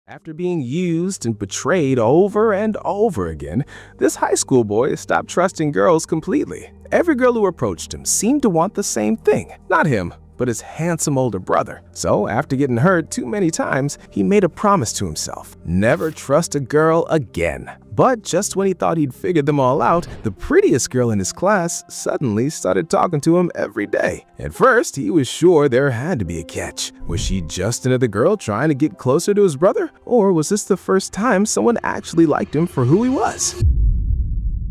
After being used and betrayed over and over again, this high school boy stopped trusting girls completely. Every girl who approached him seemed to want the same thing. Not him, but his handsome older brother. So after getting hurt too many times, he made a promise to himself: never trust a girl again. But just when he thought he'd figured them all out, the prettiest girl in his class suddenly started talking to him every day. At first, he was sure there had to be a catch. Was she just another girl trying to get closer to his brother? Or was this the first time someone actually liked him for who he was?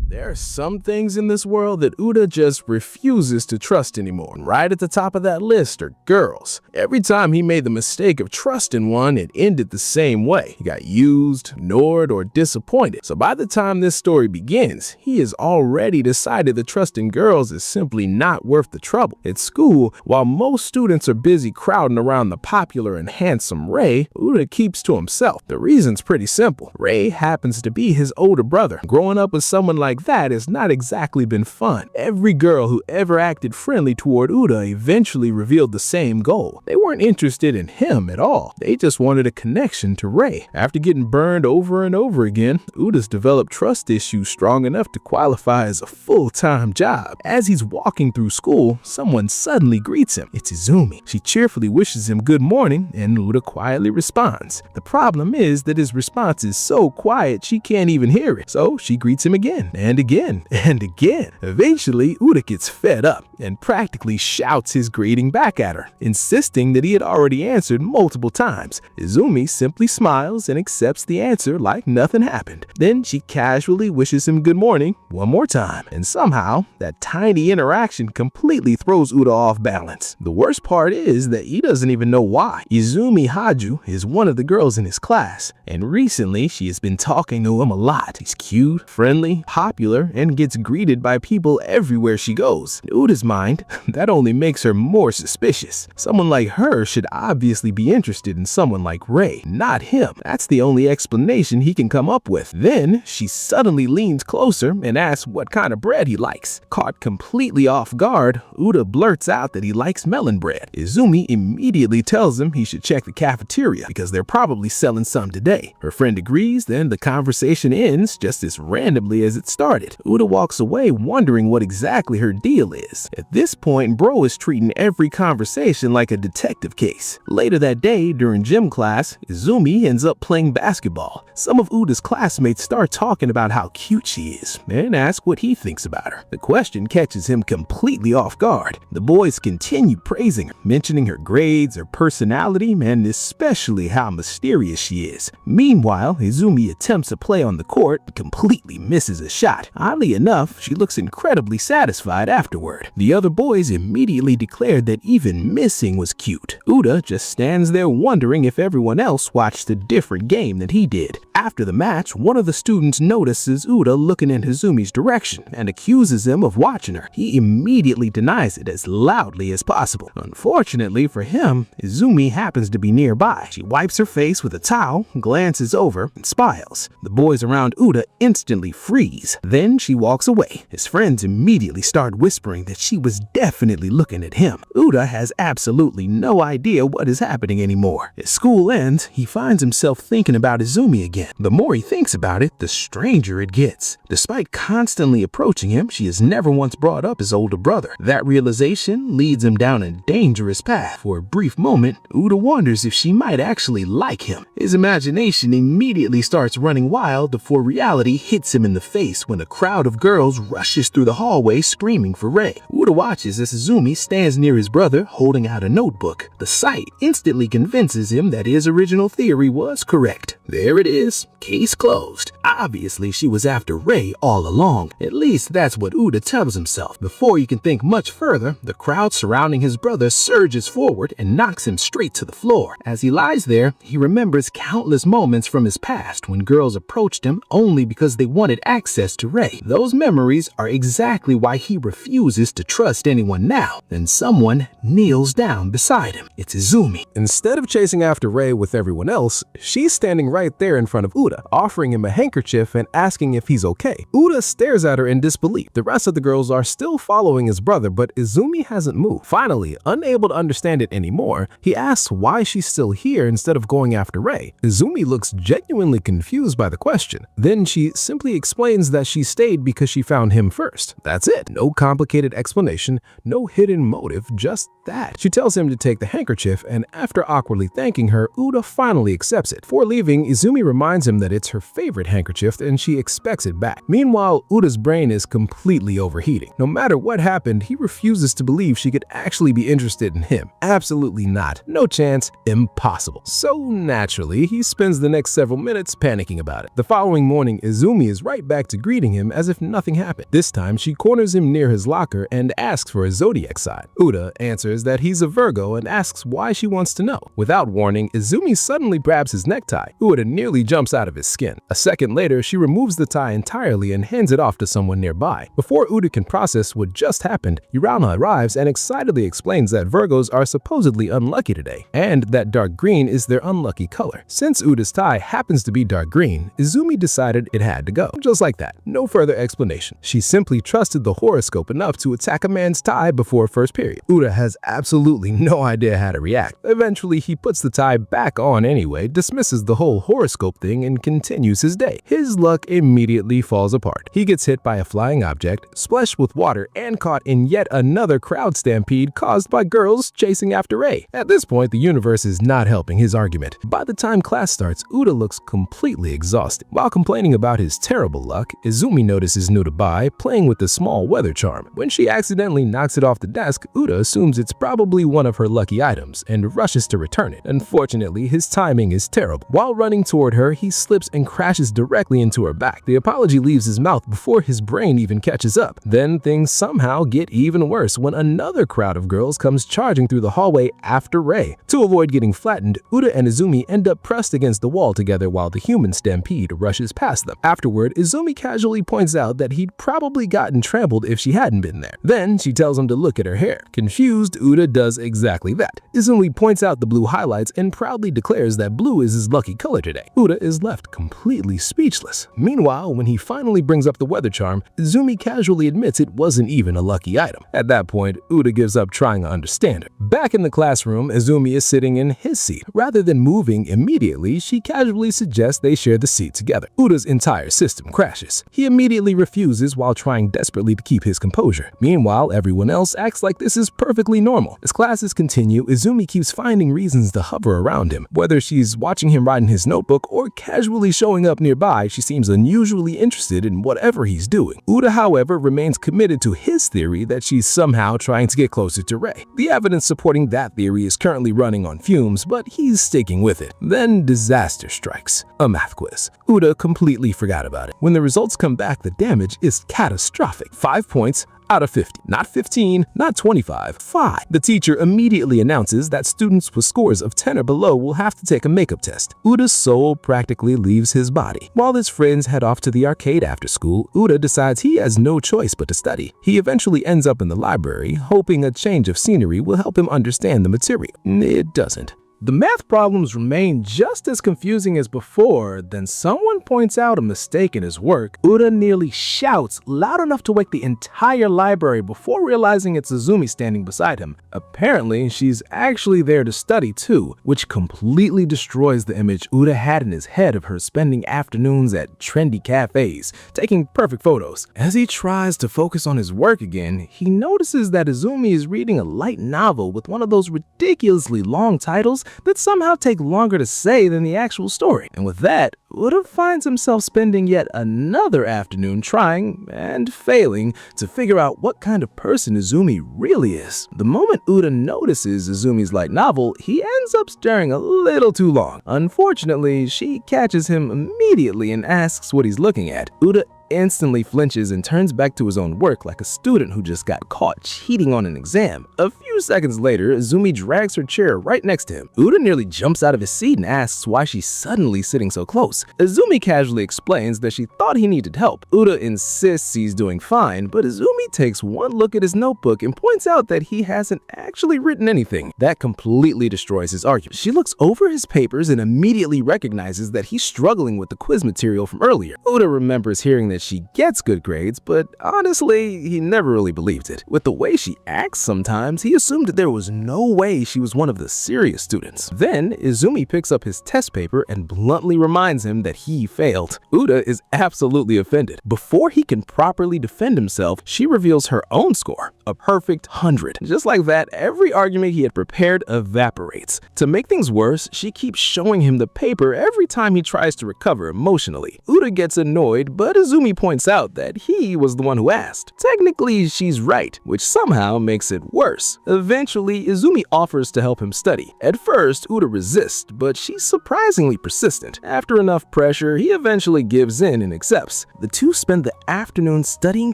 There are some things in this world that Uda just refuses to trust anymore. And right at the top of that list are girls. Every time he made the mistake of trusting one, it ended the same way. He got used, ignored, or disappointed. So by the time this story begins, he has already decided that trusting girls is simply not worth the trouble. At school, while most students are busy crowding around the popular and handsome Ray, Uda keeps to himself. The reason's pretty simple. Ray happens to be his older brother. Growing up with someone like that has not exactly been fun. Every girl who ever acted friendly toward Uda eventually revealed the same goal. They weren't interested in him at all. They just wanted a connection to Ray. After getting burned over and over again, Uda's developed trust issues strong enough to qualify as a full-time job. As he's walking through school, someone suddenly greets him. It's Izumi. She cheerfully wishes him good morning, and Uda quietly responds. The problem is that his response is so quiet she can't even hear it. So she greets him again and again and again. Eventually, Uda gets fed up and practically shouts his greeting back at her, insisting that he had already answered multiple times. Izumi simply smiles and accepts the answer like nothing happened. Then she casually wishes him good morning one more time, and somehow that tiny interaction completely throws Uda off balance. The worst part is that he doesn't even know why. Izumi Houjou is one of the girls in his class, and recently she has been talking to him a lot. He's cute, friendly, popular, and gets greeted by people everywhere she goes. In Uda's mind, that only makes her more suspicious. Someone like her should obviously be interested in someone like Ray, not him. That's the only explanation he can come up with. Then she suddenly leans closer and asks what kind of bread he likes. Caught completely off guard, Uda blurts out that he likes melon bread. Izumi immediately tells him he should check the cafeteria because they're probably selling some today. Her friend agrees, then the conversation ends just as randomly as it started. Uda walks away wondering what exactly her deal is. At this point, Bro is treating every conversation like a detective case. Later that day, during gym class, Izumi ends up playing basketball. Some of Uda's classmates start talking about how cute she is and ask what he thinks about her. The question catches him completely off guard. The boys continue praising her, mentioning her grades, her personality, and especially how mysterious she is. Meanwhile, Izumi attempts a play on the court but completely misses a shot. Oddly enough, she looks incredibly satisfied afterward. The other boys immediately declared that even missing was cute. Uda just stands there wondering if everyone else watched a different game than he did. After the match, one of the students notices Uda looking in Hizumi's direction and accuses him of watching her. He immediately denies it as loudly as possible. Unfortunately for him, Izumi happens to be nearby. She wipes her face with a towel, glances over, and smiles. The boys around Uda instantly freeze. Then she walks away. His friends immediately start whispering that she was definitely looking at him. Uda has absolutely no idea what is happening anymore. As school ends, he finds himself thinking about Izumi again. The more he thinks about it, the stranger it gets. Despite constantly approaching him, she has never once brought up his older brother. That realization leads him down a dangerous path. For a brief moment, Uda wonders if she might actually like him. His imagination immediately starts running wild before reality hits him in the face when a crowd of girls rushes through the hallway screaming for Ray. Uda watches as Izumi stands near his brother holding out a notebook. The sight instantly convinces him that his original theory was correct. There it is, case closed. Obviously, she was after Ray all along. At least that's what Uda tells himself. Before you can think much further, the crowd surrounding his brother surges forward and knocks him straight to the floor. As he lies there, he remembers countless moments from his past when girls approached him only because they wanted access to Ray. Those memories are exactly why he refuses to trust anyone now. Then someone kneels down beside him. It's Izumi. Instead of chasing after Ray with everyone else, she's standing right there in front of of Uda, offering him a handkerchief and asking if he's okay. Uda stares at her in disbelief. The rest of the girls are still following his brother, but Izumi hasn't moved. Finally, unable to understand it anymore, he asks why she's still here instead of going after Rei. Izumi looks genuinely confused by the question. Then she simply explains that she stayed because she found him first. That's it. No complicated explanation, no hidden motive, just that. She tells him to take the handkerchief, and after awkwardly thanking her, Uda finally accepts it. Before leaving, Izumi reminds him that it's her favorite handkerchief and she expects it back. Meanwhile, Uda's brain is completely overheating. No matter what happened, he refuses to believe she could actually be interested in him. Absolutely not. No chance. Impossible. So naturally, he spends the next several minutes panicking about it. The following morning, Izumi is right back to greeting him as if nothing happened. This time, she corners him near his locker and asks for his zodiac sign. Uda answers that he's a Virgo and asks why she wants to know. Without warning, Izumi suddenly grabs his necktie. Uda nearly jumps out of his skin. A second later, she removes the tie entirely and hands it off to someone nearby. Before Uda can process what just happened, Urana arrives and excitedly explains that Virgos are supposedly unlucky today, and that dark green is their unlucky color. Since Uda's tie happens to be dark green, Izumi decided it had to go. Just like that. No further explanation. She simply trusted the horoscope enough to attack a man's tie before first period. Uda has absolutely no idea how to react. Eventually, he puts the tie back on anyway, dismisses the whole horoscope thing, and continues his day. His luck immediately falls apart. He gets hit by a flying object, splashed with water, and caught in yet another crowd stampede caused by girls chasing after Rei. At this point, the universe is not helping his argument. By the time class starts, Uda looks completely exhausted. While complaining about his terrible luck, Izumi notices Nutabai playing with the small weather charm. When she accidentally knocks it off the desk, Uda assumes it's probably one of her lucky items and rushes to return it. Unfortunately, his timing is terrible. While running toward her, he slips and crashes directly into her back. The apology leaves his mouth before his brain even catches up. Then things somehow get even worse when another crowd of girls comes charging through the hallway after Rei. To avoid getting flattened, Uda and Izumi end up pressed against the wall together while the human stampede rushes past them. Afterward, Izumi casually points out that he'd probably gotten trampled if she hadn't been there. Then she tells him to look at her hair. Confused, Uda does exactly that. Izumi points out the blue highlights and proudly declares that blue is his lucky color today. Uda is left completely speechless. Meanwhile, when he finally brings up the weather charm, Izumi casually admits it wasn't even a lucky item. At that point, Uda gives up trying to understand her. Back in the classroom, Izumi is sitting in his seat. Rather than moving immediately, she casually suggests they share the seat together. Uda's entire system crashes. He immediately refuses while trying desperately to keep his composure. Meanwhile, everyone else acts like this is perfectly normal. As classes continue, Izumi keeps finding reasons to hover around him. Whether she's watching him write in his notebook or casually showing up nearby, she seems unusually interested in whatever he's doing. Uda, however, remains committed to his theory that she's somehow trying to get closer to Rei. The evidence supporting that theory is currently running on fumes, but he's sticking with it. Then disaster strikes. A math quiz. Uda completely forgot about it. When the results come back, the damage is catastrophic. 5 points out of 50. Not 15, not 25, 5. The teacher immediately announces that students with scores of 10 or below will have to take a makeup test. Uda's soul practically leaves his body. While his friends head off to the arcade after school, Uda decides he has no choice but to study. He eventually ends up in the library, hoping a change of scenery will help him understand the material. It doesn't. The math problems remain just as confusing as before. Then someone points out a mistake in his work. Uda nearly shouts loud enough to wake the entire library before realizing it's Izumi standing beside him. Apparently, she's actually there to study too, which completely destroys the image Uda had in his head of her spending afternoons at trendy cafes, taking perfect photos. As he tries to focus on his work again, he notices that Izumi is reading a light novel with one of those ridiculously long titles that somehow take longer to say than the actual story. And with that, Uda finds himself spending yet another afternoon trying and failing to figure out what kind of person Izumi really is. The moment Uda notices Izumi's light novel, he ends up staring a little too long. Unfortunately, she catches him immediately and asks what he's looking at. Uda instantly flinches and turns back to his own work like a student who just got caught cheating on an exam. A few seconds later, Izumi drags her chair right next to him. Uda nearly jumps out of his seat and asks why she's suddenly sitting so close. Izumi casually explains that she thought he needed help. Uda insists he's doing fine, but Izumi takes one look at his notebook and points out that he hasn't actually written anything. That completely destroys his argument. She looks over his papers and immediately recognizes that he's struggling with the quiz material from earlier. Uda remembers hearing that she gets good grades, but honestly, he never really believed it. With the way she acts sometimes, he assumed that there was no way she was one of the serious students. Then, Izumi picks up his test paper and bluntly reminds him that he failed. Uda is absolutely offended. Before he can properly defend himself, she reveals her own score, a perfect 100. Just like that, every argument he had prepared evaporates. To make things worse, she keeps showing him the paper every time he tries to recover emotionally. Uda gets annoyed, but Izumi points out that he was the one who asked. Technically, she's right, which somehow makes it worse. Eventually, Izumi offers to help him study. At first, Uda resists, but she's surprisingly persistent. After enough pressure, he eventually gives in and accepts. The two spend the afternoon studying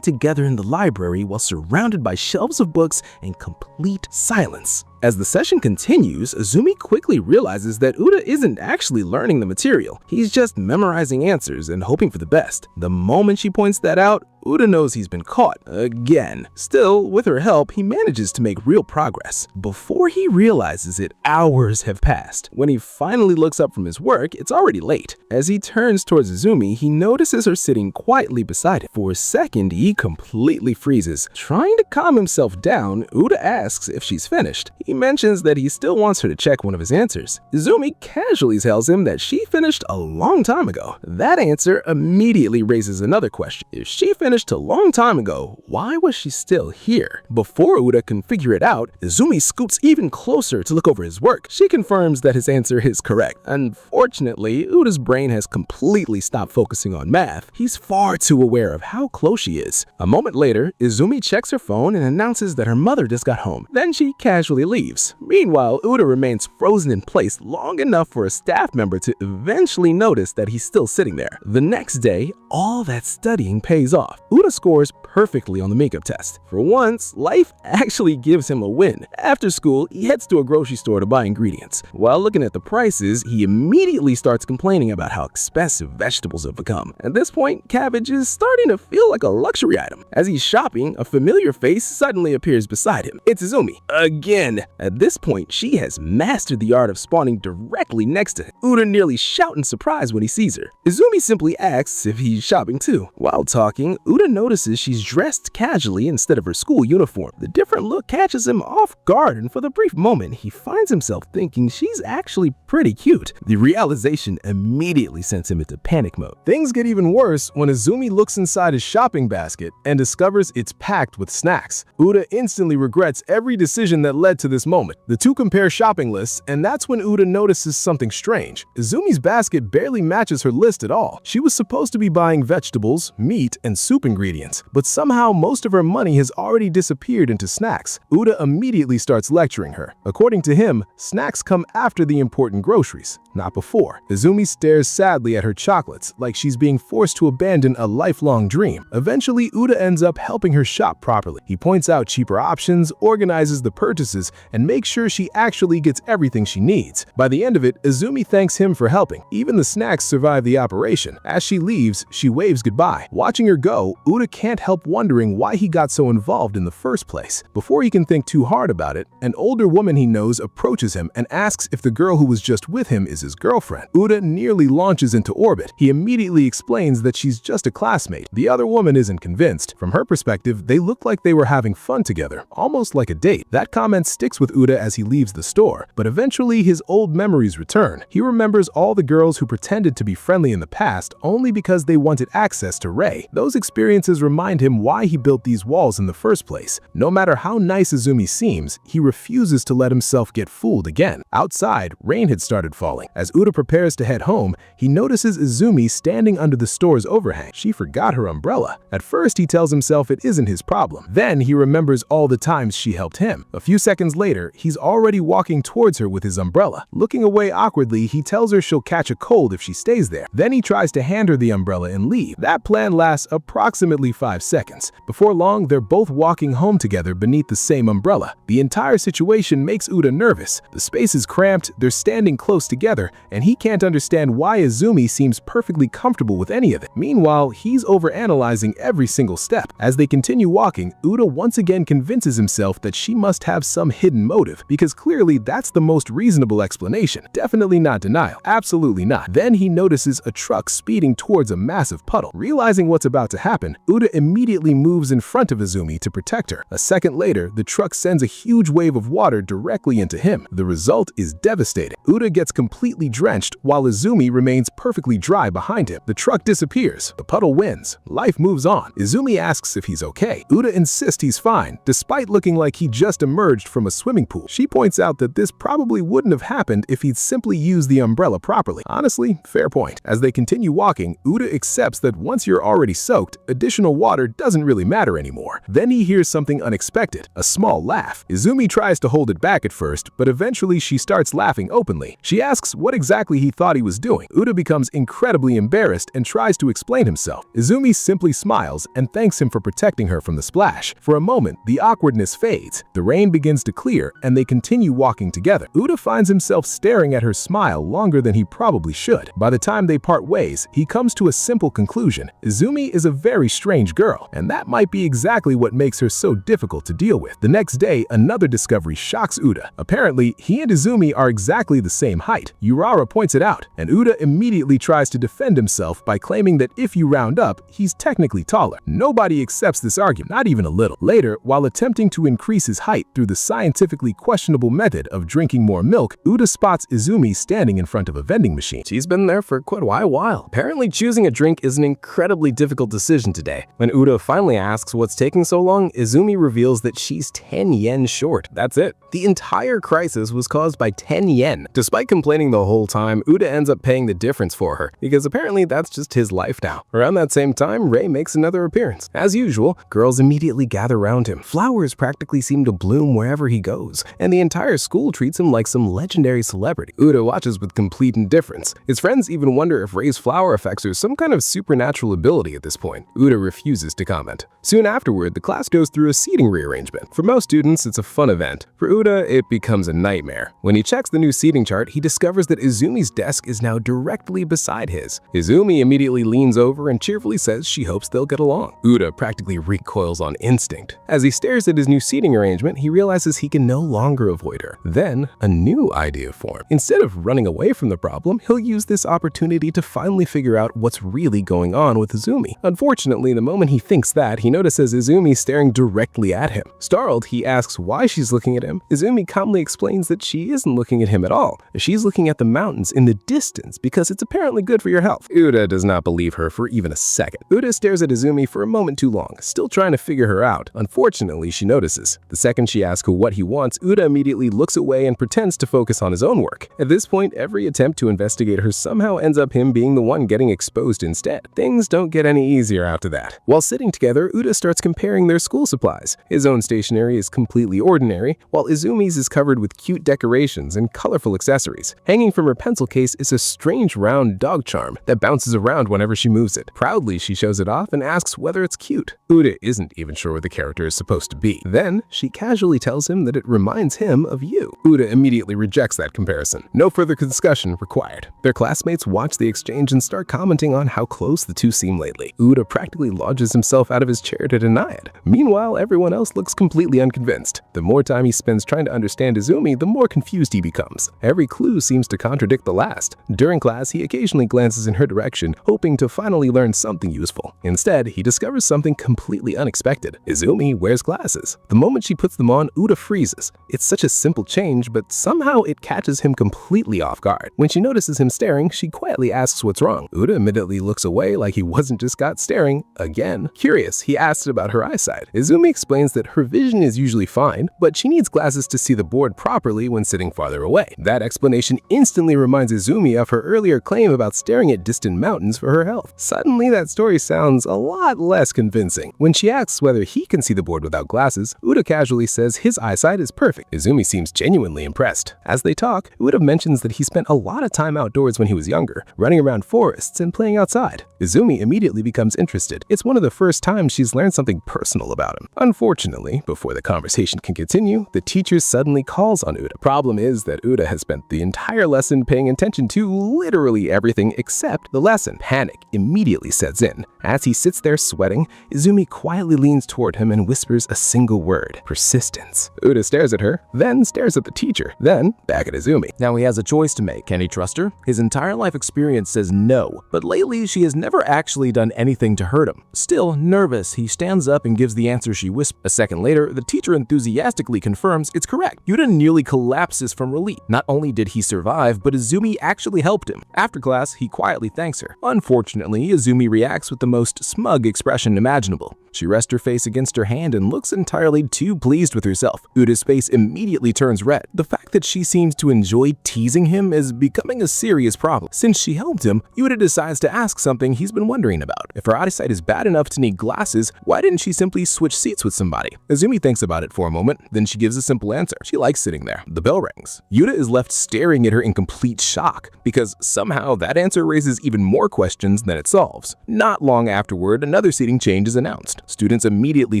together in the library while surrounded by shelves of books and complete silence. As the session continues, Izumi quickly realizes that Uda isn't actually learning the material. He's just memorizing answers and hoping for the best. The moment she points that out, Uda knows he's been caught again. Still, with her help, he manages to make real progress. Before he realizes it, hours have passed. When he finally looks up from his work, it's already late. As he turns towards Izumi, he notices her sitting quietly beside him. For a second, he completely freezes. Trying to calm himself down, Uda asks if she's finished. He mentions that he still wants her to check one of his answers. Izumi casually tells him that she finished a long time ago. That answer immediately raises another question. If she finished a long time ago, why was she still here? Before Uda can figure it out, Izumi scoots even closer to look over his work. She confirms that his answer is correct. Unfortunately, Uda's brain has completely stopped focusing on math. He's far too aware of how close she is. A moment later, Izumi checks her phone and announces that her mother just got home. Then she casually leaves. Meanwhile, Uda remains frozen in place long enough for a staff member to eventually notice that he's still sitting there. The next day, all that studying pays off. Uda scores perfectly on the makeup test. For once, life actually gives him a win. After school, he heads to a grocery store to buy ingredients. While looking at the prices, he immediately starts complaining about how expensive vegetables have become. At this point, cabbage is starting to feel like a luxury item. As he's shopping, a familiar face suddenly appears beside him. It's Izumi. Again! At this point, she has mastered the art of spawning directly next to him. Uda nearly shouts in surprise when he sees her. Izumi simply asks if he's shopping too. While talking, Uda notices she's dressed casually instead of her school uniform. The different look catches him off guard, and for the brief moment, he finds himself thinking she's actually pretty cute. The realization immediately sends him into panic mode. Things get even worse when Izumi looks inside his shopping basket and discovers it's packed with snacks. Uda instantly regrets every decision that led to this moment. The two compare shopping lists, and that's when Uda notices something strange. Izumi's basket barely matches her list at all. She was supposed to be buying vegetables, meat, and soup ingredients, but somehow most of her money has already disappeared into snacks. Uda immediately starts lecturing her. According to him, snacks come after the important groceries, not before. Izumi stares sadly at her chocolates, like she's being forced to abandon a lifelong dream. Eventually, Uda ends up helping her shop properly. He points out cheaper options, organizes the purchases, and makes sure she actually gets everything she needs. By the end of it, Izumi thanks him for helping. Even the snacks survive the operation. As she leaves, she waves goodbye. Watching her go, Uda can't help wondering why he got so involved in the first place. Before he can think too hard about it, an older woman he knows approaches him and asks if the girl who was just with him is his girlfriend. Uda nearly launches into orbit. He immediately explains that she's just a classmate. The other woman isn't convinced. From her perspective, they look like they were having fun together, almost like a date. That comment sticks with Uda as he leaves the store, but eventually his old memories return. He remembers all the girls who pretended to be friendly in the past only because they wanted access to Rei. Those experiences experiences remind him why he built these walls in the first place. No matter how nice Izumi seems, he refuses to let himself get fooled again. Outside, rain had started falling. As Uda prepares to head home, he notices Izumi standing under the store's overhang. She forgot her umbrella. At first, he tells himself it isn't his problem. Then he remembers all the times she helped him. A few seconds later, he's already walking towards her with his umbrella. Looking away awkwardly, he tells her she'll catch a cold if she stays there. Then he tries to hand her the umbrella and leave. That plan lasts approximately 5 seconds. Before long, they're both walking home together beneath the same umbrella. The entire situation makes Uda nervous. The space is cramped, they're standing close together, and he can't understand why Izumi seems perfectly comfortable with any of it. Meanwhile, he's overanalyzing every single step. As they continue walking, Uda once again convinces himself that she must have some hidden motive, because clearly that's the most reasonable explanation. Definitely not denial. Absolutely not. Then he notices a truck speeding towards a massive puddle. Realizing what's about to happen, Uda immediately moves in front of Izumi to protect her. A second later, the truck sends a huge wave of water directly into him. The result is devastating. Uda gets completely drenched while Izumi remains perfectly dry behind him. The truck disappears. The puddle wins. Life moves on. Izumi asks if he's okay. Uda insists he's fine, despite looking like he just emerged from a swimming pool. She points out that this probably wouldn't have happened if he'd simply used the umbrella properly. Honestly, fair point. As they continue walking, Uda accepts that once you're already soaked, additional water doesn't really matter anymore. Then he hears something unexpected, a small laugh. Izumi tries to hold it back at first, but eventually she starts laughing openly. She asks what exactly he thought he was doing. Uda becomes incredibly embarrassed and tries to explain himself. Izumi simply smiles and thanks him for protecting her from the splash. For a moment, the awkwardness fades. The rain begins to clear, and they continue walking together. Uda finds himself staring at her smile longer than he probably should. By the time they part ways, he comes to a simple conclusion. Izumi is a very strange girl, and that might be exactly what makes her so difficult to deal with. The next day, another discovery shocks Uda. Apparently, he and Izumi are exactly the same height. Urara points it out, and Uda immediately tries to defend himself by claiming that if you round up, he's technically taller. Nobody accepts this argument, not even a little. Later, while attempting to increase his height through the scientifically questionable method of drinking more milk, Uda spots Izumi standing in front of a vending machine. She's been there for quite a while. Apparently, choosing a drink is an incredibly difficult decision today. When Uda finally asks what's taking so long, Izumi reveals that she's 10 yen short. That's it. The entire crisis was caused by 10 yen. Despite complaining the whole time, Uda ends up paying the difference for her, because apparently that's just his life now. Around that same time, Rei makes another appearance. As usual, girls immediately gather around him. Flowers practically seem to bloom wherever he goes, and the entire school treats him like some legendary celebrity. Uda watches with complete indifference. His friends even wonder if Rei's flower effects are some kind of supernatural ability at this point. Uda refuses to comment. Soon afterward, the class goes through a seating rearrangement. For most students, it's a fun event. For Uda, it becomes a nightmare. When he checks the new seating chart, he discovers that Izumi's desk is now directly beside his. Izumi immediately leans over and cheerfully says she hopes they'll get along. Uda practically recoils on instinct. As he stares at his new seating arrangement, he realizes he can no longer avoid her. Then, a new idea forms. Instead of running away from the problem, he'll use this opportunity to finally figure out what's really going on with Izumi. Unfortunately, the moment he thinks that, he notices Izumi staring directly at him. Startled, he asks why she's looking at him. Izumi calmly explains that she isn't looking at him at all. She's looking at the mountains in the distance because it's apparently good for your health. Uda does not believe her for even a second. Uda stares at Izumi for a moment too long, still trying to figure her out. Unfortunately, she notices. The second she asks what he wants, Uda immediately looks away and pretends to focus on his own work. At this point, every attempt to investigate her somehow ends up him being the one getting exposed instead. Things don't get any easier after that. While sitting together, Uda starts comparing their school supplies. His own stationery is completely ordinary, while Izumi's is covered with cute decorations and colorful accessories. Hanging from her pencil case is a strange round dog charm that bounces around whenever she moves it. Proudly, she shows it off and asks whether it's cute. Uda isn't even sure what the character is supposed to be. Then, she casually tells him that it reminds him of you. Uda immediately rejects that comparison. No further discussion required. Their classmates watch the exchange and start commenting on how close the two seem lately. Uda practically lodges himself out of his chair to deny it. Meanwhile, everyone else looks completely unconvinced. The more time he spends trying to understand Izumi, the more confused he becomes. Every clue seems to contradict the last. During class, he occasionally glances in her direction, hoping to finally learn something useful. Instead, he discovers something completely unexpected. Izumi wears glasses. The moment she puts them on, Uda freezes. It's such a simple change, but somehow it catches him completely off guard. When she notices him staring, she quietly asks what's wrong. Uda immediately looks away like he wasn't just caught staring, sitting again. Curious, he asks about her eyesight. Izumi explains that her vision is usually fine, but she needs glasses to see the board properly when sitting farther away. That explanation instantly reminds Izumi of her earlier claim about staring at distant mountains for her health. Suddenly, that story sounds a lot less convincing. When she asks whether he can see the board without glasses, Uda casually says his eyesight is perfect. Izumi seems genuinely impressed. As they talk, Uda mentions that he spent a lot of time outdoors when he was younger, running around forests and playing outside. Izumi immediately becomes interested. It's one of the first times she's learned something personal about him. Unfortunately, before the conversation can continue, the teacher suddenly calls on Uda. Problem is that Uda has spent the entire lesson paying attention to literally everything except the lesson. Panic immediately sets in. As he sits there sweating, Izumi quietly leans toward him and whispers a single word: persistence. Uda stares at her, then stares at the teacher, then back at Izumi. Now he has a choice to make. Can he trust her? His entire life experience says no, but lately she has never actually done anything to hurt him. Still nervous, he stands up and gives the answer she whispers. A second later, the teacher enthusiastically confirms it's correct. Uda nearly collapses from relief. Not only did he survive, but Izumi actually helped him. After class, he quietly thanks her. Unfortunately, Izumi reacts with the most smug expression imaginable. She rests her face against her hand and looks entirely too pleased with herself. Uda's face immediately turns red. The fact that she seems to enjoy teasing him is becoming a serious problem. Since she helped him, Uda decides to ask something he's been wondering about. If her eyesight is bad enough to need glasses, why didn't she simply switch seats with somebody? Izumi thinks about it for a moment, then she gives a simple answer. She likes sitting there. The bell rings. Uda is left staring at her in complete shock, because somehow that answer raises even more questions than it solves. Not long afterward, another seating change is announced. Students immediately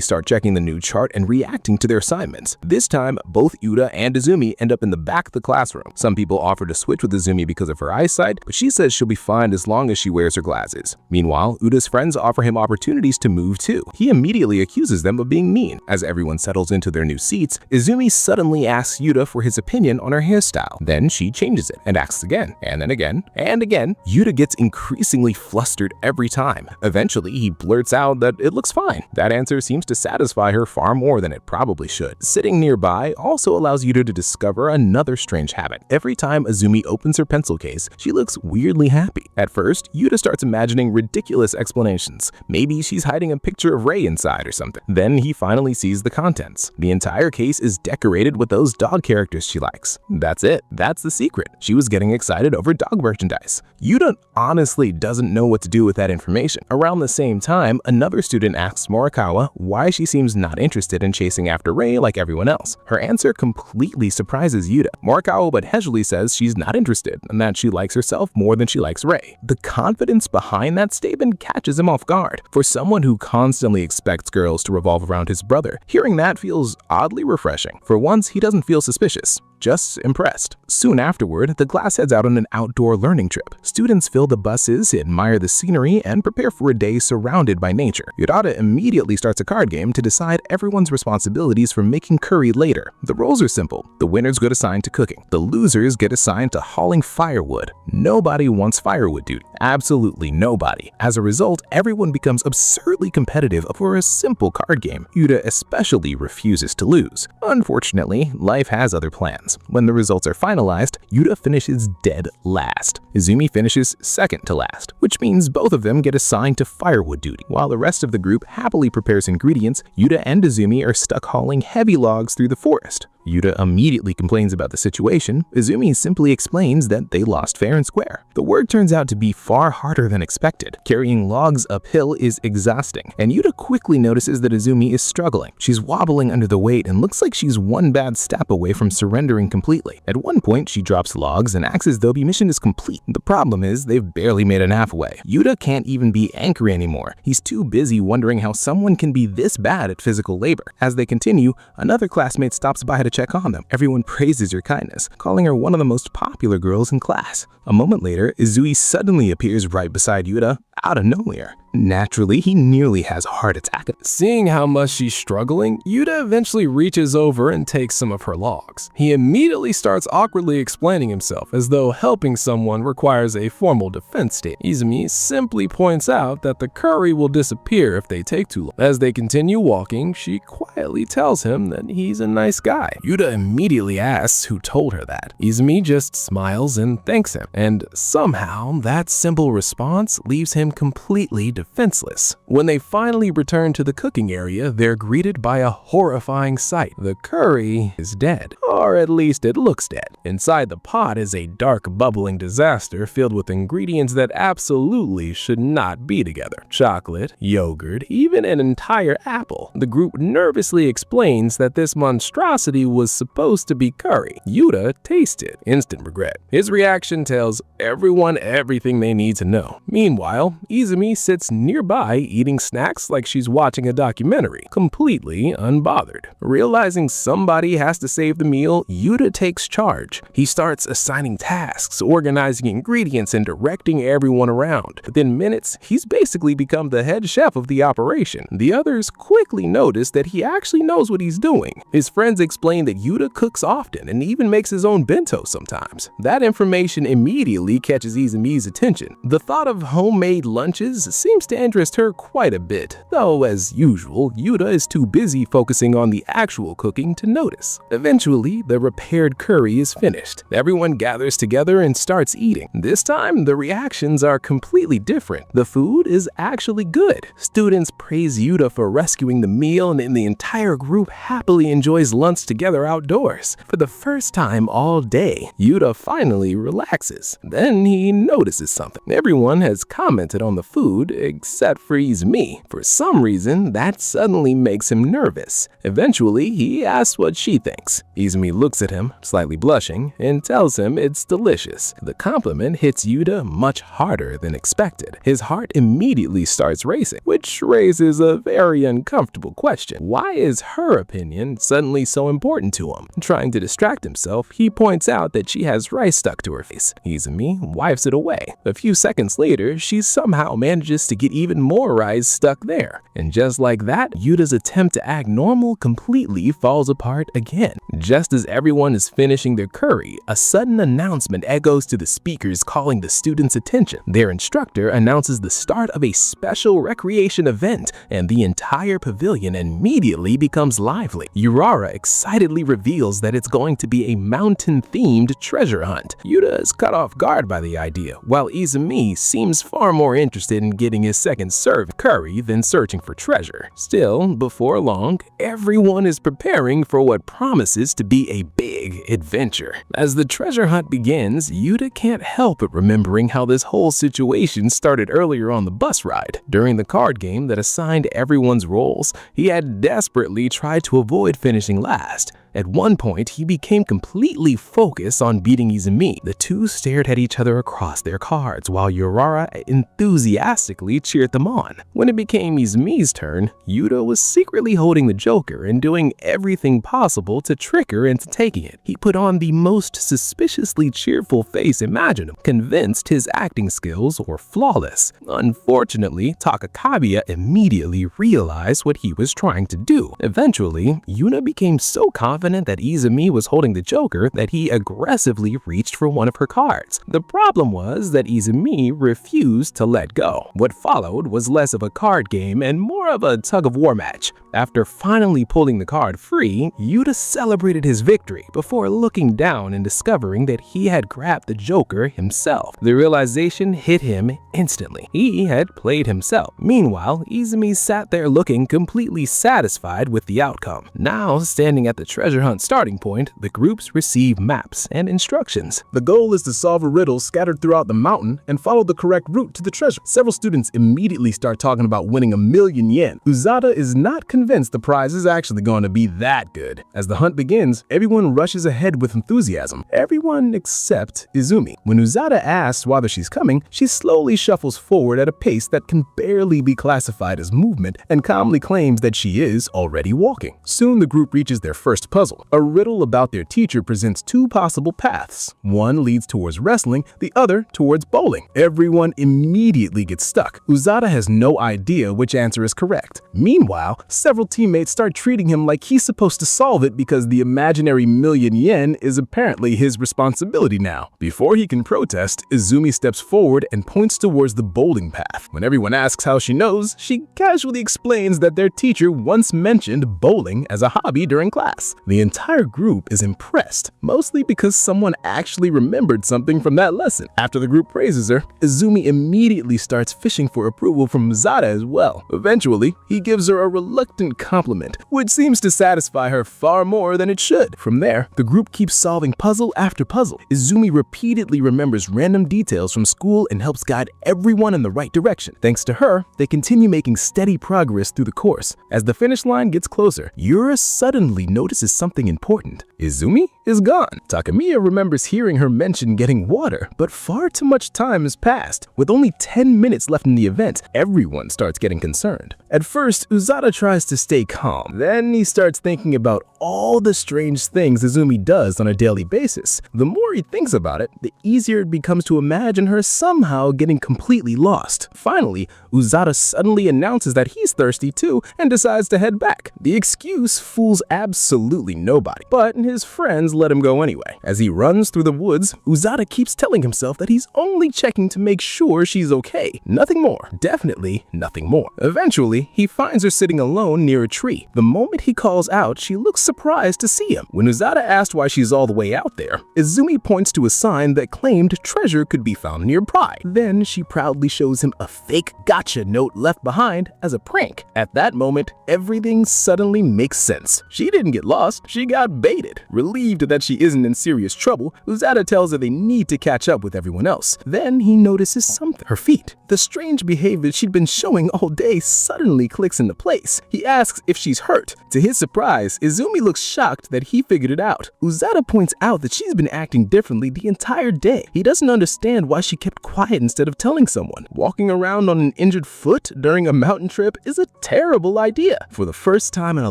start checking the new chart and reacting to their assignments. This time, both Uda and Izumi end up in the back of the classroom. Some people offer to switch with Izumi because of her eyesight, but she says she'll be fine as long as she wears her glasses. Meanwhile, Uda's friends offer him opportunities to move too. He immediately accuses them of being mean. As everyone settles into their new seats, Izumi suddenly asks Uda for his opinion on her hairstyle. Then she changes it and asks again, and then again, and again. Uda gets increasingly flustered every time. Eventually, he blurts out that it looks fine. That answer seems to satisfy her far more than it probably should. Sitting nearby also allows Uda to discover another strange habit. Every time Izumi opens her pencil case, she looks weirdly happy. At first, Uda starts imagining ridiculous explanations. Maybe she's hiding a picture of Rei inside or something. Then he finally sees the contents. The entire case is decorated with those dog characters she likes. That's it. That's the secret. She was getting excited over dog merchandise. Uda honestly doesn't know what to do with that information. Around the same time, another student asks Morikawa why she seems not interested in chasing after Rei like everyone else. Her answer completely surprises Uda. Morikawa but casually says she's not interested and that she likes herself more than she likes Rei. The confidence behind that statement catches him off guard. For someone who constantly expects girls to revolve around his brother, hearing that feels oddly refreshing. For once, he doesn't feel suspicious, just impressed. Soon afterward, the class heads out on an outdoor learning trip. Students fill the buses, admire the scenery, and prepare for a day surrounded by nature. Urata immediately starts a card game to decide everyone's responsibilities for making curry later. The roles are simple. The winners get assigned to cooking. The losers get assigned to hauling firewood. Nobody wants firewood duty. Absolutely nobody. As a result, everyone becomes absurdly competitive over a simple card game. Uda especially refuses to lose. Unfortunately, life has other plans. When the results are finalized, Uda finishes dead last. Izumi finishes second to last, which means both of them get assigned to firewood duty. While the rest of the group happily prepares ingredients, Uda and Izumi are stuck hauling heavy logs through the forest. Uda immediately complains about the situation. Izumi simply explains that they lost fair and square. The work turns out to be far harder than expected. Carrying logs uphill is exhausting, and Uda quickly notices that Izumi is struggling. She's wobbling under the weight and looks like she's one bad step away from surrendering completely. At one point, she drops logs and acts as though the mission is complete. The problem is they've barely made it halfway. Uda can't even be angry anymore. He's too busy wondering how someone can be this bad at physical labor. As they continue, another classmate stops by to check on them. Everyone praises her kindness, calling her one of the most popular girls in class. A moment later, Izui suddenly appears right beside Uda, out of nowhere. Naturally, he nearly has a heart attack. Seeing how much she's struggling, Uda eventually reaches over and takes some of her logs. He immediately starts awkwardly explaining himself as though helping someone requires a formal defense statement. Izumi simply points out that the curry will disappear if they take too long. As they continue walking, she quietly tells him that he's a nice guy. Uda immediately asks who told her that. Izumi just smiles and thanks him, and somehow that simple response leaves him completely defeated. defenseless. When they finally return to the cooking area, they're greeted by a horrifying sight. The curry is dead, or at least it looks dead. Inside the pot is a dark, bubbling disaster filled with ingredients that absolutely should not be together. Chocolate, yogurt, even an entire apple. The group nervously explains that this monstrosity was supposed to be curry. Yuta tastes it. Instant regret. His reaction tells everyone everything they need to know. Meanwhile, Izumi sits nearby eating snacks like she's watching a documentary, completely unbothered. Realizing somebody has to save the meal, Yuta takes charge. He starts assigning tasks, organizing ingredients, and directing everyone around. Within minutes, he's basically become the head chef of the operation. The others quickly notice that he actually knows what he's doing. His friends explain that Yuta cooks often and even makes his own bento sometimes. That information immediately catches Izumi's attention. The thought of homemade lunches seems to interest her quite a bit, though as usual, Yuta is too busy focusing on the actual cooking to notice. Eventually, the repaired curry is finished. Everyone gathers together and starts eating. This time, the reactions are completely different. The food is actually good. Students praise Yuta for rescuing the meal, and the entire group happily enjoys lunch together outdoors. For the first time all day, Yuta finally relaxes. Then he notices something. Everyone has commented on the food except for Izumi. For some reason, that suddenly makes him nervous. Eventually, he asks what she thinks. Izumi looks at him, slightly blushing, and tells him it's delicious. The compliment hits Yuta much harder than expected. His heart immediately starts racing, which raises a very uncomfortable question. Why is her opinion suddenly so important to him? Trying to distract himself, he points out that she has rice stuck to her face. Izumi wipes it away. A few seconds later, she somehow manages to get even more rice stuck there. And just like that, Yuta's attempt to act normal completely falls apart again. Just as everyone is finishing their curry, a sudden announcement echoes to the speakers calling the students' attention. Their instructor announces the start of a special recreation event, and the entire pavilion immediately becomes lively. Urara excitedly reveals that it's going to be a mountain-themed treasure hunt. Yuta is caught off guard by the idea, while Izumi seems far more interested in getting his second serve of curry than searching for treasure. Still, before long, everyone is preparing for what promises to be a big adventure. As the treasure hunt begins, Yuta can't help but remembering how this whole situation started earlier on the bus ride. During the card game that assigned everyone's roles, he had desperately tried to avoid finishing last. At one point, he became completely focused on beating Izumi. The two stared at each other across their cards, while Urara enthusiastically cheered them on. When it became Izumi's turn, Yuta was secretly holding the joker and doing everything possible to trick her into taking it. He put on the most suspiciously cheerful face imaginable, convinced his acting skills were flawless. Unfortunately, Takakabiya immediately realized what he was trying to do. Eventually, Yuna became so confident that Izumi was holding the joker that he aggressively reached for one of her cards. The problem was that Izumi refused to let go. What followed was less of a card game and more of a tug-of-war match. After finally pulling the card free, Yuta celebrated his victory before looking down and discovering that he had grabbed the joker himself. The realization hit him instantly. He had played himself. Meanwhile, Izumi sat there looking completely satisfied with the outcome. Now, standing at the treasure hunt starting point, the groups receive maps and instructions. The goal is to solve a riddle scattered throughout the mountain and follow the correct route to the treasure. Several students immediately start talking about winning 1,000,000 yen. Uzada is not convinced the prize is actually going to be that good. As the hunt begins, everyone rushes ahead with enthusiasm. Everyone except Izumi. When Uzada asks whether she's coming, she slowly shuffles forward at a pace that can barely be classified as movement and calmly claims that she is already walking. Soon the group reaches their first puzzle. A riddle about their teacher presents two possible paths. One leads towards wrestling, the other towards bowling. Everyone immediately gets stuck. Uzada has no idea which answer is correct. Meanwhile, several teammates start treating him like he's supposed to solve it because the imaginary 1,000,000 yen is apparently his responsibility now. Before he can protest, Izumi steps forward and points towards the bowling path. When everyone asks how she knows, she casually explains that their teacher once mentioned bowling as a hobby during class. The entire group is impressed, mostly because someone actually remembered something from that lesson. After the group praises her, Izumi immediately starts fishing for approval from Uzata as well. Eventually, he gives her a reluctant compliment, which seems to satisfy her far more than it should. From there, the group keeps solving puzzle after puzzle. Izumi repeatedly remembers random details from school and helps guide everyone in the right direction. Thanks to her, they continue making steady progress through the course. As the finish line gets closer, Yura suddenly notices something important. Izumi is gone. Takemiya remembers hearing her mention getting water, but far too much time has passed. With only 10 minutes left in the event, everyone starts getting concerned. At first, Uzata tries to stay calm. Then he starts thinking about all the strange things Izumi does on a daily basis. The more he thinks about it, the easier it becomes to imagine her somehow getting completely lost. Finally, Uzata suddenly announces that he's thirsty too and decides to head back. The excuse fools absolutely nobody, but his friends let him go anyway. As he runs through the woods, Uzata keeps telling himself that he's only checking to make sure she's okay. Nothing more. Definitely nothing more. Eventually, he finds her sitting alone near a tree. The moment he calls out, she looks surprised to see him. When Uzata asks why she's all the way out there, Izumi points to a sign that claimed treasure could be found nearby. Then she proudly shows him a fake gotcha note left behind as a prank. At that moment, everything suddenly makes sense. She didn't get lost, she got baited. Relieved that she isn't in serious trouble, Uzata tells her they need to catch up with everyone else. Then he notices something. Her feet. The strange behavior she'd been showing all day suddenly clicks into place. He asks if she's hurt. To his surprise, Izumi looks shocked that he figured it out. Uzata points out that she's been acting differently the entire day. He doesn't understand why she kept quiet instead of telling someone. Walking around on an injured foot during a mountain trip is a terrible idea. For the first time in a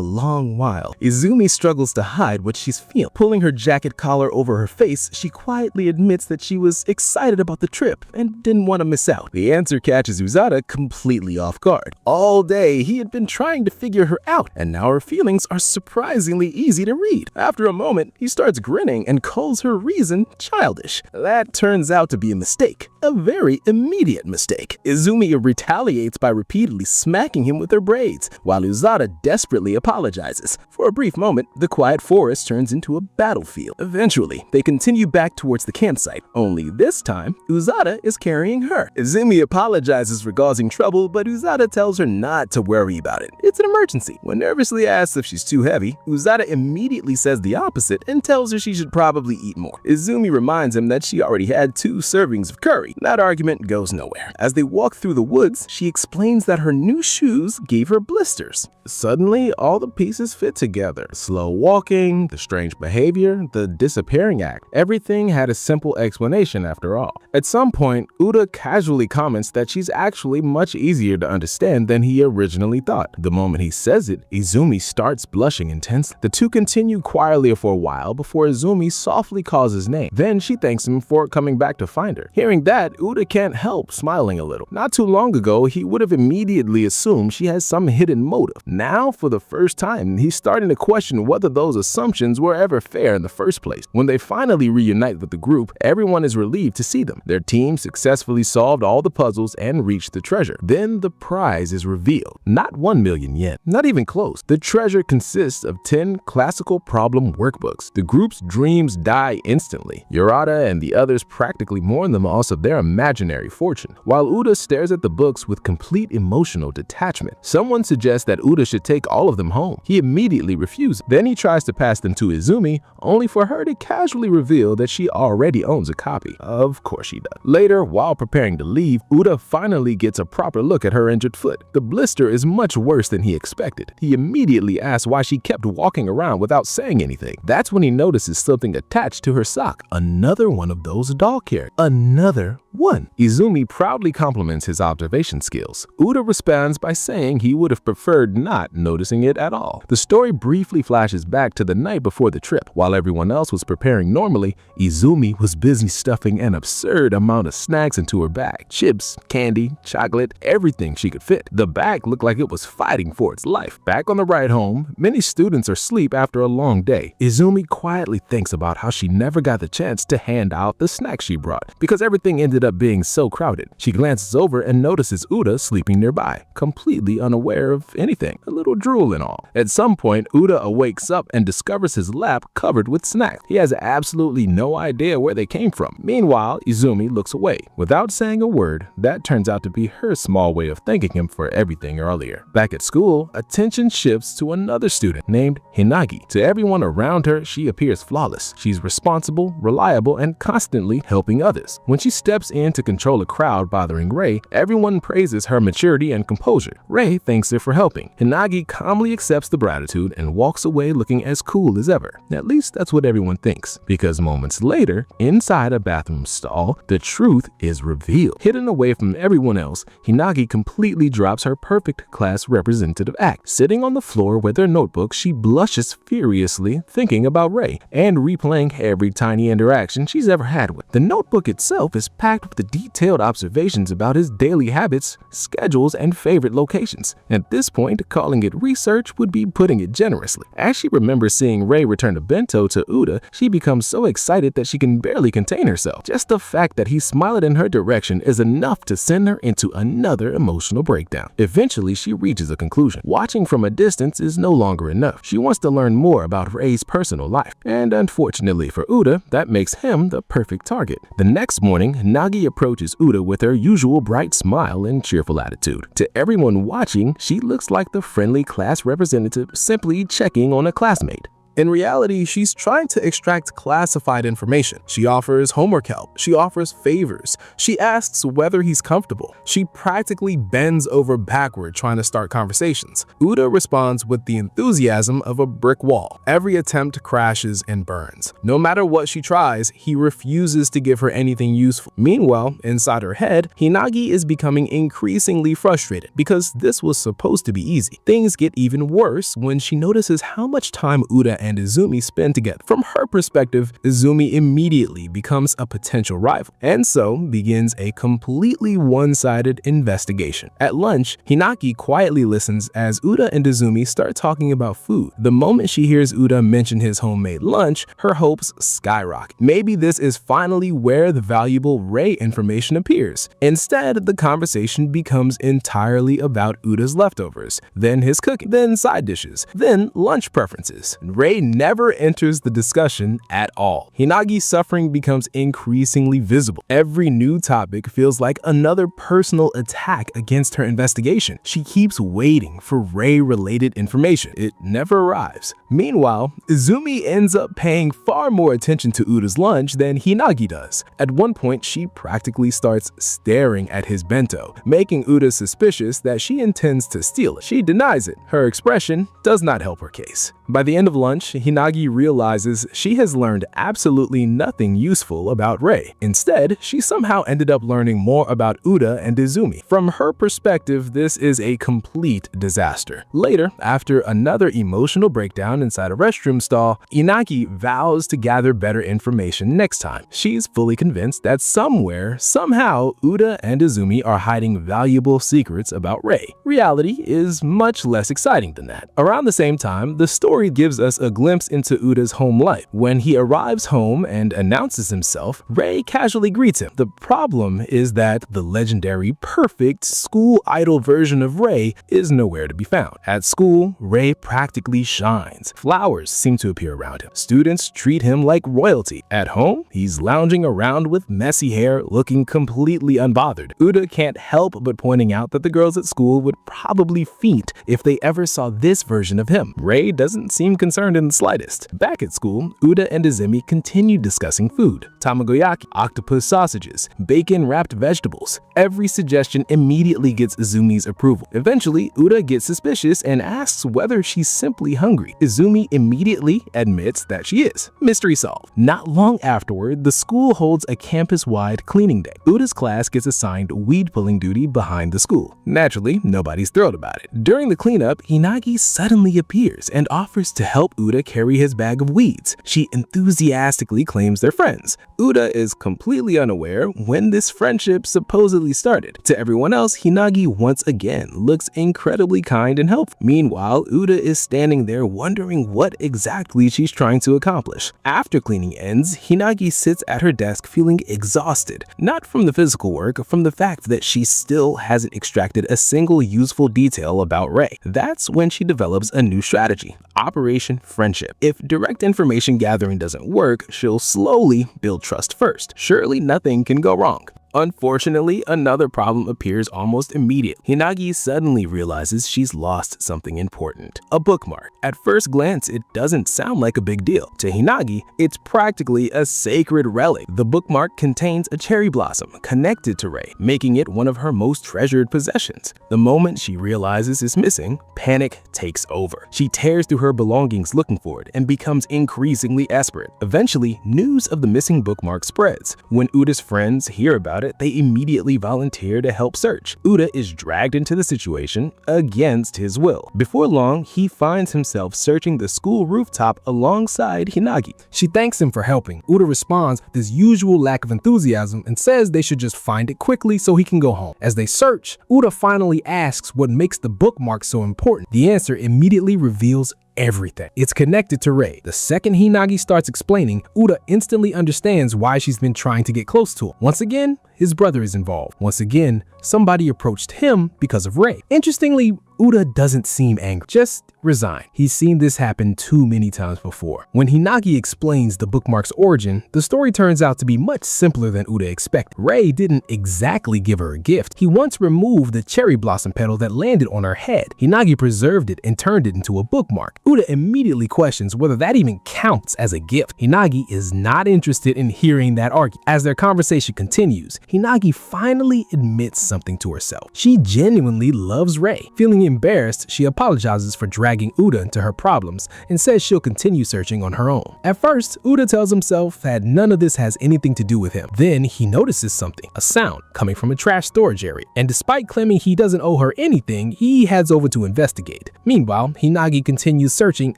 long while, Izumi struggles to hide what she's feeling. Pulling her jacket collar over her face, she quietly admits that she was excited about the trip and didn't want to miss out. The answer catches Uzata completely off guard. All day, he had been trying to figure her out, and now her feelings are surprisingly easy to read. After a moment, he starts grinning and calls her reason childish. That turns out to be a mistake. A very immediate mistake. Izumi retaliates by repeatedly smacking him with her braids, while Uzata desperately apologizes. For a brief moment, the quiet forest turns into a battlefield. Eventually, they continue back towards the campsite, only this time, Uzata is carrying her. Izumi apologizes for causing trouble, but Uzata tells her not to worry about it. It's an emergency. When nervously asked if she's too heavy, Uzata immediately says the opposite and tells her she should probably eat more. Izumi reminds him that she already had 2 servings of curry. That argument goes nowhere. As they walk through the woods, she explains that her new shoes gave her blisters. Suddenly, all the pieces fit together. Slow walking, the strange behavior, the disappearing act. Everything had a simple explanation after all. At some point, Uda casually comments that she's actually much easier to understand than he originally thought. The moment he says it, Izumi starts blushing intensely. The two continue quietly for a while before Izumi softly calls his name. Then she thanks him for coming back to find her. Hearing that, Uda can't help smiling a little. Not too long ago, he would have immediately assumed she has some hidden motive. Now, for the first time, he's starting to question whether those assumptions were ever fair in the first place. When they finally reunite with the group, everyone is relieved to see them. Their team successfully solved all the puzzles and reached the treasure. Then the prize is revealed. Not 1 million yen, not even close. The treasure consists of 10 classical problem workbooks. The group's dreams die instantly. Yurata and the others practically mourn the loss of their imaginary fortune, while Uda stares at the books with complete emotional detachment. Someone suggests that Uda should take all of them home. He immediately refuses. Then he tries to pass them to Izumi, only for her to casually reveal that she already owns a copy. Of course she does. Later, while preparing to leave, Uda finally gets a proper look at her injured foot. The blister is much worse than he expected. He immediately asks why she kept walking around without saying anything. That's when he notices something attached to her sock. Another one of those doll characters. Another one. Izumi proudly compliments his observation skills. Uda responds by saying he would have preferred not noticing it at all. The story briefly flashes back to the night before the trip. While everyone else was preparing normally, Izumi was busy stuffing an absurd amount of snacks into her bag. Chips, candy, chocolate, everything she could fit. The bag looked like it was fighting for its life. Back on the ride home, many students are asleep after a long day. Izumi quietly thinks about how she never got the chance to hand out the snacks she brought, because everything ended up being so crowded. She glances over and notices Uda sleeping nearby, completely unaware of anything, a little drool and all. At some point, Uda wakes up and discovers his lap covered with snacks. He has absolutely no idea where they came from. Meanwhile, Izumi looks away. Without saying a word, that turns out to be her small way of thanking him for everything earlier. Back at school, attention shifts to another student named Hinagi. To everyone around her, she appears flawless. She's responsible, reliable, and constantly helping others. When she steps in to control a crowd bothering Rei, everyone praises her maturity and composure. Rei thanks her for helping. Hinagi calmly accepts the gratitude and walks away looking as cool as ever. At least that's what everyone thinks, because moments later, inside a bathroom stall, the truth is revealed. Hidden away from everyone else, Hinagi completely drops her perfect class representative act. Sitting on the floor with her notebook, she blushes furiously, thinking about Rei and replaying every tiny interaction she's ever had with. The notebook itself is packed with the detailed observations about his daily habits, schedules, and favorite locations. At this point, calling it research would be putting it generously. As she remembers seeing Rei return a bento to Uda, she becomes so excited that she can barely contain herself. Just the fact that he smiled in her direction is enough to send her into another emotional breakdown. Eventually, she reaches a conclusion. Watching from a distance is no longer enough. She wants to learn more about Rei's personal life, and unfortunately for Uda, that makes him the perfect target. The next morning, Nagi approaches Uda with her usual bright smile and cheerful attitude. To everyone watching, she looks like the friendly class representative simply checking on a classmate. In reality, she's trying to extract classified information. She offers homework help. She offers favors. She asks whether he's comfortable. She practically bends over backward trying to start conversations. Uda responds with the enthusiasm of a brick wall. Every attempt crashes and burns. No matter what she tries, he refuses to give her anything useful. Meanwhile, inside her head, Hinagi is becoming increasingly frustrated because this was supposed to be easy. Things get even worse when she notices how much time Uda and Izumi spend together. From her perspective, Izumi immediately becomes a potential rival, and so begins a completely one-sided investigation. At lunch, Hinaki quietly listens as Uda and Izumi start talking about food. The moment she hears Uda mention his homemade lunch, her hopes skyrocket. Maybe this is finally where the valuable Rei information appears. Instead, the conversation becomes entirely about Uda's leftovers, then his cooking, then side dishes, then lunch preferences. Rei never enters the discussion at all. Hinagi's suffering becomes increasingly visible. Every new topic feels like another personal attack against her investigation. She keeps waiting for Rei-related information. It never arrives. Meanwhile, Izumi ends up paying far more attention to Uda's lunch than Hinagi does. At one point, she practically starts staring at his bento, making Uda suspicious that she intends to steal it. She denies it. Her expression does not help her case. By the end of lunch, Hinagi realizes she has learned absolutely nothing useful about Rei. Instead, she somehow ended up learning more about Uda and Izumi. From her perspective, this is a complete disaster. Later, after another emotional breakdown inside a restroom stall, Inaki vows to gather better information next time. She's fully convinced that somewhere, somehow, Uda and Izumi are hiding valuable secrets about Rei. Reality is much less exciting than that. Around the same time, the story gives us a glimpse into Uda's home life. When he arrives home and announces himself, Rei casually greets him. The problem is that the legendary, perfect, school idol version of Rei is nowhere to be found. At school, Rei practically shines. Flowers seem to appear around him. Students treat him like royalty. At home, he's lounging around with messy hair, looking completely unbothered. Uda can't help but pointing out that the girls at school would probably faint if they ever saw this version of him. Rei doesn't seem concerned in the slightest. Back at school, Uda and Izumi continue discussing food. Tamagoyaki, octopus sausages, bacon-wrapped vegetables. Every suggestion immediately gets Izumi's approval. Eventually, Uda gets suspicious and asks whether she's simply hungry. Izumi immediately admits that she is. Mystery solved. Not long afterward, the school holds a campus-wide cleaning day. Uda's class gets assigned weed-pulling duty behind the school. Naturally, nobody's thrilled about it. During the cleanup, Hinagi suddenly appears and offers to help Uda carry his bag of weeds. She enthusiastically claims they're friends. Uda is completely unaware when this friendship supposedly started. To everyone else, Hinagi once again looks incredibly kind and helpful. Meanwhile, Uda is standing there wondering what exactly she's trying to accomplish. After cleaning ends, Hinagi sits at her desk feeling exhausted, not from the physical work, from the fact that she still hasn't extracted a single useful detail about Rei. That's when she develops a new strategy, Operation Friendship. If direct information gathering doesn't work, she'll slowly build trust first. Surely nothing can go wrong. Unfortunately, another problem appears almost immediately. Hinagi suddenly realizes she's lost something important, a bookmark. At first glance, it doesn't sound like a big deal. To Hinagi, it's practically a sacred relic. The bookmark contains a cherry blossom connected to Rei, making it one of her most treasured possessions. The moment she realizes it's missing, panic takes over. She tears through her belongings looking for it and becomes increasingly desperate. Eventually, news of the missing bookmark spreads. When Uda's friends hear about it, they immediately volunteer to help search. Uda is dragged into the situation against his will. Before long, he finds himself searching the school rooftop alongside Hinagi. She thanks him for helping. Uda responds with his usual lack of enthusiasm and says they should just find it quickly so he can go home. As they search, Uda finally asks what makes the bookmark so important. The answer immediately reveals everything. It's connected to Rei. The second Hinagi starts explaining, Uda instantly understands why she's been trying to get close to him. Once again, his brother is involved. Once again, somebody approached him because of Rei. Interestingly, Uda doesn't seem angry, just resigned. He's seen this happen too many times before. When Hinagi explains the bookmark's origin, the story turns out to be much simpler than Uda expected. Rei didn't exactly give her a gift. He once removed the cherry blossom petal that landed on her head. Hinagi preserved it and turned it into a bookmark. Uda immediately questions whether that even counts as a gift. Hinagi is not interested in hearing that argument. As their conversation continues, Hinagi finally admits something to herself. She genuinely loves Rei. Feeling embarrassed, she apologizes for dragging Uda into her problems and says she'll continue searching on her own. At first, Uda tells himself that none of this has anything to do with him. Then he notices something, a sound coming from a trash storage area. And despite claiming he doesn't owe her anything, he heads over to investigate. Meanwhile, Hinagi continues searching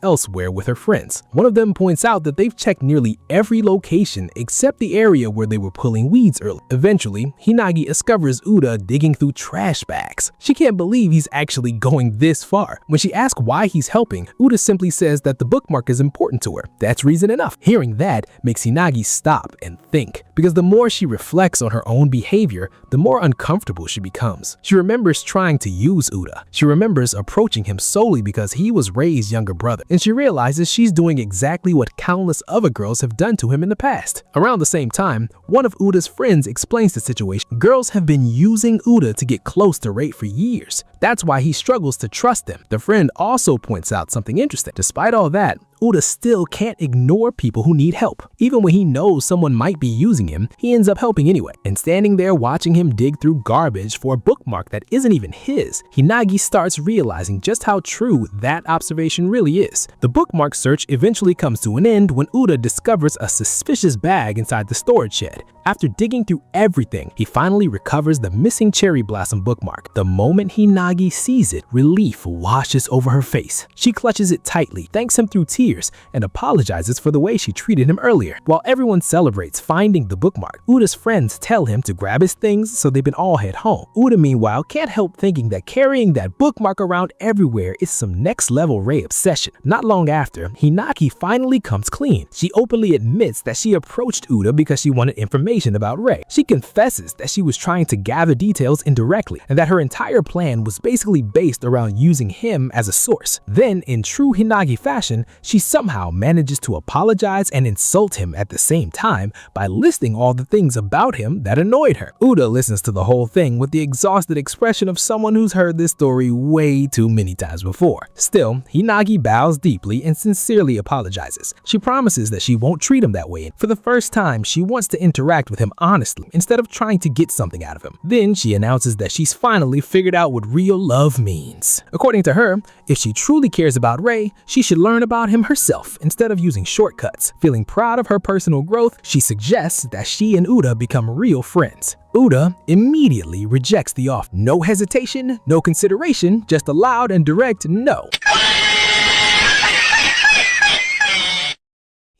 elsewhere with her friends. One of them points out that they've checked nearly every location except the area where they were pulling weeds earlier. Eventually, Hinagi discovers Uda digging through trash bags. She can't believe he's actually going this far. When she asks why he's helping, Uda simply says that the bookmark is important to her. That's reason enough. Hearing that makes Hinagi stop and think, because the more she reflects on her own behavior, the more uncomfortable she becomes. She remembers trying to use Uda. She remembers approaching him solely because he was Rei's younger brother, and she realizes she's doing exactly what countless other girls have done to him in the past. Around the same time, one of Uda's friends explains the situation. Girls have been using Uda to get close to Rei for years. That's why he struggles to trust them. The friend also points out something interesting. Despite all that, Uda still can't ignore people who need help. Even when he knows someone might be using him, he ends up helping anyway. And standing there watching him dig through garbage for a bookmark that isn't even his, Hinagi starts realizing just how true that observation really is. The bookmark search eventually comes to an end when Uda discovers a suspicious bag inside the storage shed. After digging through everything, he finally recovers the missing cherry blossom bookmark. The moment Hinagi sees it, relief washes over her face. She clutches it tightly, thanks him through tears, and apologizes for the way she treated him earlier. While everyone celebrates finding the bookmark, Uda's friends tell him to grab his things so they can all head home. Uda, meanwhile, can't help thinking that carrying that bookmark around everywhere is some next-level Rei obsession. Not long after, Hinagi finally comes clean. She openly admits that she approached Uda because she wanted information about Rei. She confesses that she was trying to gather details indirectly and that her entire plan was basically based around using him as a source. Then, in true Hinagi fashion, she somehow manages to apologize and insult him at the same time by listing all the things about him that annoyed her. Uda listens to the whole thing with the exhausted expression of someone who's heard this story way too many times before. Still, Hinagi bows deeply and sincerely apologizes. She promises that she won't treat him that way, and for the first time, she wants to interact with him honestly instead of trying to get something out of him. Then she announces that she's finally figured out what real love means. According to her, if she truly cares about Rei, she should learn about him herself instead of using shortcuts. Feeling proud of her personal growth, she suggests that she and Uda become real friends. Uda immediately rejects the offer. No hesitation, no consideration, just a loud and direct no.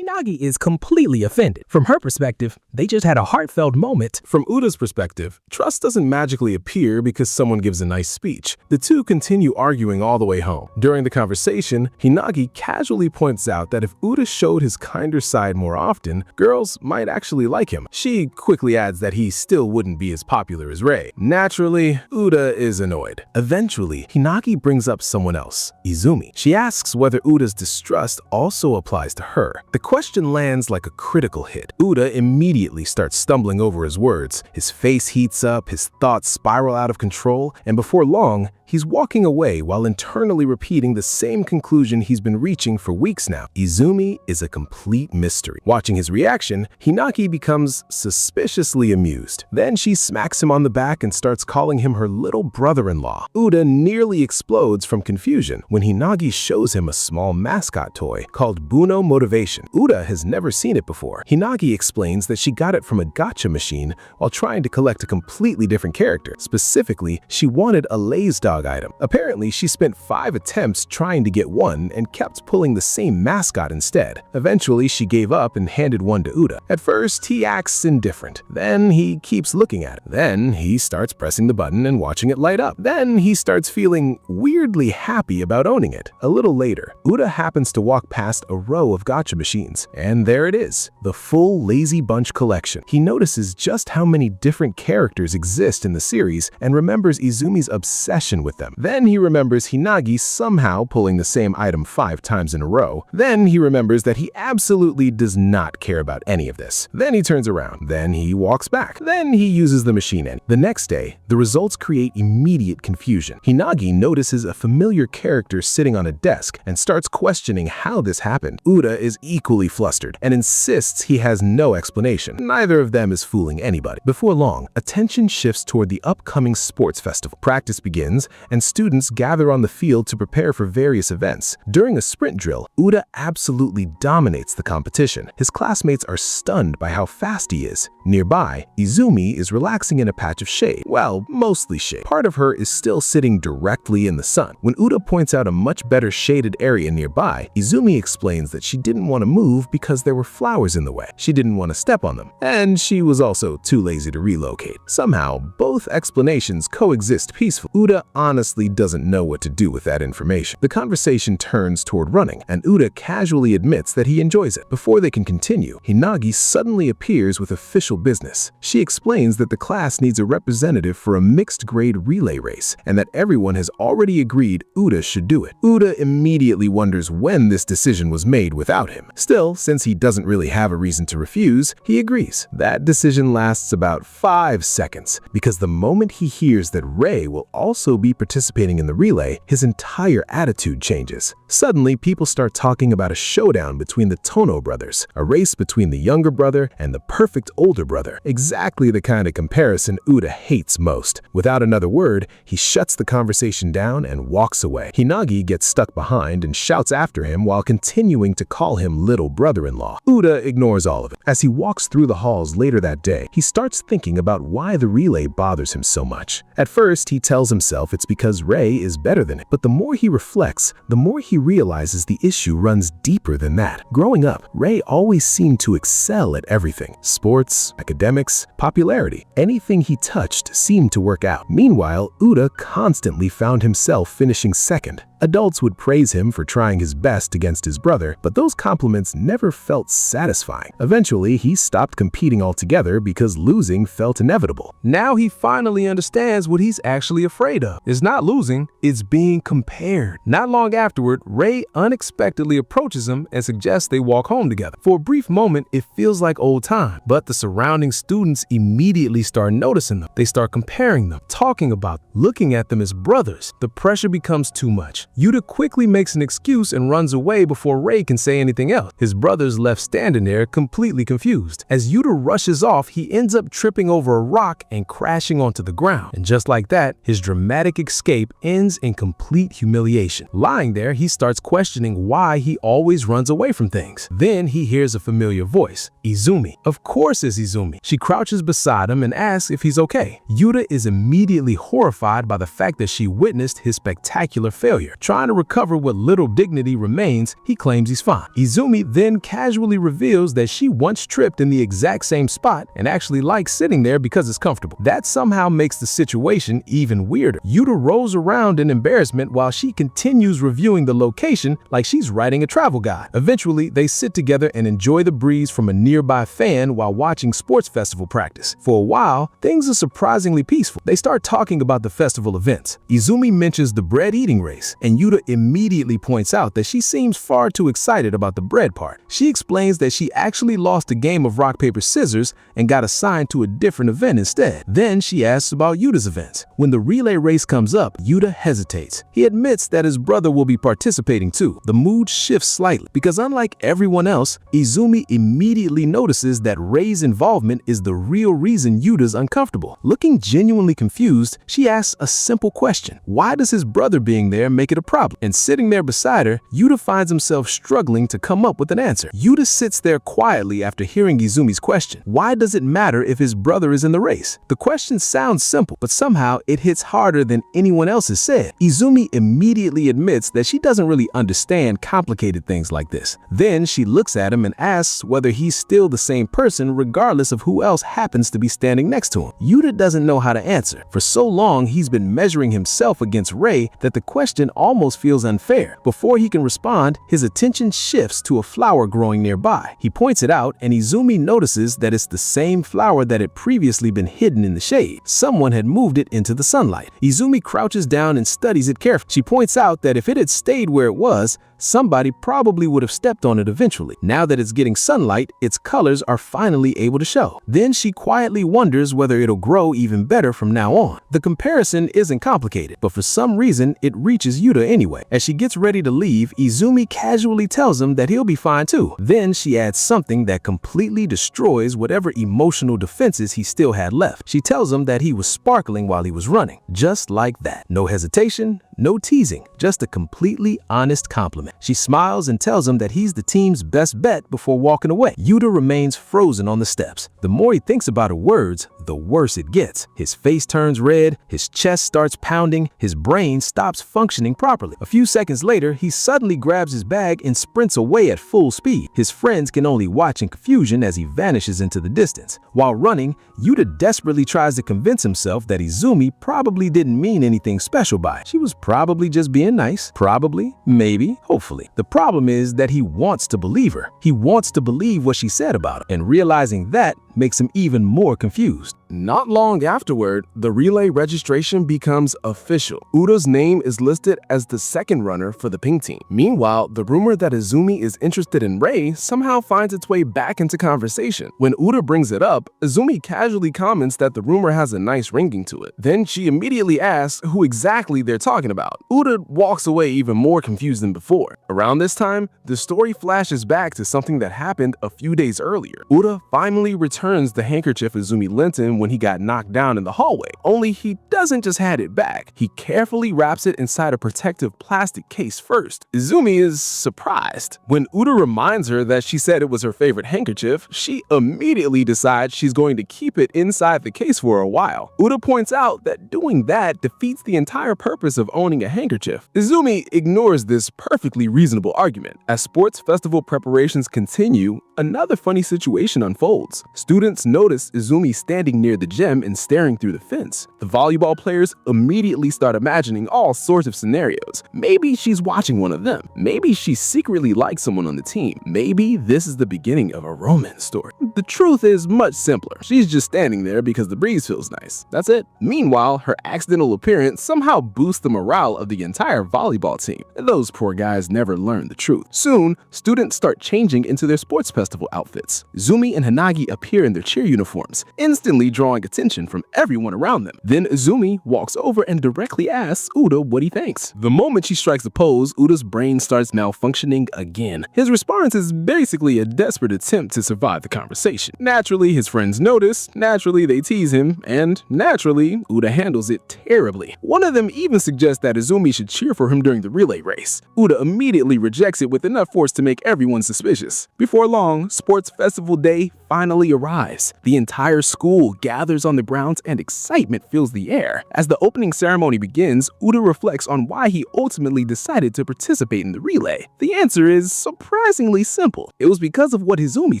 Hinagi is completely offended. From her perspective, they just had a heartfelt moment. From Uda's perspective, trust doesn't magically appear because someone gives a nice speech. The two continue arguing all the way home. During the conversation, Hinagi casually points out that if Uda showed his kinder side more often, girls might actually like him. She quickly adds that he still wouldn't be as popular as Rei. Naturally, Uda is annoyed. Eventually, Hinagi brings up someone else, Izumi. She asks whether Uda's distrust also applies to her. The question lands like a critical hit. Uda immediately starts stumbling over his words. His face heats up, his thoughts spiral out of control, and before long, he's walking away while internally repeating the same conclusion he's been reaching for weeks now. Izumi is a complete mystery. Watching his reaction, Hinagi becomes suspiciously amused. Then she smacks him on the back and starts calling him her little brother-in-law. Uda nearly explodes from confusion when Hinagi shows him a small mascot toy called Buno Motivation. Uda has never seen it before. Hinagi explains that she got it from a gacha machine while trying to collect a completely different character. Specifically, she wanted a Lay's dog item. Apparently, she spent 5 attempts trying to get one and kept pulling the same mascot instead. Eventually, she gave up and handed one to Uda. At first, he acts indifferent. Then he keeps looking at it. Then he starts pressing the button and watching it light up. Then he starts feeling weirdly happy about owning it. A little later, Uda happens to walk past a row of gacha machines, and there it is, the full Lazy Bunch collection. He notices just how many different characters exist in the series and remembers Izumi's obsession with them. Then he remembers Hinagi somehow pulling the same item 5 times in a row. Then he remembers that he absolutely does not care about any of this. Then he turns around. Then he walks back. Then he uses the machine. The next day, the results create immediate confusion. Hinagi notices a familiar character sitting on a desk and starts questioning how this happened. Uda is equally flustered and insists he has no explanation. Neither of them is fooling anybody. Before long, attention shifts toward the upcoming sports festival. Practice begins, and students gather on the field to prepare for various events. During a sprint drill, Uda absolutely dominates the competition. His classmates are stunned by how fast he is. Nearby, Izumi is relaxing in a patch of shade. Well, mostly shade. Part of her is still sitting directly in the sun. When Uda points out a much better shaded area nearby, Izumi explains that she didn't want to move because there were flowers in the way. She didn't want to step on them, and she was also too lazy to relocate. Somehow, both explanations coexist peacefully. Uda honestly doesn't know what to do with that information. The conversation turns toward running, and Uda casually admits that he enjoys it. Before they can continue, Hinagi suddenly appears with official business. She explains that the class needs a representative for a mixed grade relay race, and that everyone has already agreed Uda should do it. Uda immediately wonders when this decision was made without him. Still, since he doesn't really have a reason to refuse, he agrees. That decision lasts about 5 seconds, because the moment he hears that Rei will also be participating in the relay, his entire attitude changes. Suddenly, people start talking about a showdown between the Tono brothers, a race between the younger brother and the perfect older brother. Exactly the kind of comparison Uda hates most. Without another word, he shuts the conversation down and walks away. Hinagi gets stuck behind and shouts after him while continuing to call him little brother-in-law. Uda ignores all of it. As he walks through the halls later that day, he starts thinking about why the relay bothers him so much. At first, he tells himself it's because Rei is better than him, but the more he reflects, the more he realizes the issue runs deeper than that. Growing up, Rei always seemed to excel at everything: sports, academics, popularity. Anything he touched seemed to work out. Meanwhile, Uda constantly found himself finishing second. Adults would praise him for trying his best against his brother, but those compliments never felt satisfying. Eventually, he stopped competing altogether because losing felt inevitable. Now he finally understands what he's actually afraid of. It's not losing, it's being compared. Not long afterward, Rei unexpectedly approaches him and suggests they walk home together. For a brief moment, it feels like old time, but the surrounding students immediately start noticing them. They start comparing them, talking about them, looking at them as brothers. The pressure becomes too much. Yuta quickly makes an excuse and runs away before Rei can say anything else. His brother's left standing there completely confused. As Yuta rushes off, he ends up tripping over a rock and crashing onto the ground. And just like that, his dramatic escape ends in complete humiliation. Lying there, he starts questioning why he always runs away from things. Then he hears a familiar voice, Izumi. Of course it's Izumi. She crouches beside him and asks if he's okay. Yuta is immediately horrified by the fact that she witnessed his spectacular failure. Trying to recover what little dignity remains, he claims he's fine. Izumi then casually reveals that she once tripped in the exact same spot and actually likes sitting there because it's comfortable. That somehow makes the situation even weirder. Yuta rolls around in embarrassment while she continues reviewing the location like she's writing a travel guide. Eventually, they sit together and enjoy the breeze from a nearby fan while watching sports festival practice. For a while, things are surprisingly peaceful. They start talking about the festival events. Izumi mentions the bread eating race, and Yuta immediately points out that she seems far too excited about the bread part. She explains that she actually lost a game of rock, paper, scissors and got assigned to a different event instead. Then she asks about Yuta's events. When the relay race comes up, Yuta hesitates. He admits that his brother will be participating too. The mood shifts slightly because unlike everyone else, Izumi immediately notices that Rei's involvement is the real reason Yuta's uncomfortable. Looking genuinely confused, she asks a simple question. Why does his brother being there make it a problem? And sitting there beside her, Yuta finds himself struggling to come up with an answer. Yuta sits there quietly after hearing Izumi's question. Why does it matter if his brother is in the race? The question sounds simple, but somehow it hits harder than anyone else has said. Izumi immediately admits that she doesn't really understand complicated things like this. Then she looks at him and asks whether he's still the same person regardless of who else happens to be standing next to him. Yuta doesn't know how to answer. For so long, he's been measuring himself against Rei that the question almost feels unfair. Before he can respond, his attention shifts to a flower growing nearby. He points it out, and Izumi notices that it's the same flower that had previously been hidden in the shade. Someone had moved it into the sunlight. Izumi crouches down and studies it carefully. She points out that if it had stayed where it was, somebody probably would have stepped on it eventually. Now that it's getting sunlight, its colors are finally able to show. Then she quietly wonders whether it'll grow even better from now on. The comparison isn't complicated, but for some reason, it reaches Yuta anyway. As she gets ready to leave, Izumi casually tells him that he'll be fine too. Then she adds something that completely destroys whatever emotional defenses he still had left. She tells him that he was sparkling while he was running. Just like that. No hesitation, no teasing, just a completely honest compliment. She smiles and tells him that he's the team's best bet before walking away. Yuta remains frozen on the steps. The more he thinks about her words, the worse it gets. His face turns red, his chest starts pounding, his brain stops functioning properly. A few seconds later, he suddenly grabs his bag and sprints away at full speed. His friends can only watch in confusion as he vanishes into the distance. While running, Yuta desperately tries to convince himself that Izumi probably didn't mean anything special by it. She was probably just being nice. Probably, maybe, hopefully. The problem is that he wants to believe her. He wants to believe what she said about him, and realizing that makes him even more confused. Not long afterward, the relay registration becomes official. Uta's name is listed as the second runner for the pink team. Meanwhile, the rumor that Izumi is interested in Rei somehow finds its way back into conversation. When Uta brings it up, Izumi casually comments that the rumor has a nice ringing to it. Then she immediately asks who exactly they're talking about. Uta walks away even more confused than before. Around this time, the story flashes back to something that happened a few days earlier. Uta finally returns the handkerchief Izumi lent him when he got knocked down in the hallway, only he doesn't just hand it back. He carefully wraps it inside a protective plastic case first. Izumi is surprised. When Uta reminds her that she said it was her favorite handkerchief, she immediately decides she's going to keep it inside the case for a while. Uta points out that doing that defeats the entire purpose of owning a handkerchief. Izumi ignores this perfectly reasonable argument. As sports festival preparations continue, another funny situation unfolds. Students notice Izumi standing near the gym and staring through the fence. The volleyball players immediately start imagining all sorts of scenarios. Maybe she's watching one of them. Maybe she secretly likes someone on the team. Maybe this is the beginning of a romance story. The truth is much simpler. She's just standing there because the breeze feels nice. That's it. Meanwhile, her accidental appearance somehow boosts the morale of the entire volleyball team. Those poor guys never learn the truth. Soon, students start changing into their sports festival outfits. Izumi and Hanagi appear in their cheer uniforms, instantly drawing attention from everyone around them. Then Izumi walks over and directly asks Uta what he thinks. The moment she strikes a pose, Uta's brain starts malfunctioning again. His response is basically a desperate attempt to survive the conversation. Naturally, his friends notice, naturally they tease him, and naturally, Uta handles it terribly. One of them even suggests that Izumi should cheer for him during the relay race. Uta immediately rejects it with enough force to make everyone suspicious. Before long, sports festival day finally arrives. The entire school gathers on the grounds and excitement fills the air. As the opening ceremony begins, Uda reflects on why he ultimately decided to participate in the relay. The answer is surprisingly simple. It was because of what Izumi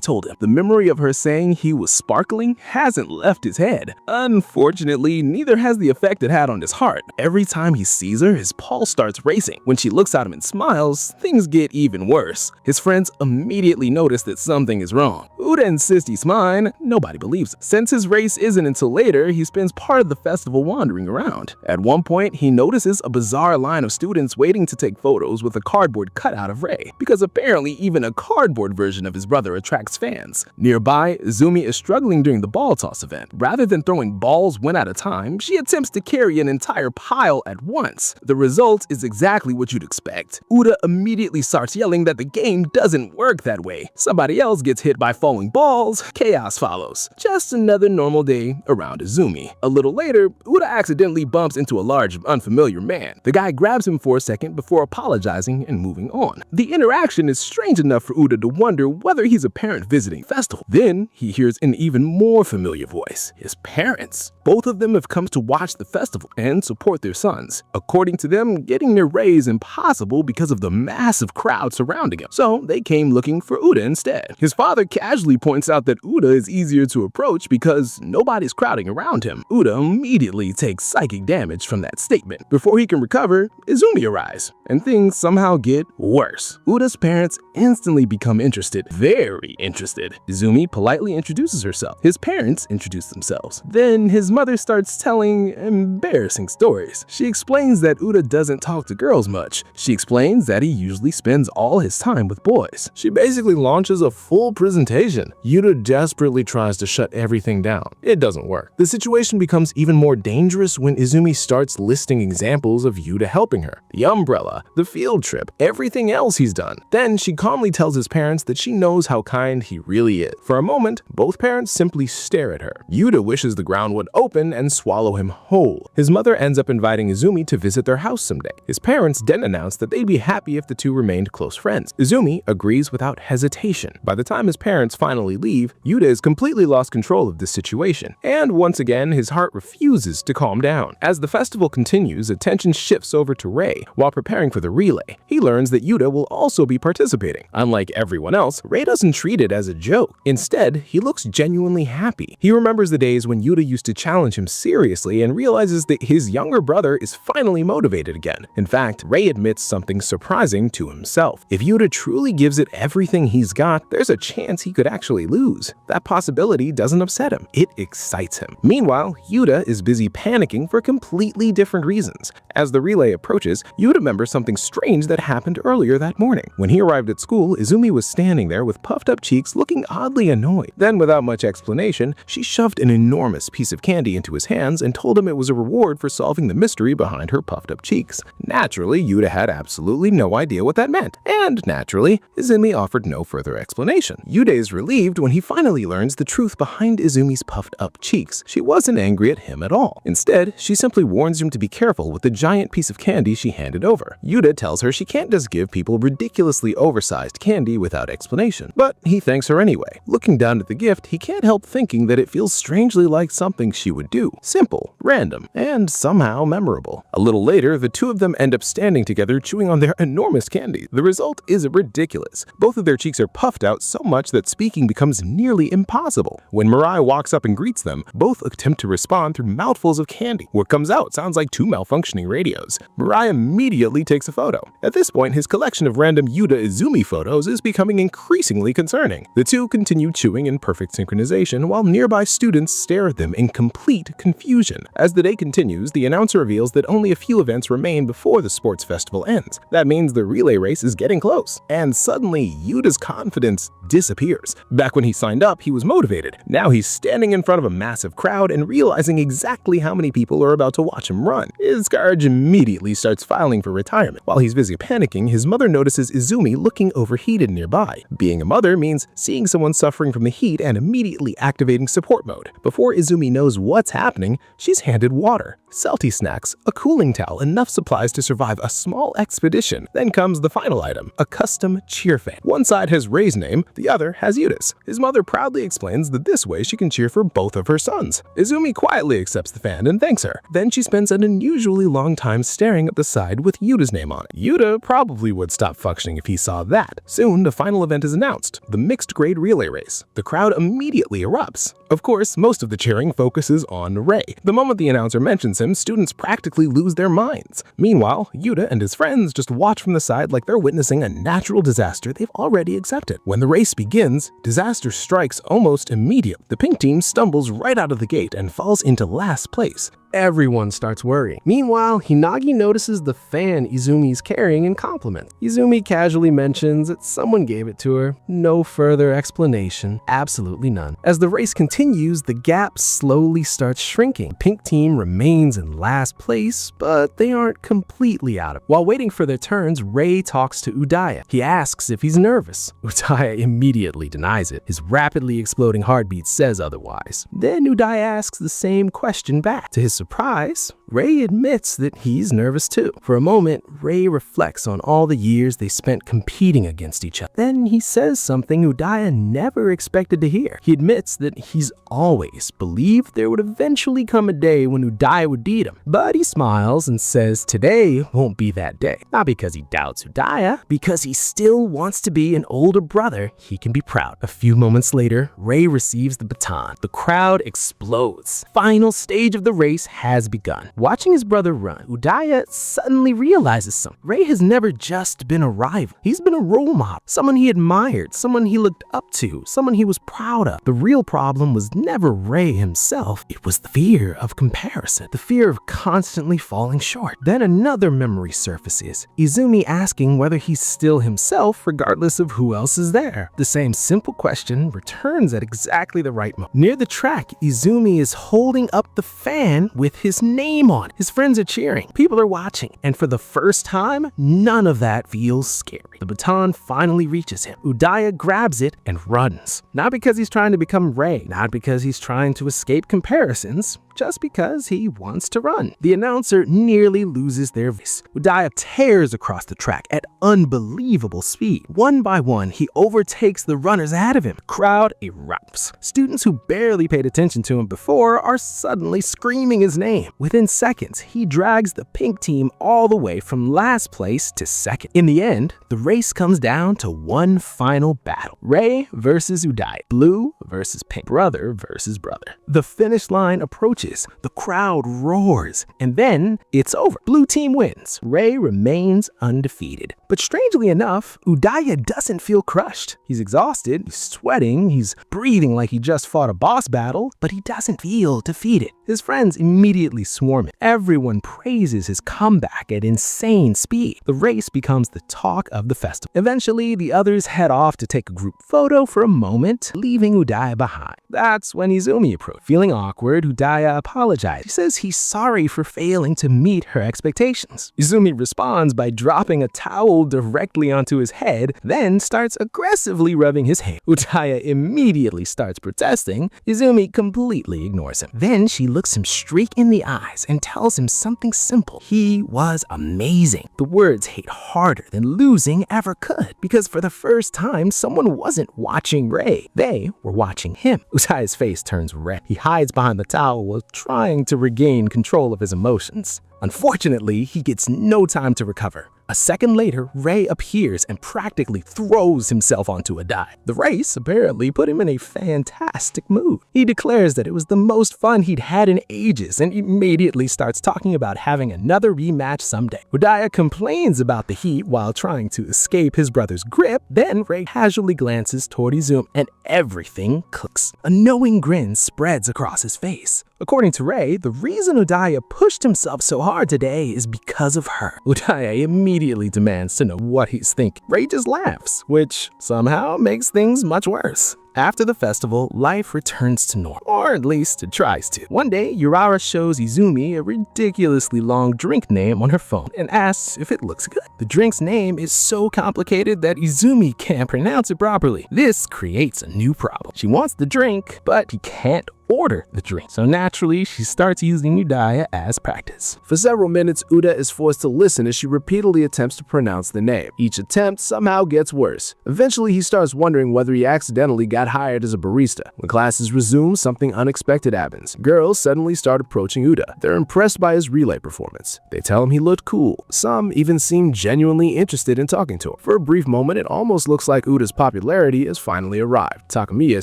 told him. The memory of her saying he was sparkling hasn't left his head. Unfortunately, neither has the effect it had on his heart. Every time he sees her, his pulse starts racing. When she looks at him and smiles, things get even worse. His friends immediately notice that something is wrong. Uda insists he's fine. Nobody believes him. Since his race isn't until later, he spends part of the festival wandering around. At one point, he notices a bizarre line of students waiting to take photos with a cardboard cutout of Rei, because apparently even a cardboard version of his brother attracts fans. Nearby, Izumi is struggling during the ball toss event. Rather than throwing balls one at a time, she attempts to carry an entire pile at once. The result is exactly what you'd expect. Uda immediately starts yelling that the game doesn't work that way. Somebody else gets hit by falling balls, chaos follows. Just another normal day around Izumi. A little later, Uda accidentally bumps into a large, unfamiliar man. The guy grabs him for a second before apologizing and moving on. The interaction is strange enough for Uda to wonder whether he's a parent visiting a festival. Then he hears an even more familiar voice, his parents. Both of them have come to watch the festival and support their sons. According to them, getting their Rei is impossible because of the massive crowd surrounding him, so they came looking for Uda instead. His father casually points out that Uda is easier to approach because nobody's crowding around him. Uda immediately takes psychic damage from that statement. Before he can recover, Izumi arrives, and things somehow get worse. Uda's parents instantly become interested, very interested. Izumi politely introduces herself. His parents introduce themselves. Then his mother starts telling embarrassing stories. She explains that Uda doesn't talk to girls much. She explains that he usually spends all his time with boys. She basically launches a full presentation. Uda desperately tries to shut everything down. It doesn't work. The situation becomes even more dangerous when Izumi starts listing examples of Uda helping her. The umbrella, the field trip, everything else he's done. Then she calmly tells his parents that she knows how kind he really is. For a moment, both parents simply stare at her. Uda wishes the ground would open and swallow him whole. His mother ends up inviting Izumi to visit their house someday. His parents then announce that they'd be happy if the two remained close friends. Izumi agrees without hesitation. By the time his parents finally leave, Uda has completely lost control of this situation, and once again his heart refuses to calm down. As the festival continues, attention shifts over to Rei. While preparing for the relay, he learns that Uda will also be participating. Unlike everyone else, Rei doesn't treat it as a joke. Instead, he looks genuinely happy. He remembers the days when Uda used to challenge him seriously and realizes that his younger brother is finally motivated again. In fact, Rei admits something surprising to himself. If Uda truly gives it everything he's got, there's a chance he could actually lose. That possibility doesn't upset him. It excites him. Meanwhile, Uda is busy panicking for completely different reasons. As the relay approaches, Uda remembers something strange that happened earlier that morning. When he arrived at school, Izumi was standing there with puffed up cheeks looking oddly annoyed. Then, without much explanation, she shoved an enormous piece of candy into his hands and told him it was a reward for solving the mystery behind her puffed up cheeks. Naturally, Uda had absolutely no idea what that meant. And naturally, Izumi offered no further explanation. Uda is relieved when he finally learns the truth behind Izumi's puffed up cheeks. She wasn't angry at him at all. Instead, she simply warns him to be careful with the giant piece of candy she handed over. Uda tells her she can't just give people ridiculously oversized candy without explanation, but he thanks her anyway. Looking down at the gift, he can't help thinking that it feels strangely like something she would do. Simple, random, and somehow memorable. A little later, the two of them end up standing together chewing on their enormous candy. The result is ridiculous. Both of their cheeks are puffed out so much that speaking becomes nearly impossible. When Mirai walks up and greets them, both attempt to respond through mouthfuls of candy. What comes out sounds like two malfunctioning radios. Mirai immediately takes a photo. At this point, his collection of random Uda Izumi photos is becoming increasingly concerning. The two continue chewing in perfect synchronization while nearby students stare at them in complete confusion. As the day continues, the announcer reveals that only a few events remain before the sports festival ends. That means the relay race is getting close. And suddenly, Yuda's confidence disappears. Back when he signed up, he was motivated. Now he's standing in front of a massive crowd and realizing exactly how many people are about to watch him run. His courage immediately starts filing for retirement. While he's busy panicking, his mother notices Izumi looking overheated nearby. Being a mother means seeing someone suffering from the heat and immediately activating support mode. Before Izumi knows what's happening, she's handed water. salty snacks, a cooling towel, enough supplies to survive a small expedition. Then comes the final item, a custom cheer fan. One side has Rei's name, the other has Yuta's. His mother proudly explains that this way she can cheer for both of her sons. Izumi quietly accepts the fan and thanks her. Then she spends an unusually long time staring at the side with Yuta's name on it. Yuta probably would stop functioning if he saw that. Soon, the final event is announced, the mixed grade relay race. The crowd immediately erupts. Of course, most of the cheering focuses on Rei. The moment the announcer mentions him, students practically lose their minds. Meanwhile, Yuta and his friends just watch from the side like they're witnessing a natural disaster they've already accepted. When the race begins, disaster strikes almost immediately. The pink team stumbles right out of the gate and falls into last place. Everyone starts worrying. Meanwhile, Hinagi notices the fan Izumi's carrying and compliments. Izumi casually mentions that someone gave it to her. No further explanation. Absolutely none. As the race continues, the gap slowly starts shrinking. Pink team remains in last place, but they aren't completely out of it. While waiting for their turns, Rei talks to Udaya. He asks if he's nervous. Udaya immediately denies it. His rapidly exploding heartbeat says otherwise. Then Udaya asks the same question back. To his surprise, Rei admits that he's nervous too. For a moment, Rei reflects on all the years they spent competing against each other. Then he says something Udaya never expected to hear. He admits that he's always believed there would eventually come a day when Udaya would beat him. But he smiles and says today won't be that day. Not because he doubts Udaya, because he still wants to be an older brother he can be proud. A few moments later, Rei receives the baton. The crowd explodes. Final stage of the race has begun. Watching his brother run, Udaya suddenly realizes something. Rei has never just been a rival. He's been a role model, someone he admired, someone he looked up to, someone he was proud of. The real problem was never Rei himself. It was the fear of comparison, the fear of constantly falling short. Then another memory surfaces, Izumi asking whether he's still himself regardless of who else is there. The same simple question returns at exactly the right moment. Near the track, Izumi is holding up the fan with his name on. His friends are cheering, people are watching, and for the first time, none of that feels scary. The baton finally reaches him. Udaya grabs it and runs. Not because he's trying to become Rei, not because he's trying to escape comparisons, just because he wants to run. The announcer nearly loses their voice. Udaya tears across the track at unbelievable speed. One by one, he overtakes the runners ahead of him. Crowd erupts. Students who barely paid attention to him before are suddenly screaming his name. Within seconds, he drags the pink team all the way from last place to second. In the end, the race comes down to one final battle. Rei versus Udaya. Blue versus pink. Brother versus brother. The finish line approaches. The crowd roars, and then it's over. Blue team wins. Rei remains undefeated. But strangely enough, Udaya doesn't feel crushed. He's exhausted, he's sweating, he's breathing like he just fought a boss battle, but he doesn't feel defeated. His friends immediately swarm him. Everyone praises his comeback at insane speed. The race becomes the talk of the festival. Eventually, the others head off to take a group photo for a moment, leaving Udaya behind. That's when Izumi approached. Feeling awkward, Udaya apologized. He says he's sorry for failing to meet her expectations. Izumi responds by dropping a towel directly onto his head, then starts aggressively rubbing his hair. Udaya immediately starts protesting. Izumi completely ignores him. Then she looks him straight in the eyes and tells him something simple. He was amazing. The words hit harder than losing ever could, because for the first time, someone wasn't watching Rei. They were watching him. Udaya's face turns red. He hides behind the towel while trying to regain control of his emotions. Unfortunately, he gets no time to recover. A second later, Rei appears and practically throws himself onto Udaya. The race apparently put him in a fantastic mood. He declares that it was the most fun he'd had in ages and immediately starts talking about having another rematch someday. Udaya complains about the heat while trying to escape his brother's grip. Then Rei casually glances toward Izumi and everything clicks. A knowing grin spreads across his face. According to Rei, the reason Udaya pushed himself so hard today is because of her. Udaya immediately demands to know what he's thinking. Rei just laughs, which somehow makes things much worse. After the festival, life returns to normal, or at least it tries to. One day, Urawa shows Izumi a ridiculously long drink name on her phone and asks if it looks good. The drink's name is so complicated that Izumi can't pronounce it properly. This creates a new problem. She wants the drink, but she can't order the drink. So naturally, she starts using Udaya as practice. For several minutes, Uda is forced to listen as she repeatedly attempts to pronounce the name. Each attempt somehow gets worse. Eventually, he starts wondering whether he accidentally got hired as a barista. When classes resume, something unexpected happens. Girls suddenly start approaching Uda. They're impressed by his relay performance. They tell him he looked cool. Some even seem genuinely interested in talking to him. For a brief moment, it almost looks like Uda's popularity has finally arrived. Takamiya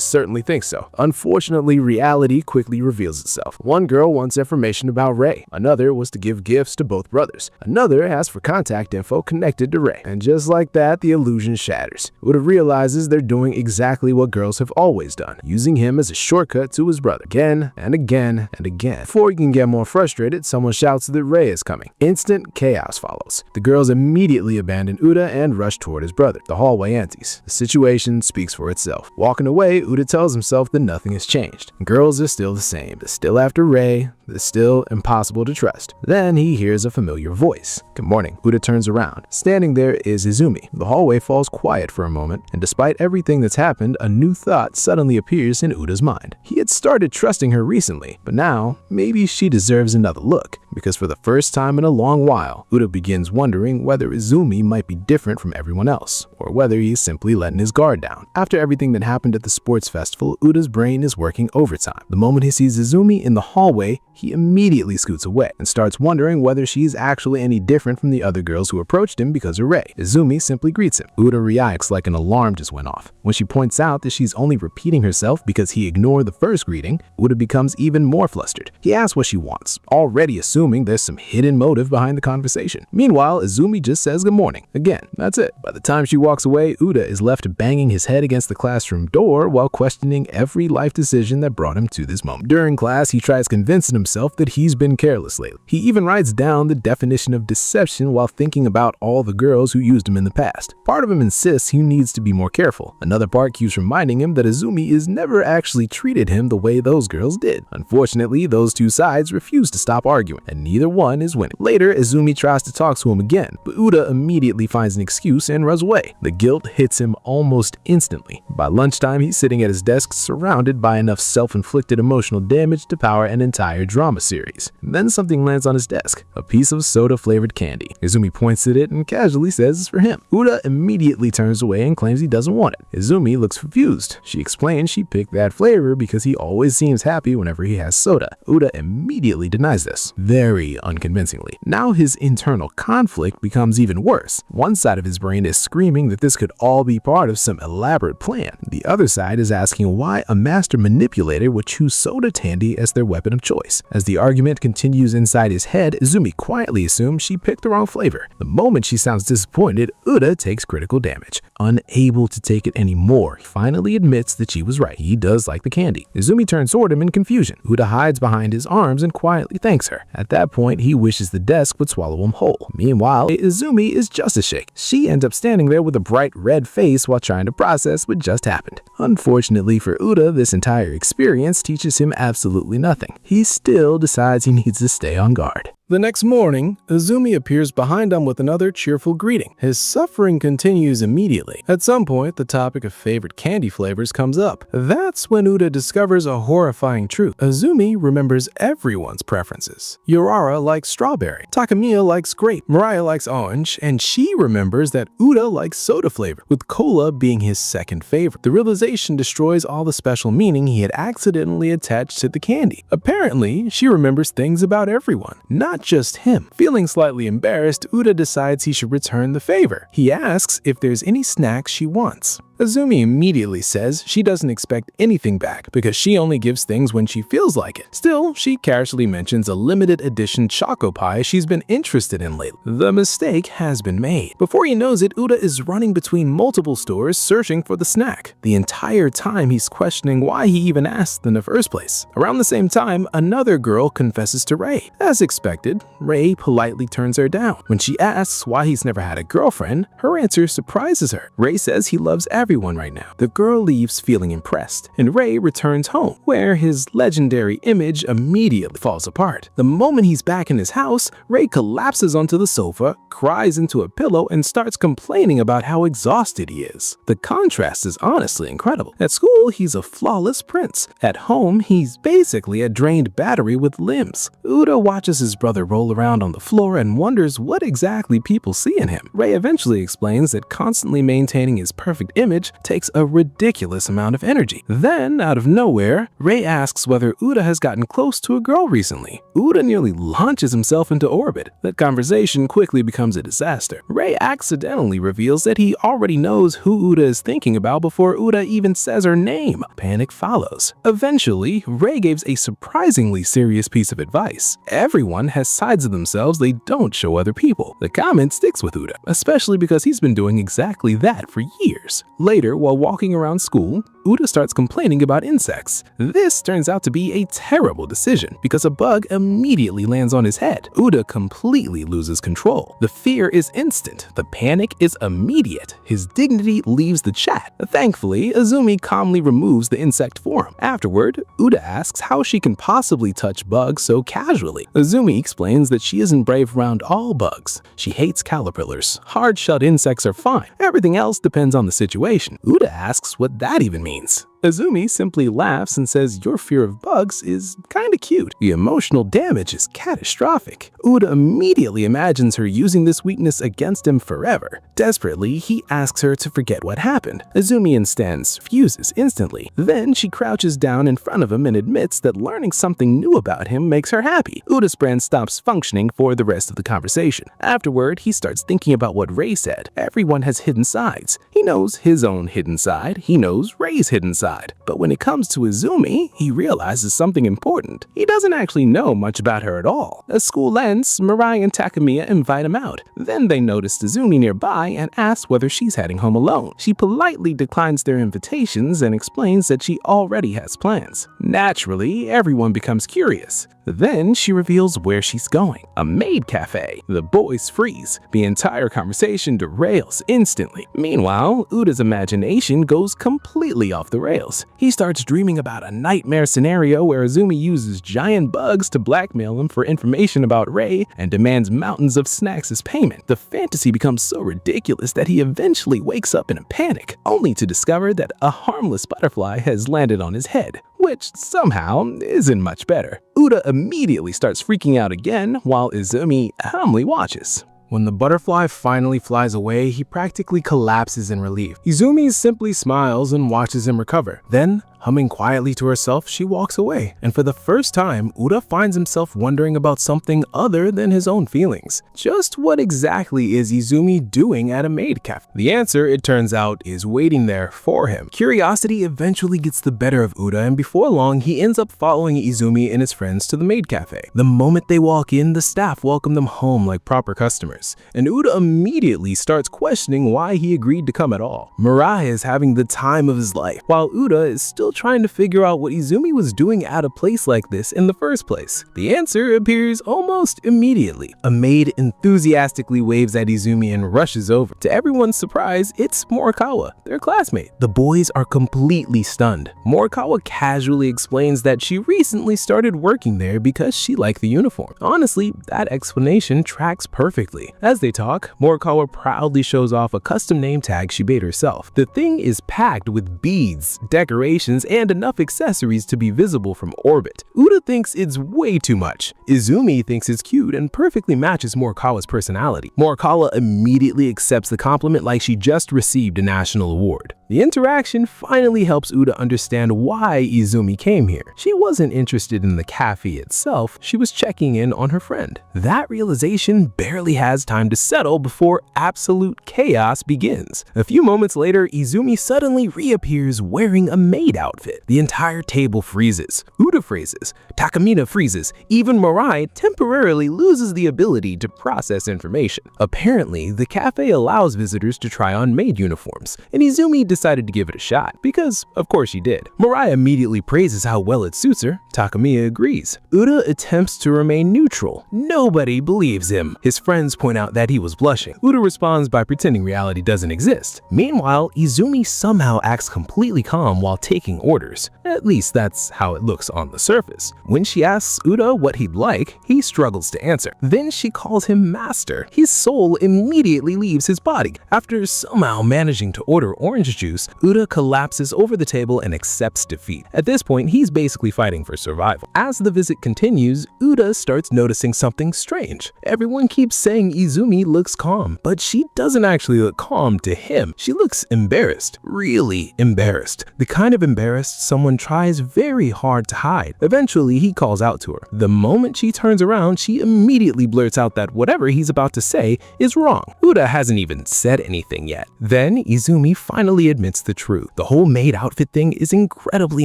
certainly thinks so. Unfortunately, reality quickly reveals itself. One girl wants information about Rei. Another was to give gifts to both brothers. Another asked for contact info connected to Rei. And just like that, the illusion shatters. Uda realizes they're doing exactly what girls have always done, using him as a shortcut to his brother. Again and again and again. Before he can get more frustrated, someone shouts that Rei is coming. Instant chaos follows. The girls immediately abandon Uda and rush toward his brother, the hallway aunties. The situation speaks for itself. Walking away, Uda tells himself that nothing has changed. Girls are still the same. They're still after Rei. They're still impossible to trust. Then he hears a familiar voice. Good morning. Uda turns around. Standing there is Izumi. The hallway falls quiet for a moment, and despite everything that's happened, a new thought suddenly appears in Uda's mind. He had started trusting her recently, but now maybe she deserves another look, because for the first time in a long while, Uda begins wondering whether Izumi might be different from everyone else, or whether he's simply letting his guard down. After everything that happened at the sports festival, Uda's brain is working overtime. The moment he sees Izumi in the hallway, he immediately scoots away and starts wondering whether she's actually any different from the other girls who approached him because of Rei. Izumi simply greets him. Uda reacts like an alarm just went off. When she points out that she's only repeating herself because he ignored the first greeting, Uda becomes even more flustered. He asks what she wants, already assuming there's some hidden motive behind the conversation. Meanwhile, Izumi just says good morning. Again, that's it. By the time she walks away, Uda is left banging his head against the classroom door while questioning every life decision that brought him to this moment. During class, he tries convincing himself that he's been careless lately. He even writes down the definition of deception while thinking about all the girls who used him in the past. Part of him insists he needs to be more careful. Another part keeps reminding him that Izumi has never actually treated him the way those girls did. Unfortunately, those two sides refuse to stop arguing, and neither one is winning. Later, Izumi tries to talk to him again, but Uda immediately finds an excuse and runs away. The guilt hits him almost instantly. By lunchtime, he's sitting at his desk surrounded by enough self-inflicted emotional damage to power an entire drama series. Then something lands on his desk, a piece of soda-flavored candy. Izumi points at it and casually says it's for him. Uda immediately turns away and claims he doesn't want it. Izumi looks confused. She explains she picked that flavor because he always seems happy whenever he has soda. Uda immediately denies this, very unconvincingly. Now his internal conflict becomes even worse. One side of his brain is screaming that this could all be part of some elaborate plan. The other side is asking why a master manipulator would choose soda tandy as their weapon of choice. As the argument continues inside his head, Izumi quietly assumes she picked the wrong flavor. The moment she sounds disappointed, Uda takes critical damage. Unable to take it anymore, he finally admits that she was right. He does like the candy. Izumi turns toward him in confusion. Uda hides behind his arms and quietly thanks her. At that point, he wishes the desk would swallow him whole. Meanwhile, Izumi is just as shaken. She ends up standing there with a bright red face while trying to process what just happened. Unfortunately for Uda, this entire experience teaches him absolutely nothing. He still decides he needs to stay on guard. The next morning, Izumi appears behind him with another cheerful greeting. His suffering continues immediately. At some point, the topic of favorite candy flavors comes up. That's when Uda discovers a horrifying truth. Izumi remembers everyone's preferences. Urara likes strawberry, Takamiya likes grape, Mariah likes orange, and she remembers that Uda likes soda flavor, with cola being his second favorite. The realization destroys all the special meaning he had accidentally attached to the candy. Apparently, she remembers things about everyone, not just him. Feeling slightly embarrassed, Uda decides he should return the favor. He asks if there's any snacks she wants. Izumi immediately says she doesn't expect anything back because she only gives things when she feels like it. Still, she casually mentions a limited edition choco pie she's been interested in lately. The mistake has been made. Before he knows it, Uda is running between multiple stores searching for the snack. The entire time he's questioning why he even asked in the first place. Around the same time, another girl confesses to Rei. As expected, Rei politely turns her down. When she asks why he's never had a girlfriend, her answer surprises her. Rei says he loves everyone everyone right now. The girl leaves feeling impressed, and Rei returns home, where his legendary image immediately falls apart. The moment he's back in his house, Rei collapses onto the sofa, cries into a pillow, and starts complaining about how exhausted he is. The contrast is honestly incredible. At school, he's a flawless prince. At home, he's basically a drained battery with limbs. Uda watches his brother roll around on the floor and wonders what exactly people see in him. Rei eventually explains that constantly maintaining his perfect image takes a ridiculous amount of energy. Then, out of nowhere, Rei asks whether Uda has gotten close to a girl recently. Uda nearly launches himself into orbit. That conversation quickly becomes a disaster. Rei accidentally reveals that he already knows who Uda is thinking about before Uda even says her name. Panic follows. Eventually, Rei gives a surprisingly serious piece of advice. Everyone has sides of themselves they don't show other people. The comment sticks with Uda, especially because he's been doing exactly that for years. Later, while walking around school, Uda starts complaining about insects. This turns out to be a terrible decision because a bug immediately lands on his head. Uda completely loses control. The fear is instant. The panic is immediate. His dignity leaves the chat. Thankfully, Azumi calmly removes the insect form. Afterward, Uda asks how she can possibly touch bugs so casually. Azumi explains that she isn't brave around all bugs. She hates caterpillars. Hard-shell insects are fine. Everything else depends on the situation. Uda asks what that even means. Azumi simply laughs and says your fear of bugs is kinda cute. The emotional damage is catastrophic. Uda immediately imagines her using this weakness against him forever. Desperately, he asks her to forget what happened. Azumi instead fuses instantly. Then she crouches down in front of him and admits that learning something new about him makes her happy. Uda's brain stops functioning for the rest of the conversation. Afterward, he starts thinking about what Rei said. Everyone has hidden sides. He knows his own hidden side. He knows Rei's hidden side. But when it comes to Izumi, he realizes something important. He doesn't actually know much about her at all. As school ends, Mirai and Takamiya invite him out. Then they notice Izumi nearby and ask whether she's heading home alone. She politely declines their invitations and explains that she already has plans. Naturally, everyone becomes curious. Then she reveals where she's going. A maid cafe. The boys freeze. The entire conversation derails instantly. Meanwhile, Uda's imagination goes completely off the rails. He starts dreaming about a nightmare scenario where Azumi uses giant bugs to blackmail him for information about Rei and demands mountains of snacks as payment. The fantasy becomes so ridiculous that he eventually wakes up in a panic, only to discover that a harmless butterfly has landed on his head, which somehow isn't much better. Uda immediately starts freaking out again while Izumi calmly watches. When the butterfly finally flies away, he practically collapses in relief. Izumi simply smiles and watches him recover. Then, humming quietly to herself, she walks away. And for the first time, Uda finds himself wondering about something other than his own feelings. Just what exactly is Izumi doing at a maid cafe? The answer, it turns out, is waiting there for him. Curiosity eventually gets the better of Uda, and before long, he ends up following Izumi and his friends to the maid cafe. The moment they walk in, the staff welcome them home like proper customers. And Uda immediately starts questioning why he agreed to come at all. Mirai is having the time of his life, while Uda is still trying to figure out what Izumi was doing at a place like this in the first place. The answer appears almost immediately. A maid enthusiastically waves at Izumi and rushes over. To everyone's surprise, it's Morikawa, their classmate. The boys are completely stunned. Morikawa casually explains that she recently started working there because she liked the uniform. Honestly, that explanation tracks perfectly. As they talk, Morikawa proudly shows off a custom name tag she made herself. The thing is packed with beads, decorations, and enough accessories to be visible from orbit. Uda thinks it's way too much. Izumi thinks it's cute and perfectly matches Morikawa's personality. Morikawa immediately accepts the compliment like she just received a national award. The interaction finally helps Uda understand why Izumi came here. She wasn't interested in the cafe itself, she was checking in on her friend. That realization barely has time to settle before absolute chaos begins. A few moments later, Izumi suddenly reappears wearing a maid outfit. The entire table freezes. Uda freezes. Takamiya freezes. Even Mirai temporarily loses the ability to process information. Apparently, the cafe allows visitors to try on maid uniforms, and Izumi decides decided to give it a shot, because of course she did. Mariah immediately praises how well it suits her. Takamiya agrees. Uda attempts to remain neutral. Nobody believes him. His friends point out that he was blushing. Uda responds by pretending reality doesn't exist. Meanwhile, Izumi somehow acts completely calm while taking orders. At least that's how it looks on the surface. When she asks Uda what he'd like, he struggles to answer. Then she calls him master. His soul immediately leaves his body. After somehow managing to order orange juice, Uda collapses over the table and accepts defeat. At this point, he's basically fighting for survival. As the visit continues, Uda starts noticing something strange. Everyone keeps saying Izumi looks calm, but she doesn't actually look calm to him. She looks embarrassed, really embarrassed. The kind of embarrassed someone tries very hard to hide. Eventually, he calls out to her. The moment she turns around, she immediately blurts out that whatever he's about to say is wrong. Uda hasn't even said anything yet. Then Izumi finally admits the truth. The whole maid outfit thing is incredibly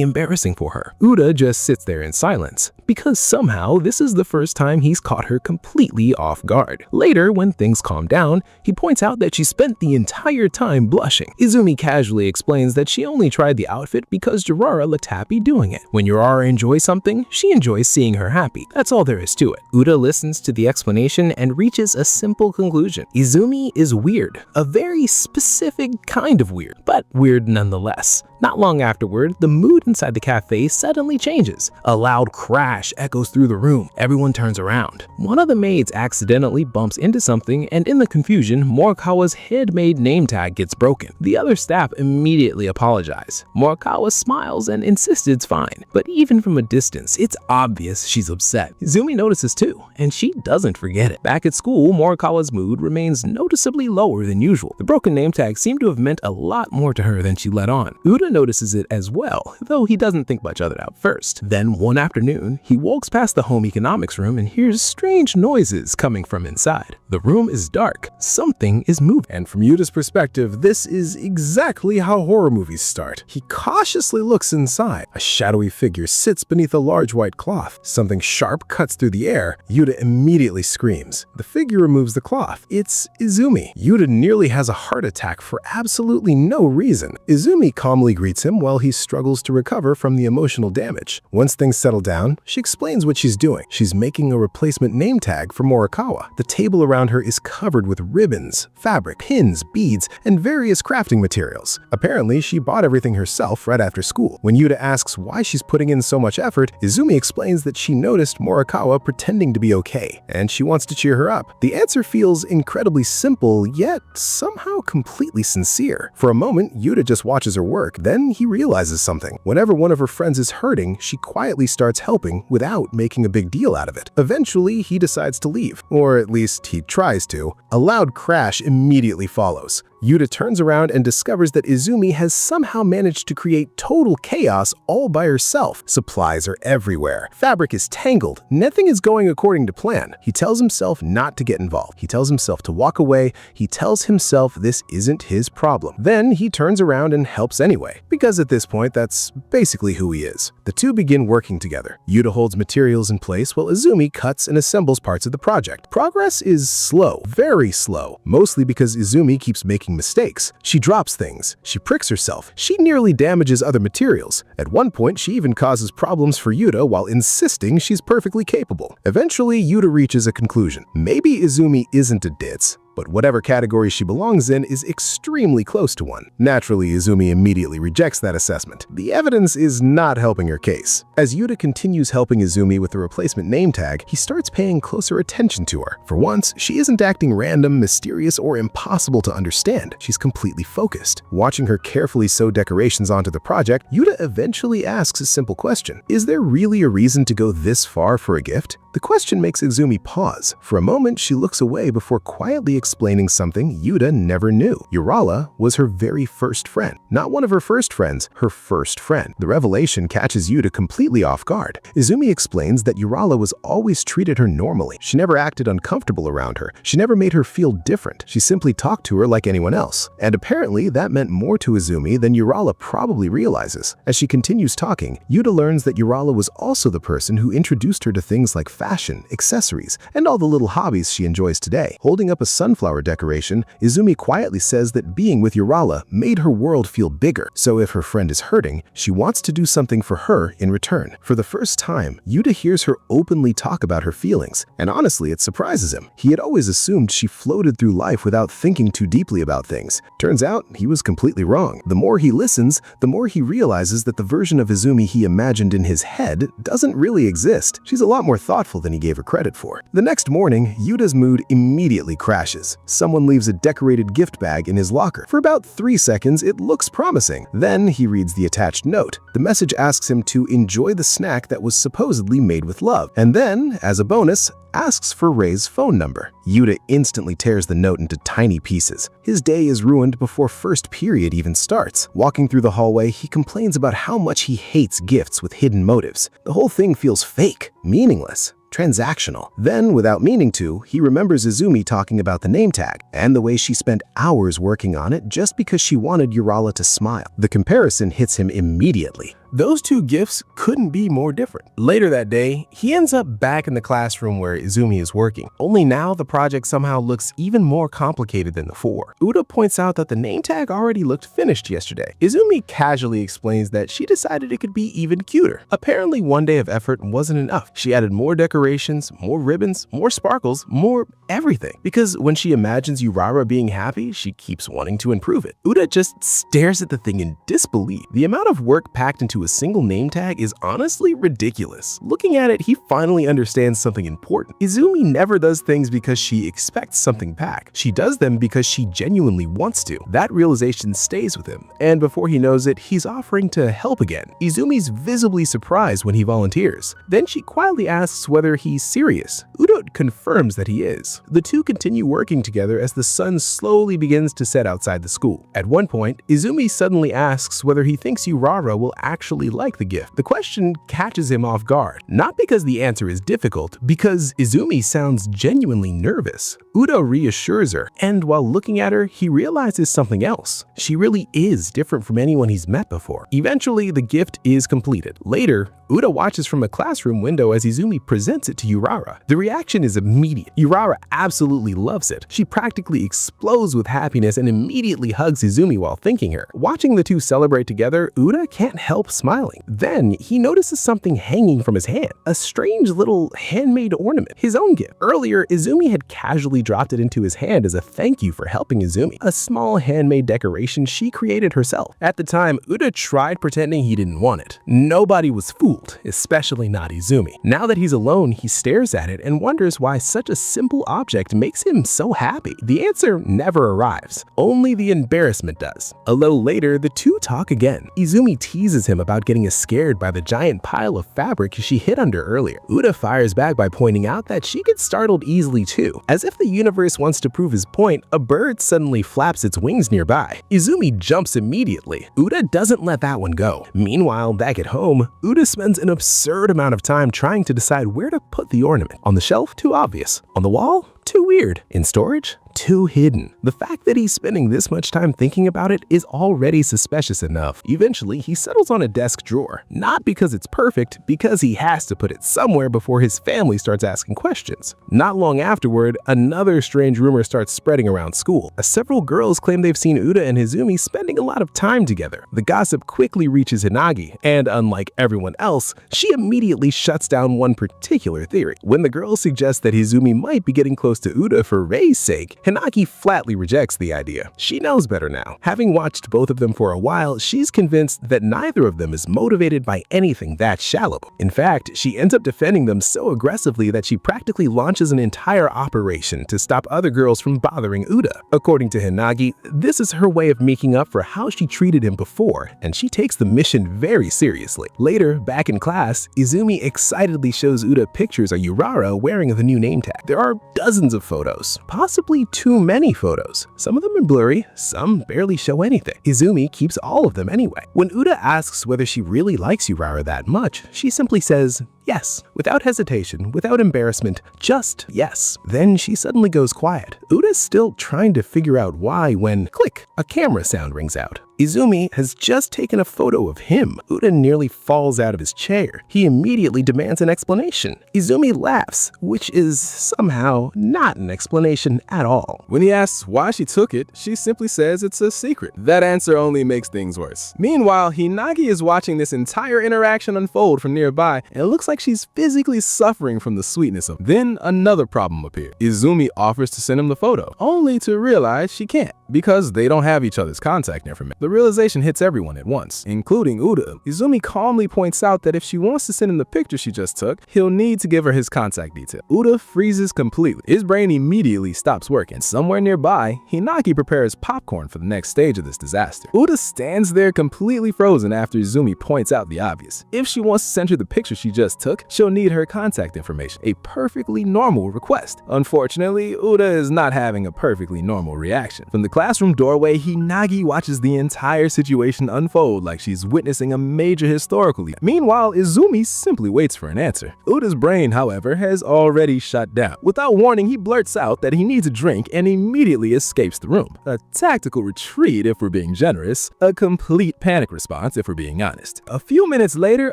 embarrassing for her. Uda just sits there in silence, because somehow this is the first time he's caught her completely off guard. Later, when things calm down, he points out that she spent the entire time blushing. Izumi casually explains that she only tried the outfit because Jirara looked happy doing it. When Jirara enjoys something, she enjoys seeing her happy. That's all there is to it. Uda listens to the explanation and reaches a simple conclusion. Izumi is weird, a very specific kind of weird, but weird nonetheless. Not long afterward, the mood inside the cafe suddenly changes. A loud crash echoes through the room. Everyone turns around. One of the maids accidentally bumps into something, and in the confusion, Morikawa's head-made name tag gets broken. The other staff immediately apologize. Morikawa smiles and insists it's fine, but even from a distance, it's obvious she's upset. Izumi notices too, and she doesn't forget it. Back at school, Morikawa's mood remains noticeably lower than usual. The broken name tag seemed to have meant a lot more to her than she let on. Uda notices it as well, though he doesn't think much of it at first. Then one afternoon, he walks past the home economics room and hears strange noises coming from inside. The room is dark. Something is moving. And from Uda's perspective, this is exactly how horror movies start. He cautiously looks inside. A shadowy figure sits beneath a large white cloth. Something sharp cuts through the air. Uda immediately screams. The figure removes the cloth. It's Izumi. Uda nearly has a heart attack for absolutely no reason. Izumi calmly greets him while he struggles to recover from the emotional damage. Once things settle down, she explains what she's doing. She's making a replacement name tag for Morikawa. The table around her is covered with ribbons, fabric, pins, beads, and various crafting materials. Apparently, she bought everything herself right after school. When Yuta asks why she's putting in so much effort, Izumi explains that she noticed Morikawa pretending to be okay, and she wants to cheer her up. The answer feels incredibly simple, yet somehow completely sincere. For a moment, Yuta just watches her work. Then he realizes something. Whenever one of her friends is hurting, she quietly starts helping without making a big deal out of it. Eventually, he decides to leave, or at least he tries to. A loud crash immediately follows. Yuta turns around and discovers that Izumi has somehow managed to create total chaos all by herself. Supplies are everywhere. Fabric is tangled. Nothing is going according to plan. He tells himself not to get involved. He tells himself to walk away. He tells himself this isn't his problem. Then he turns around and helps anyway, because at this point, that's basically who he is. The two begin working together. Yuta holds materials in place while Izumi cuts and assembles parts of the project. Progress is slow, very slow, mostly because Izumi keeps making mistakes. She drops things. She pricks herself. She nearly damages other materials. At one point, she even causes problems for Yuta while insisting she's perfectly capable. Eventually, Yuta reaches a conclusion. Maybe Izumi isn't a ditz, but whatever category she belongs in is extremely close to one. Naturally, Izumi immediately rejects that assessment. The evidence is not helping her case. As Yuta continues helping Izumi with the replacement name tag, he starts paying closer attention to her. For once, she isn't acting random, mysterious, or impossible to understand. She's completely focused. Watching her carefully sew decorations onto the project, Yuta eventually asks a simple question. Is there really a reason to go this far for a gift? The question makes Izumi pause. For a moment, she looks away before quietly explaining something Yuta never knew. Urala was her very first friend. Not one of her first friends, her first friend. The revelation catches Yuta completely off guard. Izumi explains that Urala was always treated her normally. She never acted uncomfortable around her. She never made her feel different. She simply talked to her like anyone else. And apparently, that meant more to Izumi than Urala probably realizes. As she continues talking, Yuta learns that Urala was also the person who introduced her to things like fashion, accessories, and all the little hobbies she enjoys today. Holding up a sunflower sunflower decoration, Izumi quietly says that being with Urara made her world feel bigger, so if her friend is hurting, she wants to do something for her in return. For the first time, Yuta hears her openly talk about her feelings, and honestly, it surprises him. He had always assumed she floated through life without thinking too deeply about things. Turns out, he was completely wrong. The more he listens, the more he realizes that the version of Izumi he imagined in his head doesn't really exist. She's a lot more thoughtful than he gave her credit for. The next morning, Yuta's mood immediately crashes. Someone leaves a decorated gift bag in his locker. For about 3 seconds, it looks promising. Then he reads the attached note. The message asks him to enjoy the snack that was supposedly made with love, and then, as a bonus, asks for Rei's phone number. Yuta instantly tears the note into tiny pieces. His day is ruined before first period even starts. Walking through the hallway, he complains about how much he hates gifts with hidden motives. The whole thing feels fake, meaningless, transactional. Then, without meaning to, he remembers Izumi talking about the name tag and the way she spent hours working on it just because she wanted Urara to smile. The comparison hits him immediately. Those two gifts couldn't be more different. Later that day, he ends up back in the classroom where Izumi is working. Only now the project somehow looks even more complicated than before. Uda points out that the name tag already looked finished yesterday. Izumi casually explains that she decided it could be even cuter. Apparently, one day of effort wasn't enough. She added more decorations, more ribbons, more sparkles, more everything. Because when she imagines Urara being happy, she keeps wanting to improve it. Uda just stares at the thing in disbelief. The amount of work packed into a single name tag is honestly ridiculous. Looking at it, he finally understands something important. Izumi never does things because she expects something back. She does them because she genuinely wants to. That realization stays with him, and before he knows it, he's offering to help again. Izumi's visibly surprised when he volunteers. Then she quietly asks whether he's serious. Uda confirms that he is. The two continue working together as the sun slowly begins to set outside the school. At one point, Izumi suddenly asks whether he thinks Urara will actually like the gift. The question catches him off guard, not because the answer is difficult, because Izumi sounds genuinely nervous. Uda reassures her, and while looking at her, he realizes something else. She really is different from anyone he's met before. Eventually, the gift is completed. Later, Uda watches from a classroom window as Izumi presents it to Urara. The reaction is immediate. Urara absolutely loves it. She practically explodes with happiness and immediately hugs Izumi while thanking her. Watching the two celebrate together, Uda can't help smiling. Then he notices something hanging from his hand, a strange little handmade ornament, his own gift. Earlier, Izumi had casually dropped it into his hand as a thank you for helping Izumi, a small handmade decoration she created herself. At the time, Uda tried pretending he didn't want it. Nobody was fooled, especially not Izumi. Now that he's alone, he stares at it and wonders why such a simple object makes him so happy. The answer never arrives. Only the embarrassment does. A little later, the two talk again. Izumi teases him about getting scared by the giant pile of fabric she hid under earlier. Uda fires back by pointing out that she gets startled easily too. As if the universe wants to prove his point, a bird suddenly flaps its wings nearby. Izumi jumps immediately. Uda doesn't let that one go. Meanwhile, back at home, Uda spends an absurd amount of time trying to decide where to put the ornament. On the shelf? Too obvious. On the wall? Too weird. In storage? Too hidden. The fact that he's spending this much time thinking about it is already suspicious enough. Eventually, he settles on a desk drawer. Not because it's perfect, because he has to put it somewhere before his family starts asking questions. Not long afterward, another strange rumor starts spreading around school, as several girls claim they've seen Uda and Izumi spending a lot of time together. The gossip quickly reaches Hinagi, and unlike everyone else, she immediately shuts down one particular theory. When the girls suggest that Izumi might be getting close to Uda for Rei's sake, Hinagi flatly rejects the idea. She knows better now. Having watched both of them for a while, she's convinced that neither of them is motivated by anything that shallow. In fact, she ends up defending them so aggressively that she practically launches an entire operation to stop other girls from bothering Uda. According to Hinagi, this is her way of making up for how she treated him before, and she takes the mission very seriously. Later, back in class, Izumi excitedly shows Uda pictures of Urara wearing the new name tag. There are dozens of photos, possibly too many photos. Some of them are blurry, some barely show anything. Izumi keeps all of them anyway. When Uda asks whether she really likes Urara that much, she simply says yes, without hesitation, without embarrassment, just yes. Then she suddenly goes quiet. Uda's still trying to figure out why when, click, a camera sound rings out. Izumi has just taken a photo of him. Uda nearly falls out of his chair. He immediately demands an explanation. Izumi laughs, which is somehow not an explanation at all. When he asks why she took it, she simply says it's a secret. That answer only makes things worse. Meanwhile, Hinagi is watching this entire interaction unfold from nearby, and it looks like she's physically suffering from the sweetness of it. Then another problem appears. Izumi offers to send him the photo, only to realize she can't, because they don't have each other's contact information. The realization hits everyone at once, including Uda. Izumi calmly points out that if she wants to send him the picture she just took, he'll need to give her his contact detail. Uda freezes completely. His brain immediately stops working. Somewhere nearby, Hinagi prepares popcorn for the next stage of this disaster. Uda stands there completely frozen after Izumi points out the obvious. If she wants to send her the picture she just took, she'll need her contact information, a perfectly normal request. Unfortunately, Uda is not having a perfectly normal reaction. From the classroom doorway, Hinagi watches the entire situation unfold like she's witnessing a major historical event. Meanwhile, Izumi simply waits for an answer. Uda's brain, however, has already shut down. Without warning, he blurts out that he needs a drink and immediately escapes the room. A tactical retreat if we're being generous, a complete panic response if we're being honest. A few minutes later,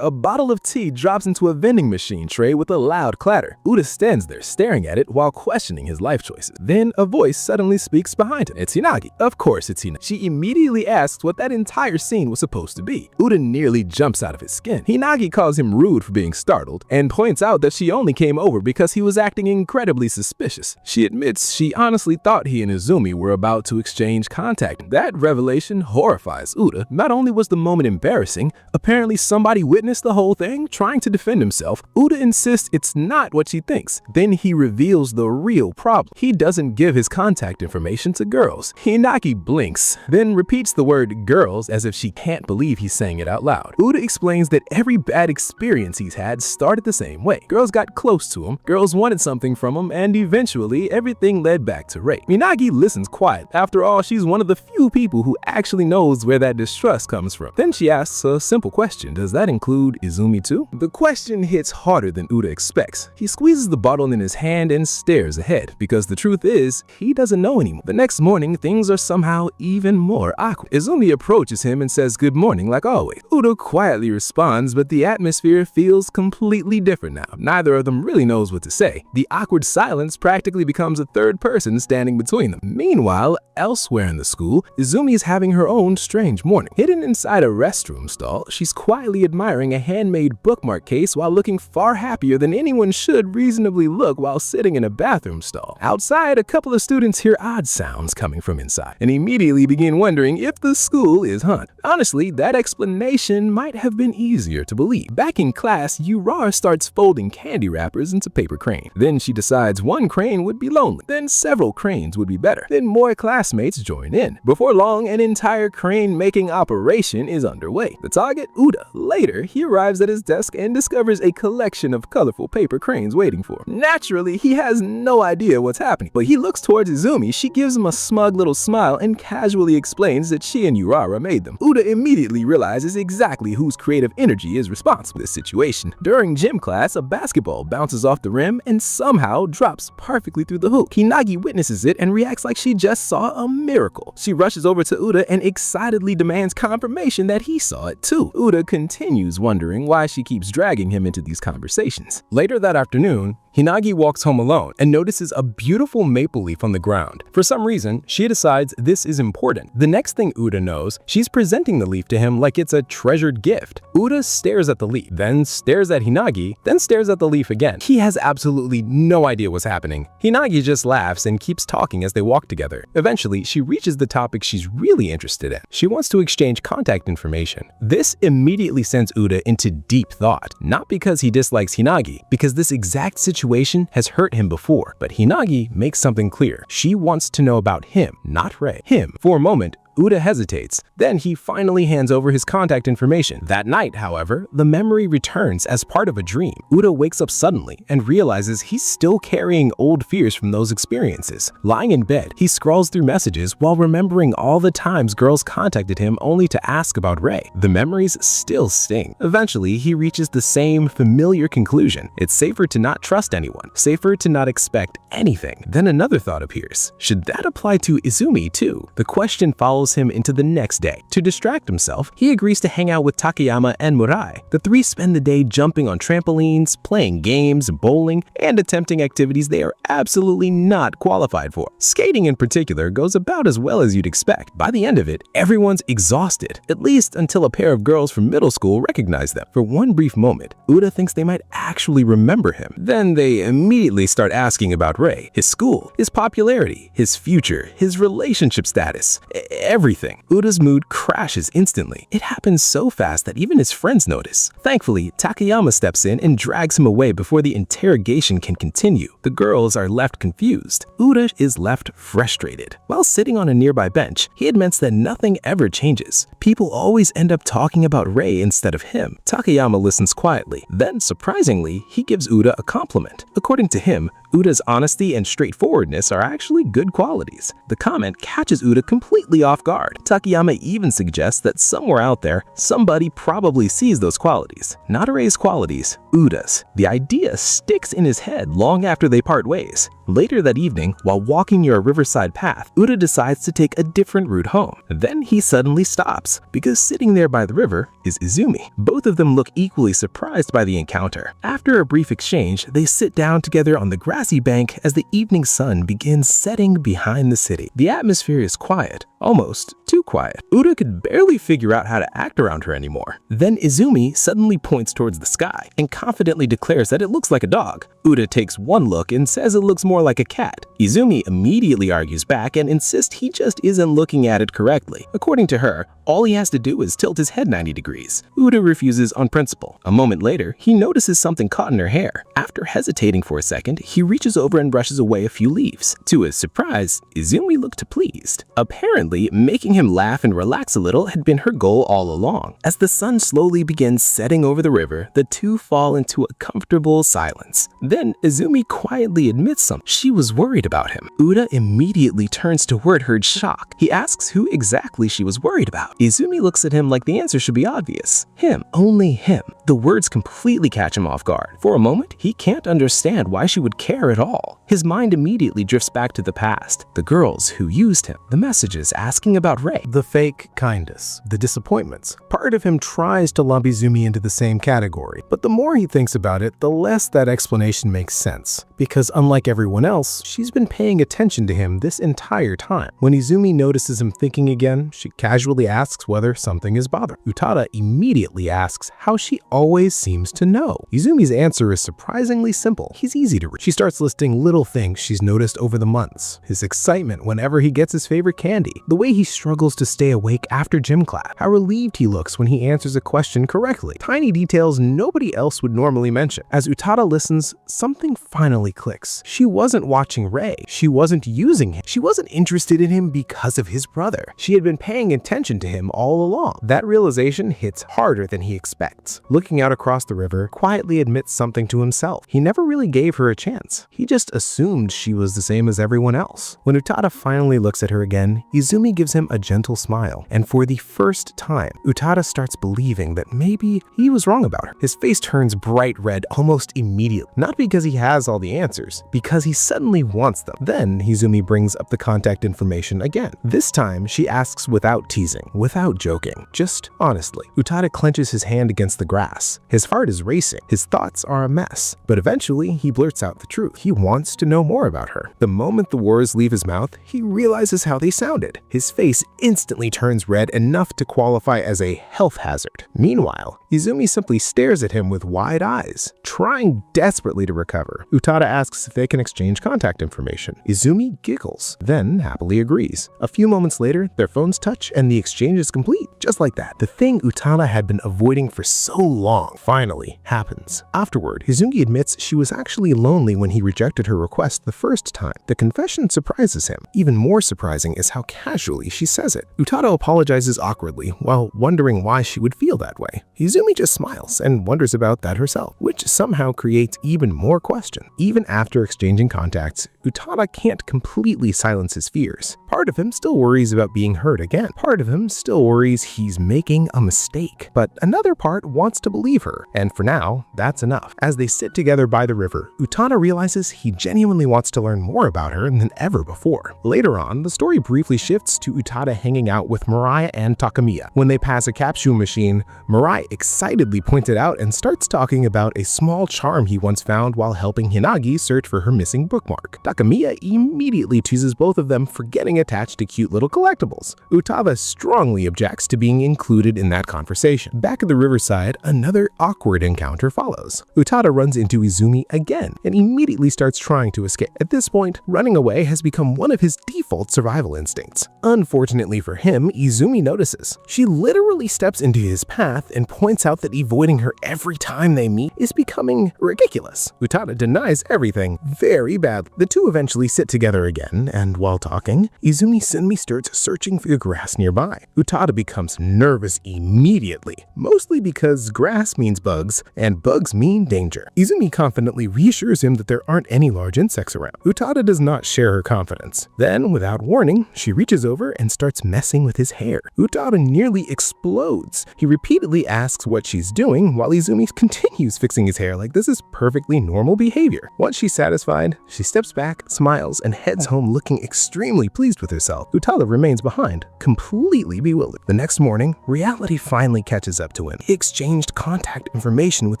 a bottle of tea drops into a vending machine tray with a loud clatter. Uda stands there staring at it while questioning his life choices. Then a voice suddenly speaks behind him. It's Hinagi. Of course it's Hinagi. She immediately asks what that entire scene was supposed to be. Uda nearly jumps out of his skin. Hinagi calls him rude for being startled and points out that she only came over because he was acting incredibly suspicious. She admits she honestly thought he and Izumi were about to exchange contact. That revelation horrifies Uda. Not only was the moment embarrassing, apparently somebody witnessed the whole thing, trying to defend himself. Uda insists it's not what she thinks. Then he reveals the real problem. He doesn't give his contact information to girls. Hinagi blinks, then repeats the word girls as if she can't believe he's saying it out loud. Uda explains that every bad experience he's had started the same way. Girls got close to him, girls wanted something from him, and eventually everything led back to rape. Hinagi listens quiet. After all, she's one of the few people who actually knows where that distrust comes from. Then she asks a simple question. Does that include Izumi too? The question hits harder than Uda expects. He squeezes the bottle in his hand and stares ahead, because the truth is, he doesn't know anymore. The next morning, things are somehow even more awkward. Izumi approaches him and says good morning like always. Uda quietly responds, but the atmosphere feels completely different now. Neither of them really knows what to say. The awkward silence practically becomes a third person standing between them. Meanwhile, elsewhere in the school, Izumi is having her own strange morning. Hidden inside a restroom stall, she's quietly admiring a handmade bookmark case while looking far happier than anyone should reasonably look while sitting in a bathroom stall. Outside, a couple of students hear odd sounds coming from inside and immediately begin wondering if the school is haunted. Honestly, that explanation might have been easier to believe. Back in class, Urawa starts folding candy wrappers into paper cranes. Then she decides one crane would be lonely. Then several cranes would be better. Then more classmates join in. Before long, an entire crane-making operation is underway. The target, Uda. Later, he arrives at his desk and discovers a collection of colorful paper cranes waiting for him. Naturally, he has no idea what's happening, but he looks towards Izumi. She gives him a smug little smile and casually explains that she and Urawa made them. Uda immediately realizes exactly whose creative energy is responsible for this situation. During gym class, a basketball bounces off the rim and somehow drops perfectly through the hoop. Hinagi witnesses it and reacts like she just saw a miracle. She rushes over to Uda and excitedly demands confirmation that he saw it too. Uda continues wondering why she keeps dragging him into these conversations. Later that afternoon, Hinagi walks home alone and notices a beautiful maple leaf on the ground. For some reason, she decides this is important. The next thing Uda knows, she's presenting the leaf to him like it's a treasured gift. Uda stares at the leaf, then stares at Hinagi, then stares at the leaf again. He has absolutely no idea what's happening. Hinagi just laughs and keeps talking as they walk together. Eventually, she reaches the topic she's really interested in. She wants to exchange contact information. This immediately sends Uda into deep thought, not because he dislikes Hinagi, because this exact situation has hurt him before. But Hinagi makes something clear. She wants to know about him, not Rei. Him. For a moment, Uda hesitates. Then he finally hands over his contact information. That night, however, the memory returns as part of a dream. Uda wakes up suddenly and realizes he's still carrying old fears from those experiences. Lying in bed, he scrolls through messages while remembering all the times girls contacted him only to ask about Rei. The memories still sting. Eventually, he reaches the same familiar conclusion. It's safer to not trust anyone, safer to not expect anything. Then another thought appears. Should that apply to Izumi too? The question follows lulls him into the next day. To distract himself, he agrees to hang out with Takayama and Murai. The three spend the day jumping on trampolines, playing games, bowling, and attempting activities they are absolutely not qualified for. Skating in particular goes about as well as you'd expect. By the end of it, everyone's exhausted, at least until a pair of girls from middle school recognize them. For one brief moment, Uda thinks they might actually remember him. Then they immediately start asking about Rei, his school, his popularity, his future, his relationship status, everything. Uda's mood crashes instantly. It happens so fast that even his friends notice. Thankfully, Takayama steps in and drags him away before the interrogation can continue. The girls are left confused. Uda is left frustrated. While sitting on a nearby bench, he admits that nothing ever changes. People always end up talking about Rei instead of him. Takayama listens quietly. Then, surprisingly, he gives Uda a compliment. According to him, Uda's honesty and straightforwardness are actually good qualities. The comment catches Uda completely off guard. Takayama even suggests that somewhere out there, somebody probably sees those qualities. Not Rei's qualities, Uda's. The idea sticks in his head long after they part ways. Later that evening, while walking near a riverside path, Uda decides to take a different route home. Then he suddenly stops, because sitting there by the river is Izumi. Both of them look equally surprised by the encounter. After a brief exchange, they sit down together on the grassy bank as the evening sun begins setting behind the city. The atmosphere is quiet, almost too quiet. Uda could barely figure out how to act around her anymore. Then Izumi suddenly points towards the sky and confidently declares that it looks like a dog. Uda takes one look and says it looks more like a cat. Izumi immediately argues back and insists he just isn't looking at it correctly. According to her, all he has to do is tilt his head 90 degrees. Uda refuses on principle. A moment later, he notices something caught in her hair. After hesitating for a second, he reaches over and brushes away a few leaves. To his surprise, Izumi looked pleased. Apparently, making him laugh and relax a little had been her goal all along. As the sun slowly begins setting over the river, the two fall into a comfortable silence. Then Izumi quietly admits something. She was worried about him. Uda immediately turns toward her in shock. He asks who exactly she was worried about. Izumi looks at him like the answer should be obvious. Him, only him. The words completely catch him off guard. For a moment, he can't understand why she would care at all. His mind immediately drifts back to the past, the girls who used him, the messages asking about Rei. The fake kindness, the disappointments. Part of him tries to lump Izumi into the same category, but the more he thinks about it, the less that explanation makes sense. Because unlike everyone else, she's been paying attention to him this entire time. When Izumi notices him thinking again, she casually asks whether something is bothering. Utada immediately asks how she always seems to know. Izumi's answer is surprisingly simple. He's easy to read. She starts listing little things she's noticed over the months. His excitement whenever he gets his favorite candy. The way he struggles to stay awake after gym class. How relieved he looks when he answers a question correctly. Tiny details nobody else would normally mention. As Utada listens, something finally clicks. She wasn't watching Rei. She wasn't using him. She wasn't interested in him because of his brother. She had been paying attention to him all along. That realization hits harder than he expects. Looking out across the river, quietly admits something to himself. He never really gave her a chance. He just assumed she was the same as everyone else. When Utada finally looks at her again, Izumi gives him a gentle smile, and for the first time, Utada starts believing that maybe he was wrong about her. His face turns bright red almost immediately, not because he has all the answers, because he suddenly wants them. Then Izumi brings up the contact information again. This time, she asks without teasing, without joking, just honestly. Utada clenches his hand against the grass. His heart is racing. His thoughts are a mess. But eventually, he blurts out the truth. He wants to know more about her. The moment the words leave his mouth, he realizes how they sounded. His face instantly turns red enough to qualify as a health hazard. Meanwhile, Izumi simply stares at him with wide eyes, trying desperately to recover. Utada asks if they can exchange contact information. Izumi giggles, then happily agrees. A few moments later, their phones touch and the exchange is complete. Just like that, the thing Utada had been avoiding for so long finally happens. Afterward, Izumi admits she was actually lonely when he rejected her request the first time. The confession surprises him. Even more surprising is how casually she says it. Utada apologizes awkwardly while wondering why she would feel that way. Izumi just smiles and wonders about that herself, which somehow creates even more question. Even after exchanging contacts, Utada can't completely silence his fears. Part of him still worries about being hurt again. Part of him still worries he's making a mistake. But another part wants to believe her, and for now, that's enough. As they sit together by the river, Utada realizes he genuinely wants to learn more about her than ever before. Later on, the story briefly shifts to Utada hanging out with Mirai and Takamiya. When they pass a capsule machine, Mirai excitedly points it out and starts talking about a small charm he once found while helping Hinagi search for her missing bookmark. Takamiya immediately teases both of them for getting attached to cute little collectibles. Utada strongly objects to being included in that conversation. Back at the riverside, another awkward encounter follows. Utada runs into Izumi again and immediately starts trying to escape. At this point, running away has become one of his default survival instincts. Unfortunately for him, Izumi notices. She literally steps into his path and points out that avoiding her every time they meet is becoming ridiculous. Utada denies everything very badly. The two eventually sit together again, and while talking, Izumi suddenly starts searching for the grass nearby. Utada becomes nervous immediately, mostly because grass means bugs, and bugs mean danger. Izumi confidently reassures him that there aren't any large insects around. Utada does not share her confidence. Then, without warning, she reaches over and starts messing with his hair. Utada nearly explodes. He repeatedly asks what she's doing while Izumi continues fixing his hair like this is perfectly normal behavior. Once she's satisfied, she steps back, smiles, and heads home looking extremely pleased with herself. Utada remains behind, completely bewildered. The next morning, reality finally catches up to him. He exchanged contact information with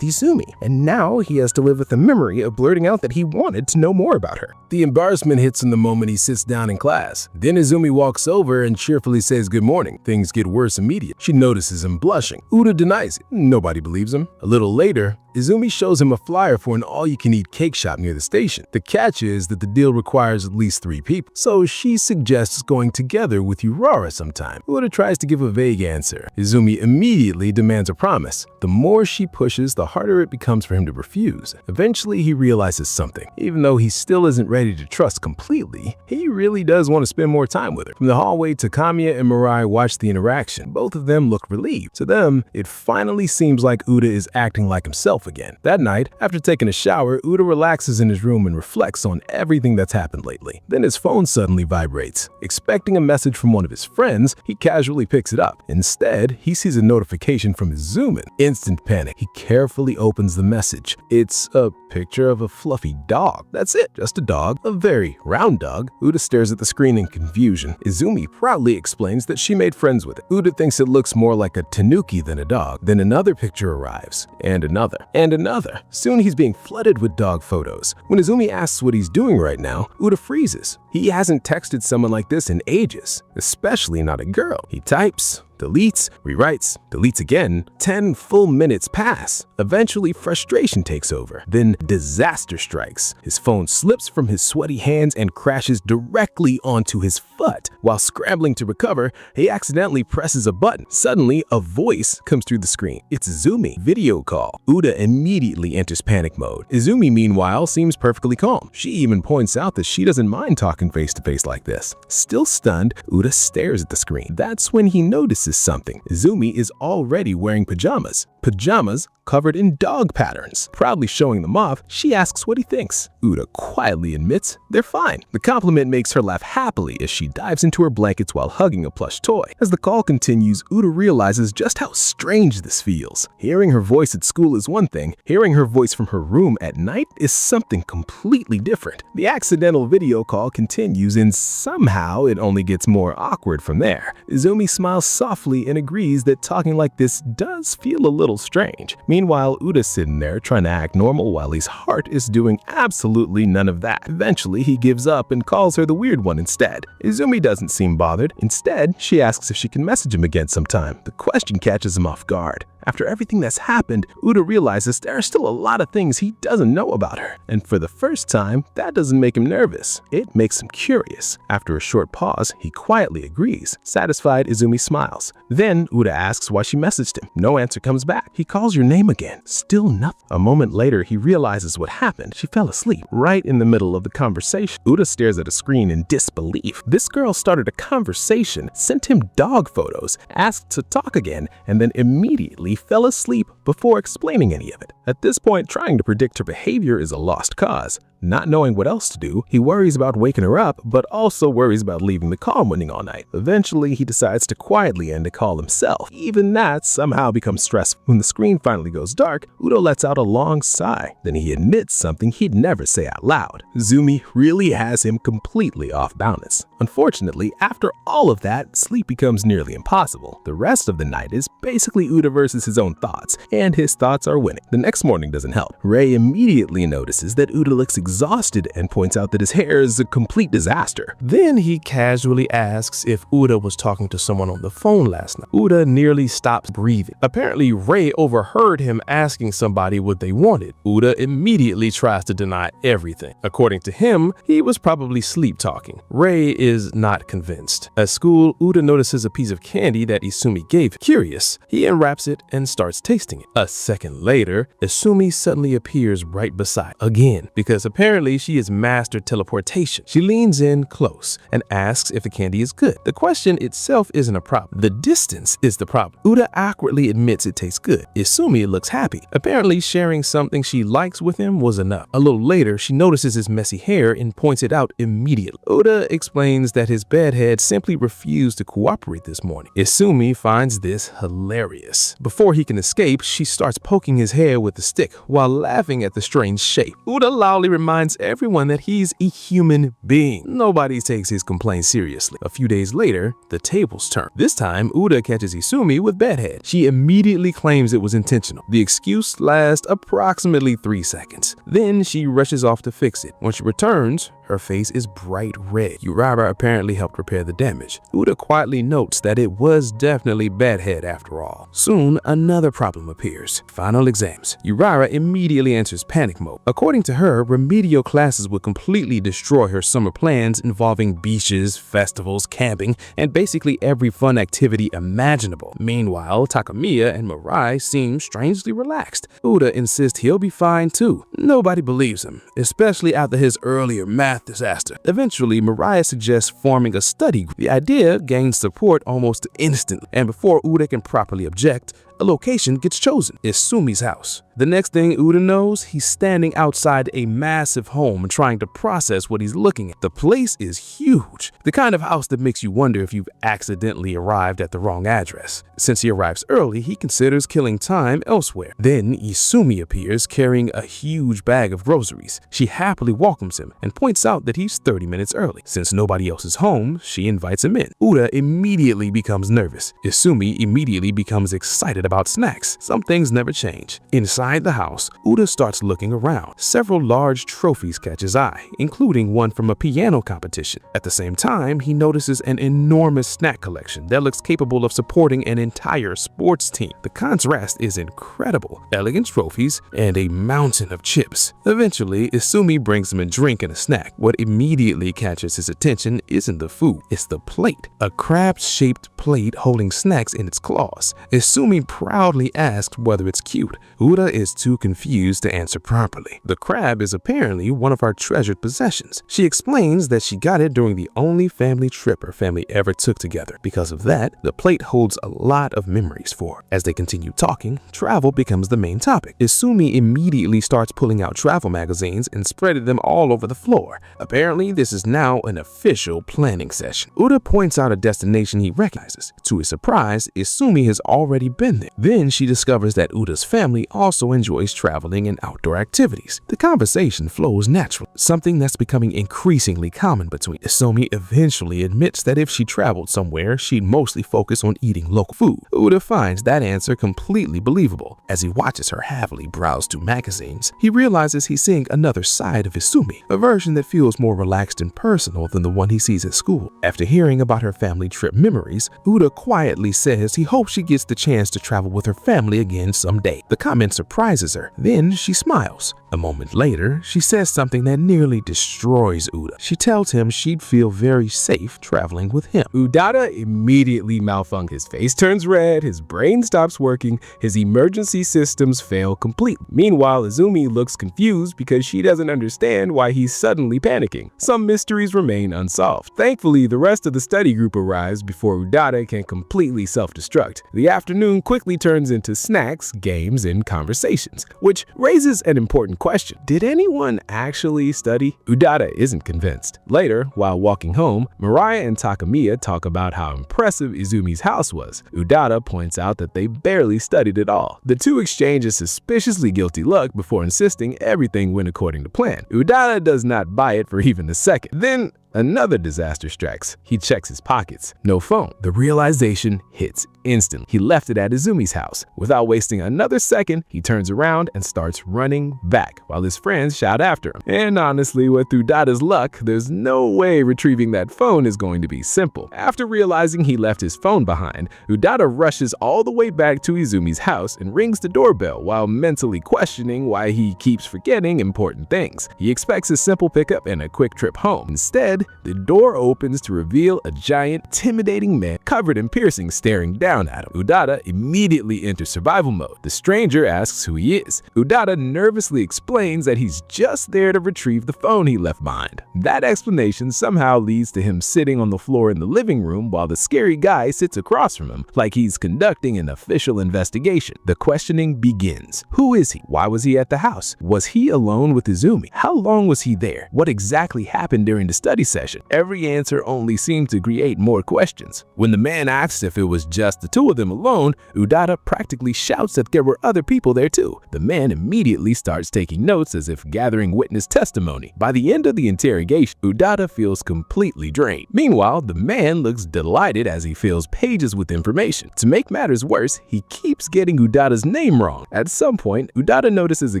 Izumi, and now he has to live with the memory of blurting out that he wanted to know more about her. The embarrassment hits him the moment he sits down in class. Then Izumi walks over and cheerfully says good morning. Things get worse immediately. She notices him blushing. Uda denies it. Nobody believes him. A little later, Izumi shows him a flyer for an all-you-can-eat cake shop near the station. The catch is that the deal requires at least 3 people, so she suggests going together with Urara sometime. Uda tries to give a vague answer. Izumi immediately demands a promise. The more she pushes, the harder it becomes for him to refuse. Eventually, he realizes something. Even though he still isn't ready to trust completely, he really does want to spend more time with her. From the hallway, Takamiya and Mirai watch the interaction. Both of them look relieved. To them, it finally seems like Uda is acting like himself again. That night, after taking a shower, Uda relaxes in his room and reflects on everything that's happened lately. Then his phone suddenly vibrates. Expecting a message from one of his friends, he casually picks it up. Instead, he sees a notification from Izumi. Instant panic. He carefully opens the message. It's a picture of a fluffy dog. That's it, just a dog, a very round dog. Uda stares at the screen in confusion. Izumi proudly explains that she made friends with it. Uda thinks it looks more like a tanuki than a dog. Then another picture arrives, and another, and another. Soon he's being flooded with dog photos. When Izumi asks what he's doing right now, Uda freezes. He hasn't texted someone like this in ages, especially not a girl. He types, deletes, rewrites, deletes again. 10 full minutes pass. Eventually, frustration takes over. Then disaster strikes. His phone slips from his sweaty hands and crashes directly onto his foot. While scrambling to recover, he accidentally presses a button. Suddenly, a voice comes through the screen. It's Izumi. Video call. Uda immediately enters panic mode. Izumi, meanwhile, seems perfectly calm. She even points out that she doesn't mind talking face-to-face like this. Still stunned, Uda stares at the screen. That's when he notices something. Izumi is already wearing pajamas. Pajamas covered in dog patterns. Proudly showing them off, she asks what he thinks. Uda quietly admits they're fine. The compliment makes her laugh happily as she dives into her blankets while hugging a plush toy. As the call continues, Uda realizes just how strange this feels. Hearing her voice at school is one thing. Hearing her voice from her room at night is something completely different. The accidental video call continues and somehow it only gets more awkward from there. Izumi smiles softly and agrees that talking like this does feel a little strange. Meanwhile, Uda's sitting there trying to act normal while his heart is doing absolutely none of that. Eventually, he gives up and calls her the weird one instead. Izumi doesn't seem bothered. Instead, she asks if she can message him again sometime. The question catches him off guard. After everything that's happened, Uda realizes there are still a lot of things he doesn't know about her. And for the first time, that doesn't make him nervous. It makes him curious. After a short pause, he quietly agrees. Satisfied, Izumi smiles. Then Uda asks why she messaged him. No answer comes back. He calls your name again. Still nothing. A moment later, he realizes what happened. She fell asleep right in the middle of the conversation. Uda stares at a screen in disbelief. This girl started a conversation, sent him dog photos, asked to talk again, and then immediately fell asleep before explaining any of it. At this point, trying to predict her behavior is a lost cause. Not knowing what else to do, he worries about waking her up, but also worries about leaving the call winning all night. Eventually, he decides to quietly end the call himself. Even that somehow becomes stressful. When the screen finally goes dark, Udo lets out a long sigh. Then he admits something he'd never say out loud. Izumi really has him completely off balance. Unfortunately, after all of that, sleep becomes nearly impossible. The rest of the night is basically Udo versus his own thoughts, and his thoughts are winning. The next morning doesn't help. Rei immediately notices that Udo looks exhausted and points out that his hair is a complete disaster. Then he casually asks if Uda was talking to someone on the phone last night. Uda nearly stops breathing. Apparently, Rei overheard him asking somebody what they wanted. Uda immediately tries to deny everything. According to him, he was probably sleep talking. Rei is not convinced. At school, Uda notices a piece of candy that Izumi gave him. Curious, he unwraps it and starts tasting it. A second later, Izumi suddenly appears right beside again, because apparently she has mastered teleportation. She leans in close and asks if the candy is good. The question itself isn't a problem. The distance is the problem. Uda awkwardly admits it tastes good. Izumi looks happy. Apparently sharing something she likes with him was enough. A little later, she notices his messy hair and points it out immediately. Uda explains that his bedhead simply refused to cooperate this morning. Izumi finds this hilarious. Before he can escape, she starts poking his hair with the stick while laughing at the strange shape. Uda loudly reminds everyone that he's a human being. Nobody takes his complaints seriously. A few days later, the tables turn. This time, Uda catches Izumi with bedhead. She immediately claims it was intentional. The excuse lasts approximately 3 seconds. Then she rushes off to fix it. When she returns, her face is bright red. Urara apparently helped repair the damage. Uda quietly notes that it was definitely bedhead after all. Soon, another problem appears. Final exams. Urara immediately enters panic mode. According to her, remedial classes would completely destroy her summer plans involving beaches, festivals, camping, and basically every fun activity imaginable. Meanwhile, Takamiya and Mirai seem strangely relaxed. Uda insists he'll be fine too. Nobody believes him, especially after his earlier math disaster. Eventually, Mirai suggests forming a study group. The idea gains support almost instantly, and before Uda can properly object, a location gets chosen. It's Sumi's house. The next thing Uda knows, he's standing outside a massive home trying to process what he's looking at. The place is huge. The kind of house that makes you wonder if you've accidentally arrived at the wrong address. Since he arrives early, he considers killing time elsewhere. Then Izumi appears carrying a huge bag of groceries. She happily welcomes him and points out that he's 30 minutes early. Since nobody else is home, she invites him in. Uda immediately becomes nervous. Izumi immediately becomes excited about snacks. Some things never change. Inside the house, Uda starts looking around. Several large trophies catch his eye, including one from a piano competition. At the same time, he notices an enormous snack collection that looks capable of supporting an entire sports team. The contrast is incredible. Elegant trophies and a mountain of chips. Eventually, Izumi brings him a drink and a snack. What immediately catches his attention isn't the food, it's the plate. A crab-shaped plate holding snacks in its claws. Izumi proudly asks whether it's cute. Uda is too confused to answer properly. The crab is apparently one of our treasured possessions. She explains that she got it during the only family trip her family ever took together. Because of that, the plate holds a lot of memories for her. As they continue talking, travel becomes the main topic. Izumi immediately starts pulling out travel magazines and spreading them all over the floor. Apparently, this is now an official planning session. Uda points out a destination he recognizes. To his surprise, Izumi has already been there. Then she discovers that Uda's family also enjoys traveling and outdoor activities. The conversation flows naturally, something that's becoming increasingly common between. Izumi eventually admits that if she traveled somewhere, she'd mostly focus on eating local food. Uda finds that answer completely believable. As he watches her happily browse through magazines, he realizes he's seeing another side of Izumi, a version that feels more relaxed and personal than the one he sees at school. After hearing about her family trip memories, Uda quietly says he hopes she gets the chance to travel with her family again someday. The comment surprises her. Then she smiles. A moment later, she says something that nearly destroys Uda. She tells him she'd feel very safe traveling with him. Udada immediately malfunctions. His face turns red, his brain stops working, his emergency systems fail completely. Meanwhile, Izumi looks confused because she doesn't understand why he's suddenly panicking. Some mysteries remain unsolved. Thankfully, the rest of the study group arrives before Udada can completely self-destruct. The afternoon quickly turns into snacks, games, and conversations, which raises an important question. Did anyone actually study? Udada isn't convinced. Later, while walking home, Mariah and Takamiya talk about how impressive Izumi's house was. Udada points out that they barely studied at all. The two exchange a suspiciously guilty look before insisting everything went according to plan. Udada does not buy it for even a second. Then another disaster strikes. He checks his pockets. No phone. The realization hits instantly. He left it at Izumi's house. Without wasting another second, he turns around and starts running back while his friends shout after him. And honestly, with Udada's luck, there's no way retrieving that phone is going to be simple. After realizing he left his phone behind, Udada rushes all the way back to Izumi's house and rings the doorbell while mentally questioning why he keeps forgetting important things. He expects a simple pickup and a quick trip home. Instead, the door opens to reveal a giant, intimidating man covered in piercings staring down at him. Udada immediately enters survival mode. The stranger asks who he is. Udada nervously explains that he's just there to retrieve the phone he left behind. That explanation somehow leads to him sitting on the floor in the living room while the scary guy sits across from him, like he's conducting an official investigation. The questioning begins. Who is he? Why was he at the house? Was he alone with Izumi? How long was he there? What exactly happened during the study session? Every answer only seemed to create more questions. When the man asks if it was just the two of them alone, Udada practically shouts that there were other people there too. The man immediately starts taking notes as if gathering witness testimony. By the end of the interrogation, Udada feels completely drained. Meanwhile, the man looks delighted as he fills pages with information. To make matters worse, he keeps getting Udada's name wrong. At some point, Udada notices a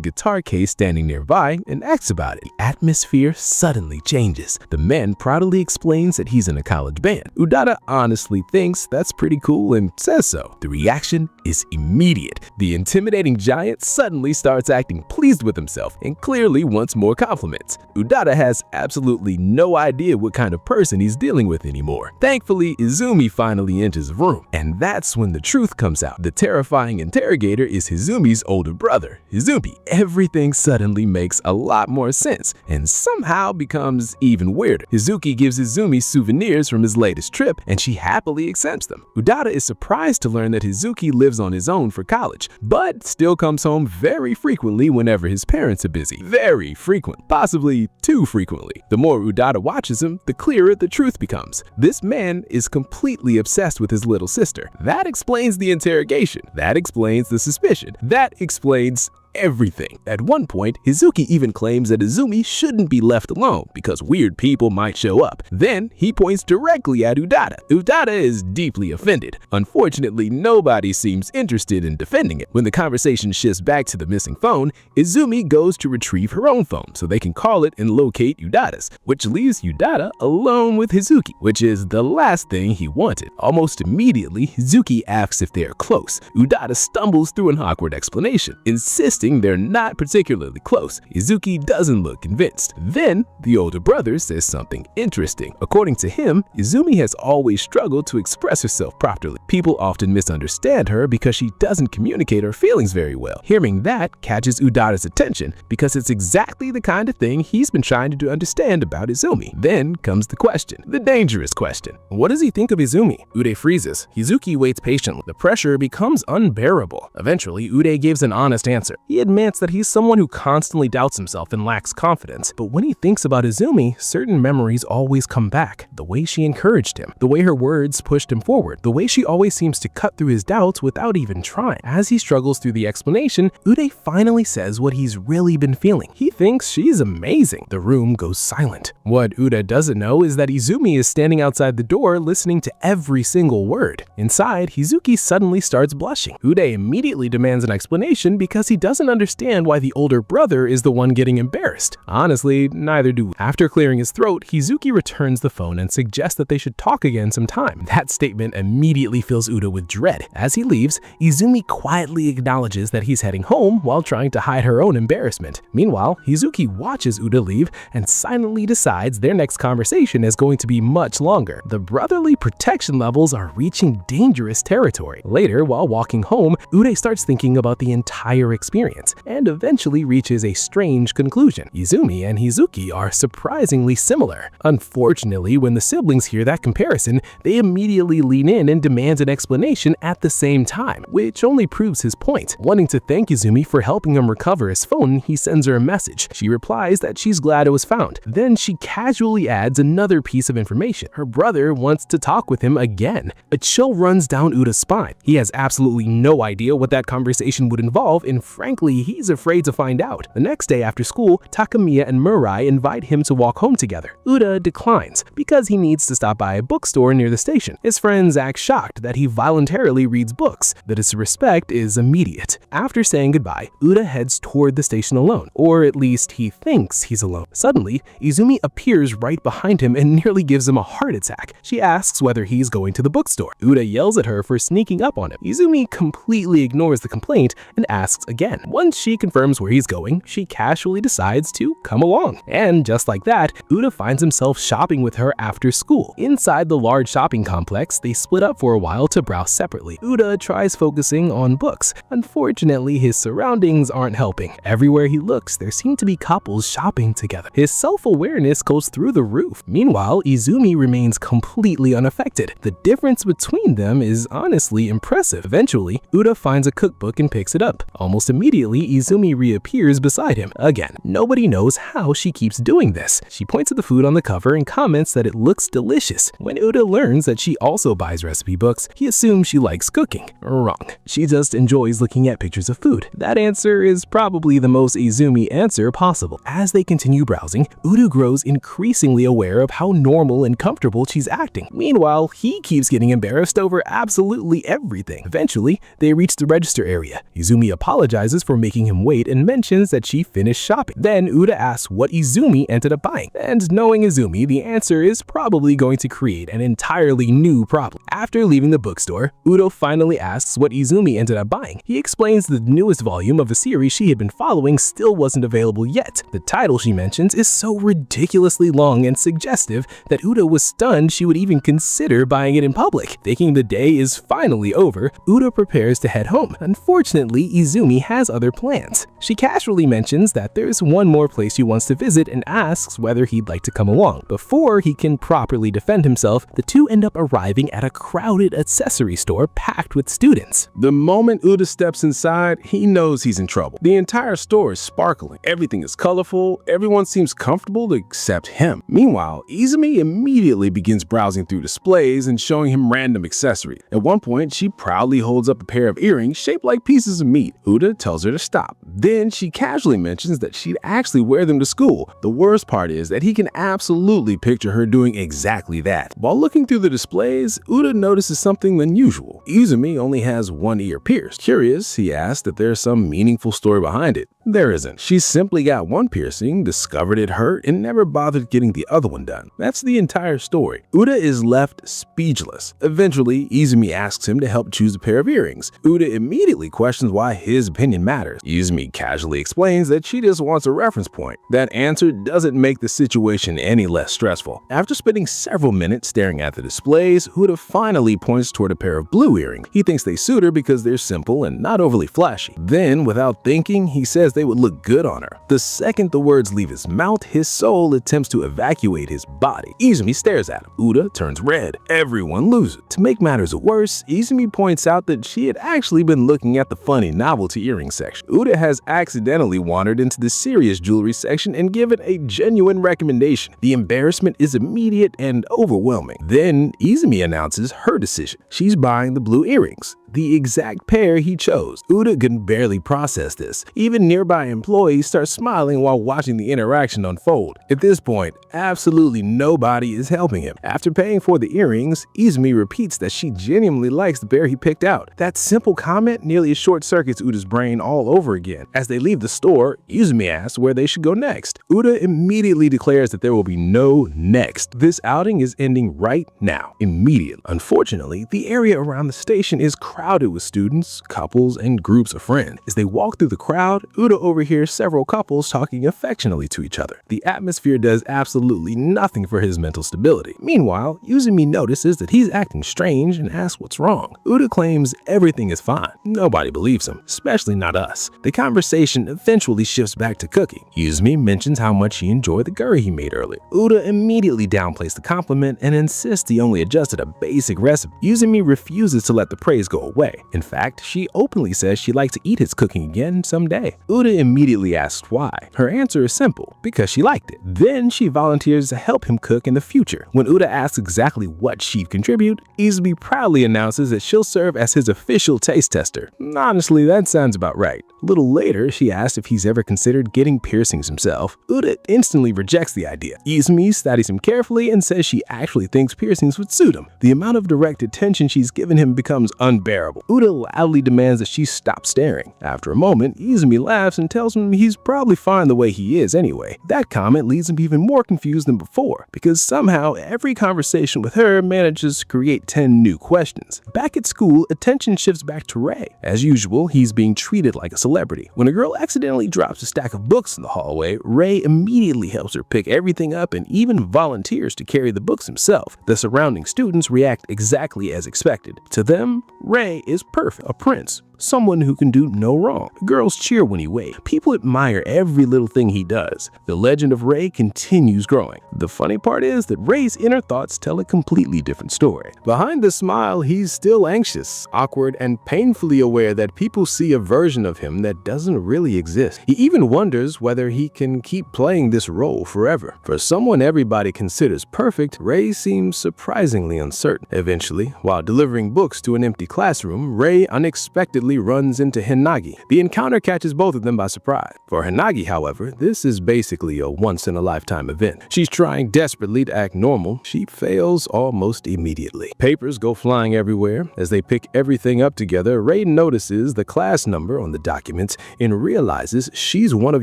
guitar case standing nearby and asks about it. The atmosphere suddenly changes. The man proudly explains that he's in a college band. Udada honestly thinks that's pretty cool and says so. The reaction is immediate. The intimidating giant suddenly starts acting pleased with himself and clearly wants more compliments. Udada has absolutely no idea what kind of person he's dealing with anymore. Thankfully, Izumi finally enters the room, and that's when the truth comes out. The terrifying interrogator is Izumi's older brother, Izumi. Everything suddenly makes a lot more sense and somehow becomes even weirder. Izuki gives Izumi souvenirs from his latest trip, and she happily accepts them. Udada is surprised to learn that Izuki lives on his own for college, but still comes home very frequently whenever his parents are busy. Very frequent, possibly too frequently. The more Udada watches him, the clearer the truth becomes. This man is completely obsessed with his little sister. That explains the interrogation. That explains the suspicion. That explains everything. At one point, Izuki even claims that Izumi shouldn't be left alone because weird people might show up. Then he points directly at Udada. Udada is deeply offended. Unfortunately, nobody seems interested in defending it. When the conversation shifts back to the missing phone, Izumi goes to retrieve her own phone so they can call it and locate Udada's, which leaves Udada alone with Izuki, which is the last thing he wanted. Almost immediately, Izuki asks if they are close. Udada stumbles through an awkward explanation, insisting they're not particularly close. Izuki doesn't look convinced. Then, the older brother says something interesting. According to him, Izumi has always struggled to express herself properly. People often misunderstand her because she doesn't communicate her feelings very well. Hearing that catches Udada's attention because it's exactly the kind of thing he's been trying to understand about Izumi. Then comes the question, the dangerous question. What does he think of Izumi? Ude freezes. Izuki waits patiently. The pressure becomes unbearable. Eventually, Ude gives an honest answer. He admits that he's someone who constantly doubts himself and lacks confidence, but when he thinks about Izumi, certain memories always come back. The way she encouraged him, the way her words pushed him forward, the way she always seems to cut through his doubts without even trying. As he struggles through the explanation, Ude finally says what he's really been feeling. He thinks she's amazing. The room goes silent. What Ude doesn't know is that Izumi is standing outside the door listening to every single word. Inside, Izuki suddenly starts blushing. Ude immediately demands an explanation because he doesn't understand why the older brother is the one getting embarrassed. Honestly, neither do we. After clearing his throat, Izuki returns the phone and suggests that they should talk again sometime. That statement immediately fills Uda with dread. As he leaves, Izumi quietly acknowledges that he's heading home while trying to hide her own embarrassment. Meanwhile, Izuki watches Uda leave and silently decides their next conversation is going to be much longer. The brotherly protection levels are reaching dangerous territory. Later, while walking home, Ude starts thinking about the entire experience. experience, and eventually reaches a strange conclusion. Izumi and Hizuki are surprisingly similar. Unfortunately, when the siblings hear that comparison, they immediately lean in and demand an explanation at the same time, which only proves his point. Wanting to thank Izumi for helping him recover his phone, he sends her a message. She replies that she's glad it was found. Then she casually adds another piece of information. Her brother wants to talk with him again. A chill runs down Uda's spine. He has absolutely no idea what that conversation would involve, and frankly, he's afraid to find out. The next day after school, Takamiya and Murai invite him to walk home together. Uda declines because he needs to stop by a bookstore near the station. His friends act shocked that he voluntarily reads books. The disrespect is immediate. After saying goodbye, Uda heads toward the station alone, or at least he thinks he's alone. Suddenly, Izumi appears right behind him and nearly gives him a heart attack. She asks whether he's going to the bookstore. Uda yells at her for sneaking up on him. Izumi completely ignores the complaint and asks again. Once she confirms where he's going, she casually decides to come along. And just like that, Uda finds himself shopping with her after school. Inside the large shopping complex, they split up for a while to browse separately. Uda tries focusing on books. Unfortunately, his surroundings aren't helping. Everywhere he looks, there seem to be couples shopping together. His self-awareness goes through the roof. Meanwhile, Izumi remains completely unaffected. The difference between them is honestly impressive. Eventually, Uda finds a cookbook and picks it up. Almost immediately, Izumi reappears beside him. Again, nobody knows how she keeps doing this. She points at the food on the cover and comments that it looks delicious. When Uda learns that she also buys recipe books, he assumes she likes cooking. Wrong. She just enjoys looking at pictures of food. That answer is probably the most Izumi answer possible. As they continue browsing, Uda grows increasingly aware of how normal and comfortable she's acting. Meanwhile, he keeps getting embarrassed over absolutely everything. Eventually, they reach the register area. Izumi apologizes for making him wait and mentions that she finished shopping. Then Uda asks what Izumi ended up buying. And knowing Izumi, the answer is probably going to create an entirely new problem. After leaving the bookstore, Uda finally asks what Izumi ended up buying. He explains the newest volume of a series she had been following still wasn't available yet. The title she mentions is so ridiculously long and suggestive that Uda was stunned she would even consider buying it in public. Thinking the day is finally over, Uda prepares to head home. Unfortunately, Izumi has other plans. She casually mentions that there's one more place she wants to visit and asks whether he'd like to come along. Before he can properly defend himself, the two end up arriving at a crowded accessory store packed with students. The moment Uda steps inside, he knows he's in trouble. The entire store is sparkling. Everything is colorful. Everyone seems comfortable except him. Meanwhile, Izumi immediately begins browsing through displays and showing him random accessories. At one point, she proudly holds up a pair of earrings shaped like pieces of meat. Uda tells her to stop. Then she casually mentions that she'd actually wear them to school. The worst part is that he can absolutely picture her doing exactly that. While looking through the displays, Uda notices something unusual. Izumi only has one ear pierced. Curious, he asks if there's some meaningful story behind it. There isn't. She's simply got one piercing, discovered it hurt, and never bothered getting the other one done. That's the entire story. Uda is left speechless. Eventually, Izumi asks him to help choose a pair of earrings. Uda immediately questions why his opinion matters. Izumi casually explains that she just wants a reference point. That answer doesn't make the situation any less stressful. After spending several minutes staring at the displays, Uda finally points toward a pair of blue earrings. He thinks they suit her because they're simple and not overly flashy. Then, without thinking, he says they would look good on her. The second the words leave his mouth, his soul attempts to evacuate his body. Izumi stares at him. Uda turns red. Everyone loses. To make matters worse, Izumi points out that she had actually been looking at the funny novelty earring section. Uda has accidentally wandered into the serious jewelry section and given a genuine recommendation. The embarrassment is immediate and overwhelming. Then Izumi announces her decision. She's buying the blue earrings, the exact pair he chose. Uda can barely process this. Even nearby employees start smiling while watching the interaction unfold. At this point, absolutely nobody is helping him. After paying for the earrings, Izumi repeats that she genuinely likes the pair he picked out. That simple comment nearly short-circuits Uda's brain all over again. As they leave the store, Izumi asks where they should go next. Uda immediately declares that there will be no next. This outing is ending right now, immediately. Unfortunately, the area around the station is crowded with students, couples, and groups of friends. As they walk through the crowd, Uda Uda overhears several couples talking affectionately to each other. The atmosphere does absolutely nothing for his mental stability. Meanwhile, Izumi notices that he's acting strange and asks what's wrong. Uda claims everything is fine. Nobody believes him, especially not us. The conversation eventually shifts back to cooking. Izumi mentions how much he enjoyed the curry he made earlier. Uda immediately downplays the compliment and insists he only adjusted a basic recipe. Izumi refuses to let the praise go away. In fact, she openly says she'd like to eat his cooking again someday. Uda immediately asks why. Her answer is simple, because she liked it. Then she volunteers to help him cook in the future. When Uda asks exactly what she'd contribute, Izumi proudly announces that she'll serve as his official taste tester. Honestly, that sounds about right. A little later, she asks if he's ever considered getting piercings himself. Uda instantly rejects the idea. Izumi studies him carefully and says she actually thinks piercings would suit him. The amount of direct attention she's given him becomes unbearable. Uda loudly demands that she stop staring. After a moment, Izumi laughs and tells him he's probably fine the way he is anyway. That comment leaves him even more confused than before, because somehow every conversation with her manages to create 10 new questions. Back at school, attention shifts back to Ray. As usual, he's being treated like a celebrity. When a girl accidentally drops a stack of books in the hallway, Ray immediately helps her pick everything up and even volunteers to carry the books himself. The surrounding students react exactly as expected. To them, Ray is perfect, a prince. Someone who can do no wrong. Girls cheer when he waves. People admire every little thing he does. The legend of Ray continues growing. The funny part is that Ray's inner thoughts tell a completely different story. Behind the smile, he's still anxious, awkward, and painfully aware that people see a version of him that doesn't really exist. He even wonders whether he can keep playing this role forever. For someone everybody considers perfect, Ray seems surprisingly uncertain. Eventually, while delivering books to an empty classroom, Ray unexpectedly runs into Hinagi. The encounter catches both of them by surprise. For Hinagi, however, this is basically a once-in-a-lifetime event. She's trying desperately to act normal. She fails almost immediately. Papers go flying everywhere. As they pick everything up together, Ray notices the class number on the documents and realizes she's one of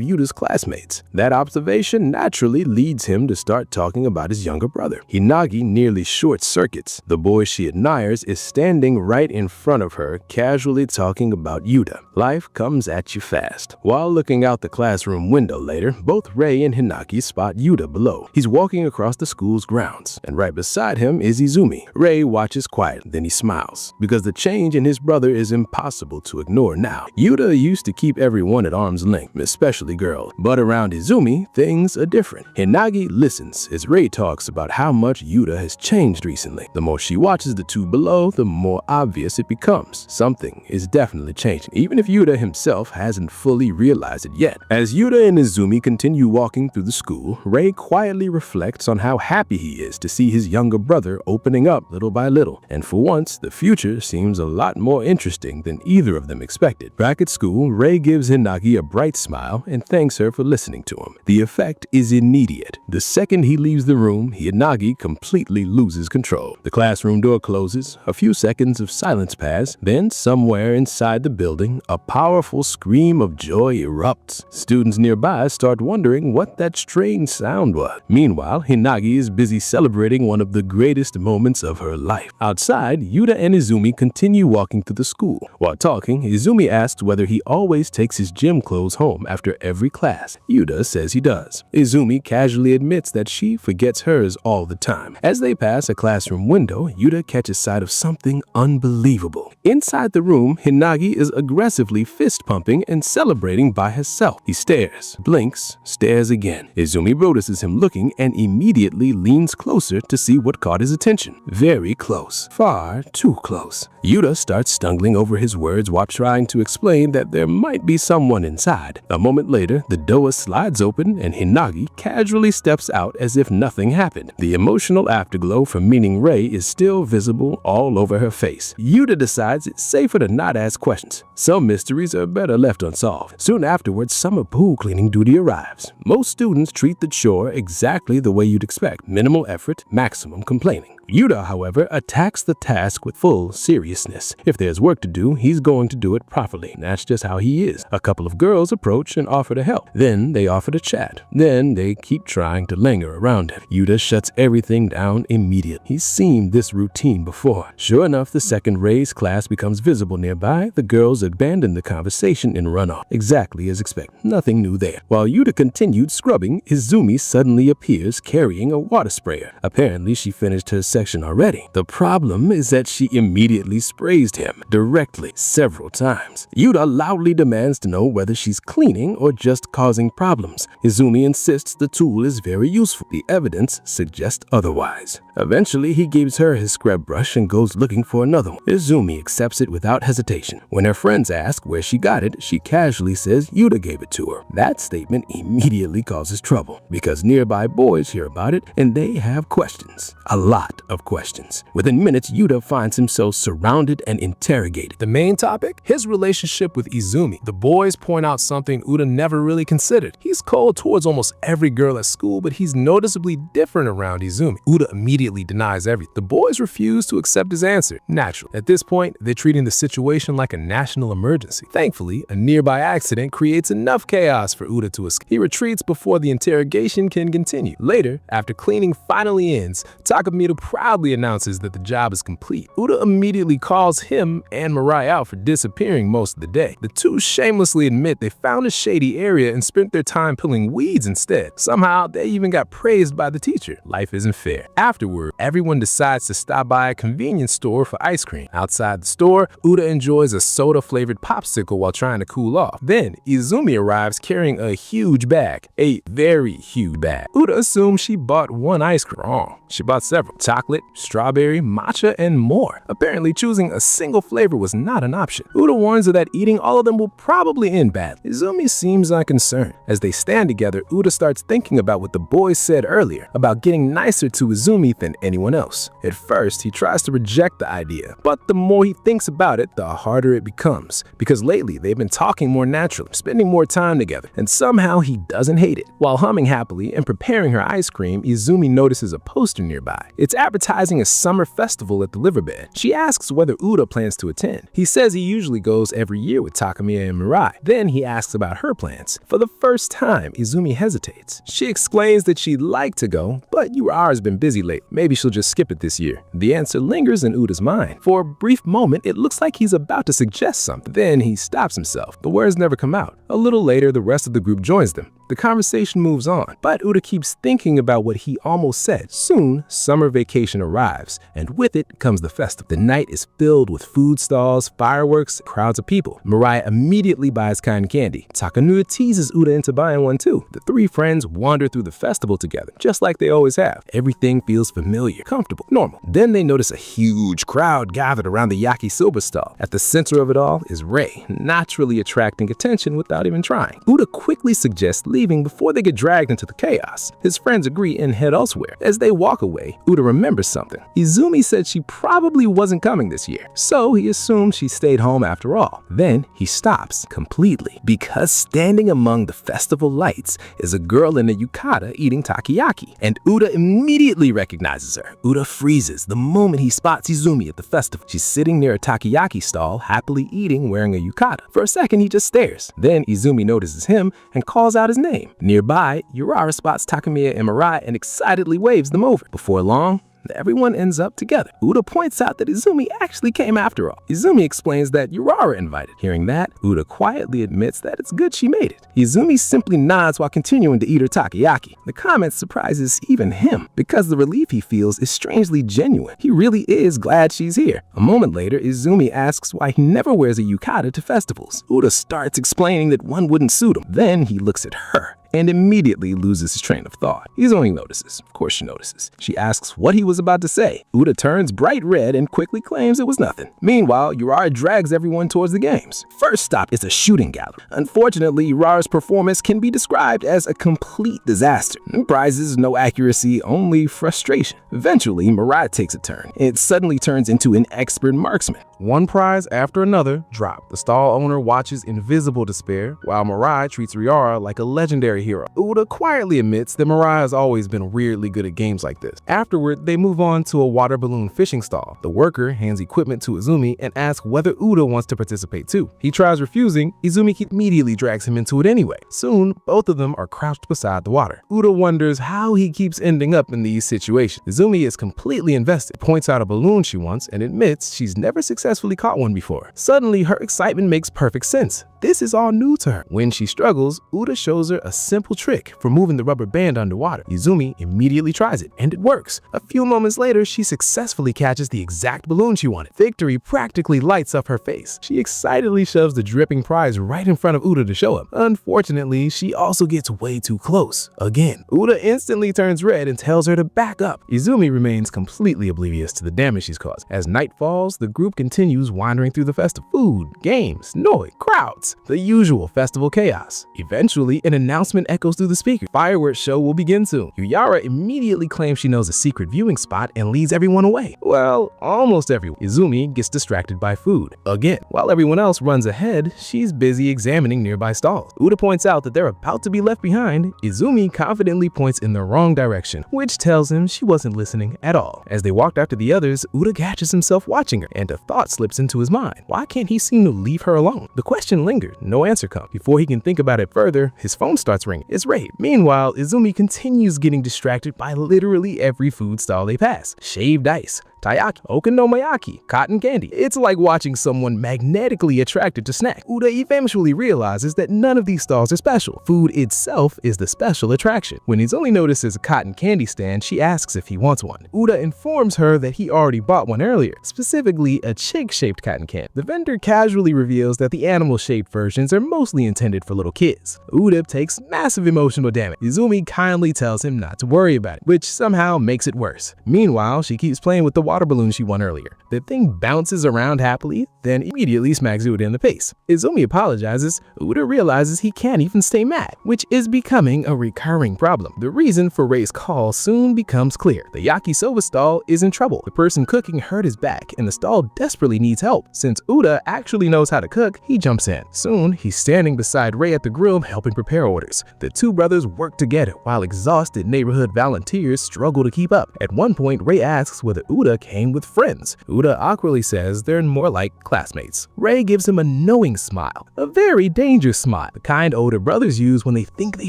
Yuda's classmates. That observation naturally leads him to start talking about his younger brother. Hinagi nearly short-circuits. The boy she admires is standing right in front of her, casually talking about Yuda. Life comes at you fast. While looking out the classroom window later, both Ray and Hinagi spot Yuda below. He's walking across the school's grounds, and right beside him is Izumi. Ray watches quietly, then he smiles, because the change in his brother is impossible to ignore now. Yuda used to keep everyone at arm's length, especially girls, but around Izumi, things are different. Hinagi listens as Ray talks about how much Yuda has changed recently. The more she watches the two below, the more obvious it becomes. Something is definitely changing, even if Yuda himself hasn't fully realized it yet. As Yuda and Izumi continue walking through the school, Ray quietly reflects on how happy he is to see his younger brother opening up little by little. And for once, the future seems a lot more interesting than either of them expected. Back at school, Ray gives Hinagi a bright smile and thanks her for listening to him. The effect is immediate. The second he leaves the room, Hinagi completely loses control. The classroom door closes, a few seconds of silence pass, then somewhere inside the building, a powerful scream of joy erupts. Students nearby start wondering what that strange sound was. Meanwhile, Hinagi is busy celebrating one of the greatest moments of her life. Outside, Yuda and Izumi continue walking through the school. While talking, Izumi asks whether he always takes his gym clothes home after every class. Yuda says he does. Izumi casually admits that she forgets hers all the time. As they pass a classroom window, Yuda catches sight of something unbelievable. Inside the room, Hinagi is aggressively fist-pumping and celebrating by herself. He stares, blinks, stares again. Izumi notices him looking and immediately leans closer to see what caught his attention. Very close. Far too close. Yuda starts stumbling over his words while trying to explain that there might be someone inside. A moment later, the door slides open and Hinagi casually steps out as if nothing happened. The emotional afterglow from meeting Ray is still visible all over her face. Yuda decides it's safer to not ask questions. Some mysteries are better left unsolved. Soon afterwards, summer pool cleaning duty arrives. Most students treat the chore exactly the way you'd expect. Minimal effort, maximum complaining. Yuta, however, attacks the task with full seriousness. If there's work to do, he's going to do it properly. That's just how he is. A couple of girls approach and offer to help. Then they offer to chat. Then they keep trying to linger around him. Yuta shuts everything down immediately. He's seen this routine before. Sure enough, the second Rei's class becomes visible nearby. The girls abandon the conversation and run off. Exactly as expected. Nothing new there. While Yuta continued scrubbing, Izumi suddenly appears carrying a water sprayer. Apparently, she finished her section already. The problem is that she immediately sprays him directly several times. Yuta loudly demands to know whether she's cleaning or just causing problems. Izumi insists the tool is very useful. The evidence suggests otherwise. Eventually, he gives her his scrub brush and goes looking for another one. Izumi accepts it without hesitation. When her friends ask where she got it, she casually says Yuta gave it to her. That statement immediately causes trouble because nearby boys hear about it and they have questions. A lot of questions. Within minutes, Yuta finds himself surrounded and interrogated. The main topic? His relationship with Izumi. The boys point out something Uda never really considered. He's cold towards almost every girl at school, but he's noticeably different around Izumi. Uda immediately denies everything. The boys refuse to accept his answer. Natural. At this point, they're treating the situation like a national emergency. Thankfully, a nearby accident creates enough chaos for Uda to escape. He retreats before the interrogation can continue. Later, after cleaning finally ends, Takamito proudly announces that the job is complete. Uda immediately calls him and Mirai out for disappearing most of the day. The two shamelessly admit they found a shady area and spent their time pulling weeds instead. Somehow, they even got praised by the teacher. Life isn't fair. Afterward, everyone decides to stop by a convenience store for ice cream. Outside the store, Uda enjoys a soda-flavored popsicle while trying to cool off. Then, Izumi arrives carrying a huge bag. A very huge bag. Uda assumes she bought one ice cream. Wrong. She bought several. Chocolate, strawberry, matcha, and more. Apparently, choosing a single flavor was not an option. Uda warns her that eating all of them will probably end badly. Izumi seems unconcerned. As they stand together, Uda starts thinking about what the boys said earlier about getting nicer to Izumi than anyone else. At first, he tries to reject the idea, but the more he thinks about it, the harder it becomes. Because lately, they've been talking more naturally, spending more time together, and somehow he doesn't hate it. While humming happily and preparing her ice cream, Izumi notices a poster nearby. It's advertising a summer festival at the riverbed. She asks whether Uda plans to attend. He says he usually goes every year with Takamiya and Mirai. Then he asks about her plans. For the first time, Izumi hesitates. She explains that she'd like to go, but Ura's been busy lately. Maybe she'll just skip it this year. The answer lingers in Uda's mind. For a brief moment, it looks like he's about to suggest something. Then he stops himself. The words never come out. A little later, the rest of the group joins them. The conversation moves on, but Uda keeps thinking about what he almost said. Soon, summer vacation arrives, and with it comes the festival. The night is filled with food stalls, fireworks, crowds of people. Mirai immediately buys cotton candy. Takanura teases Uda into buying one too. The three friends wander through the festival together, just like they always have. Everything feels familiar, comfortable, normal. Then they notice a huge crowd gathered around the yakisoba stall. At the center of it all is Rei, naturally attracting attention without even trying. Uda quickly suggests leaving before they get dragged into the chaos. His friends agree and head elsewhere. As they walk away, Uda remembers something. Izumi said she probably wasn't coming this year, so he assumed she stayed home after all. Then he stops completely because standing among the festival lights is a girl in a yukata eating takoyaki, and Uda immediately recognizes her. Uda freezes the moment he spots Izumi at the festival. She's sitting near a takoyaki stall, happily eating, wearing a yukata. For a second, he just stares. Then Izumi notices him and calls out his name. Nearby, Ura spots Takamiya and Mirai and excitedly waves them over. Before long, everyone ends up together. Uda points out that Izumi actually came after all. Izumi explains that Urawa invited. Hearing that, Uda quietly admits that it's good she made it. Izumi simply nods while continuing to eat her takoyaki. The comment surprises even him because the relief he feels is strangely genuine. He really is glad she's here. A moment later, Izumi asks why he never wears a yukata to festivals. Uda starts explaining that one wouldn't suit him. Then he looks at her and immediately loses his train of thought. Izumi notices. Of course she notices. She asks what he was about to say. Uda turns bright red and quickly claims it was nothing. Meanwhile, Urawa drags everyone towards the games. First stop is a shooting gallery. Unfortunately, Urawa's performance can be described as a complete disaster. No prizes, no accuracy, only frustration. Eventually, Mirai takes a turn. It suddenly turns into an expert marksman. One prize after another drop. The stall owner watches in visible despair, while Mirai treats Riara like a legendary hero. Uda quietly admits that Mirai has always been weirdly good at games like this. Afterward, they move on to a water balloon fishing stall. The worker hands equipment to Izumi and asks whether Uda wants to participate too. He tries refusing. Izumi immediately drags him into it anyway. Soon, both of them are crouched beside the water. Uda wonders how he keeps ending up in these situations. Izumi is completely invested, points out a balloon she wants, and admits she's never successfully caught one before. Suddenly, her excitement makes perfect sense. This is all new to her. When she struggles, Uda shows her a simple trick for moving the rubber band underwater. Izumi immediately tries it, and it works. A few moments later, she successfully catches the exact balloon she wanted. Victory practically lights up her face. She excitedly shoves the dripping prize right in front of Uda to show him. Unfortunately, she also gets way too close. Again, Uda instantly turns red and tells her to back up. Izumi remains completely oblivious to the damage she's caused. As night falls, the group continues wandering through the festival. Food, games, noise, crowds. The usual festival chaos. Eventually, an announcement echoes through the speaker. Fireworks show will begin soon. Yuyara immediately claims she knows a secret viewing spot and leads everyone away. Well, almost everyone. Izumi gets distracted by food. Again, while everyone else runs ahead, she's busy examining nearby stalls. Uda points out that they're about to be left behind. Izumi confidently points in the wrong direction, which tells him she wasn't listening at all. As they walked after the others, Uda catches himself watching her, and a thought slips into his mind. Why can't he seem to leave her alone? The question lingers. No answer comes. Before he can think about it further, his phone starts ringing. It's Ray. Meanwhile, Izumi continues getting distracted by literally every food stall they pass. Shaved ice, taiyaki, okonomiyaki, cotton candy. It's like watching someone magnetically attracted to snack. Uda eventually realizes that none of these stalls are special. Food itself is the special attraction. When Izumi notices a cotton candy stand, she asks if he wants one. Uda informs her that he already bought one earlier, specifically a chick-shaped cotton candy. The vendor casually reveals that the animal-shaped versions are mostly intended for little kids. Uda takes massive emotional damage. Izumi kindly tells him not to worry about it, which somehow makes it worse. Meanwhile, she keeps playing with the water balloon she won earlier. The thing bounces around happily, then immediately smacks Uda in the face. Izumi apologizes. Uda realizes he can't even stay mad, which is becoming a recurring problem. The reason for Rei's call soon becomes clear. The yakisoba stall is in trouble. The person cooking hurt his back, and the stall desperately needs help. Since Uda actually knows how to cook, he jumps in. Soon, he's standing beside Rei at the grill helping prepare orders. The two brothers work together, while exhausted neighborhood volunteers struggle to keep up. At one point, Rei asks whether Uda came with friends. Uda awkwardly says they're more like classmates. Rei gives him a knowing smile, a very dangerous smile, the kind older brothers use when they think they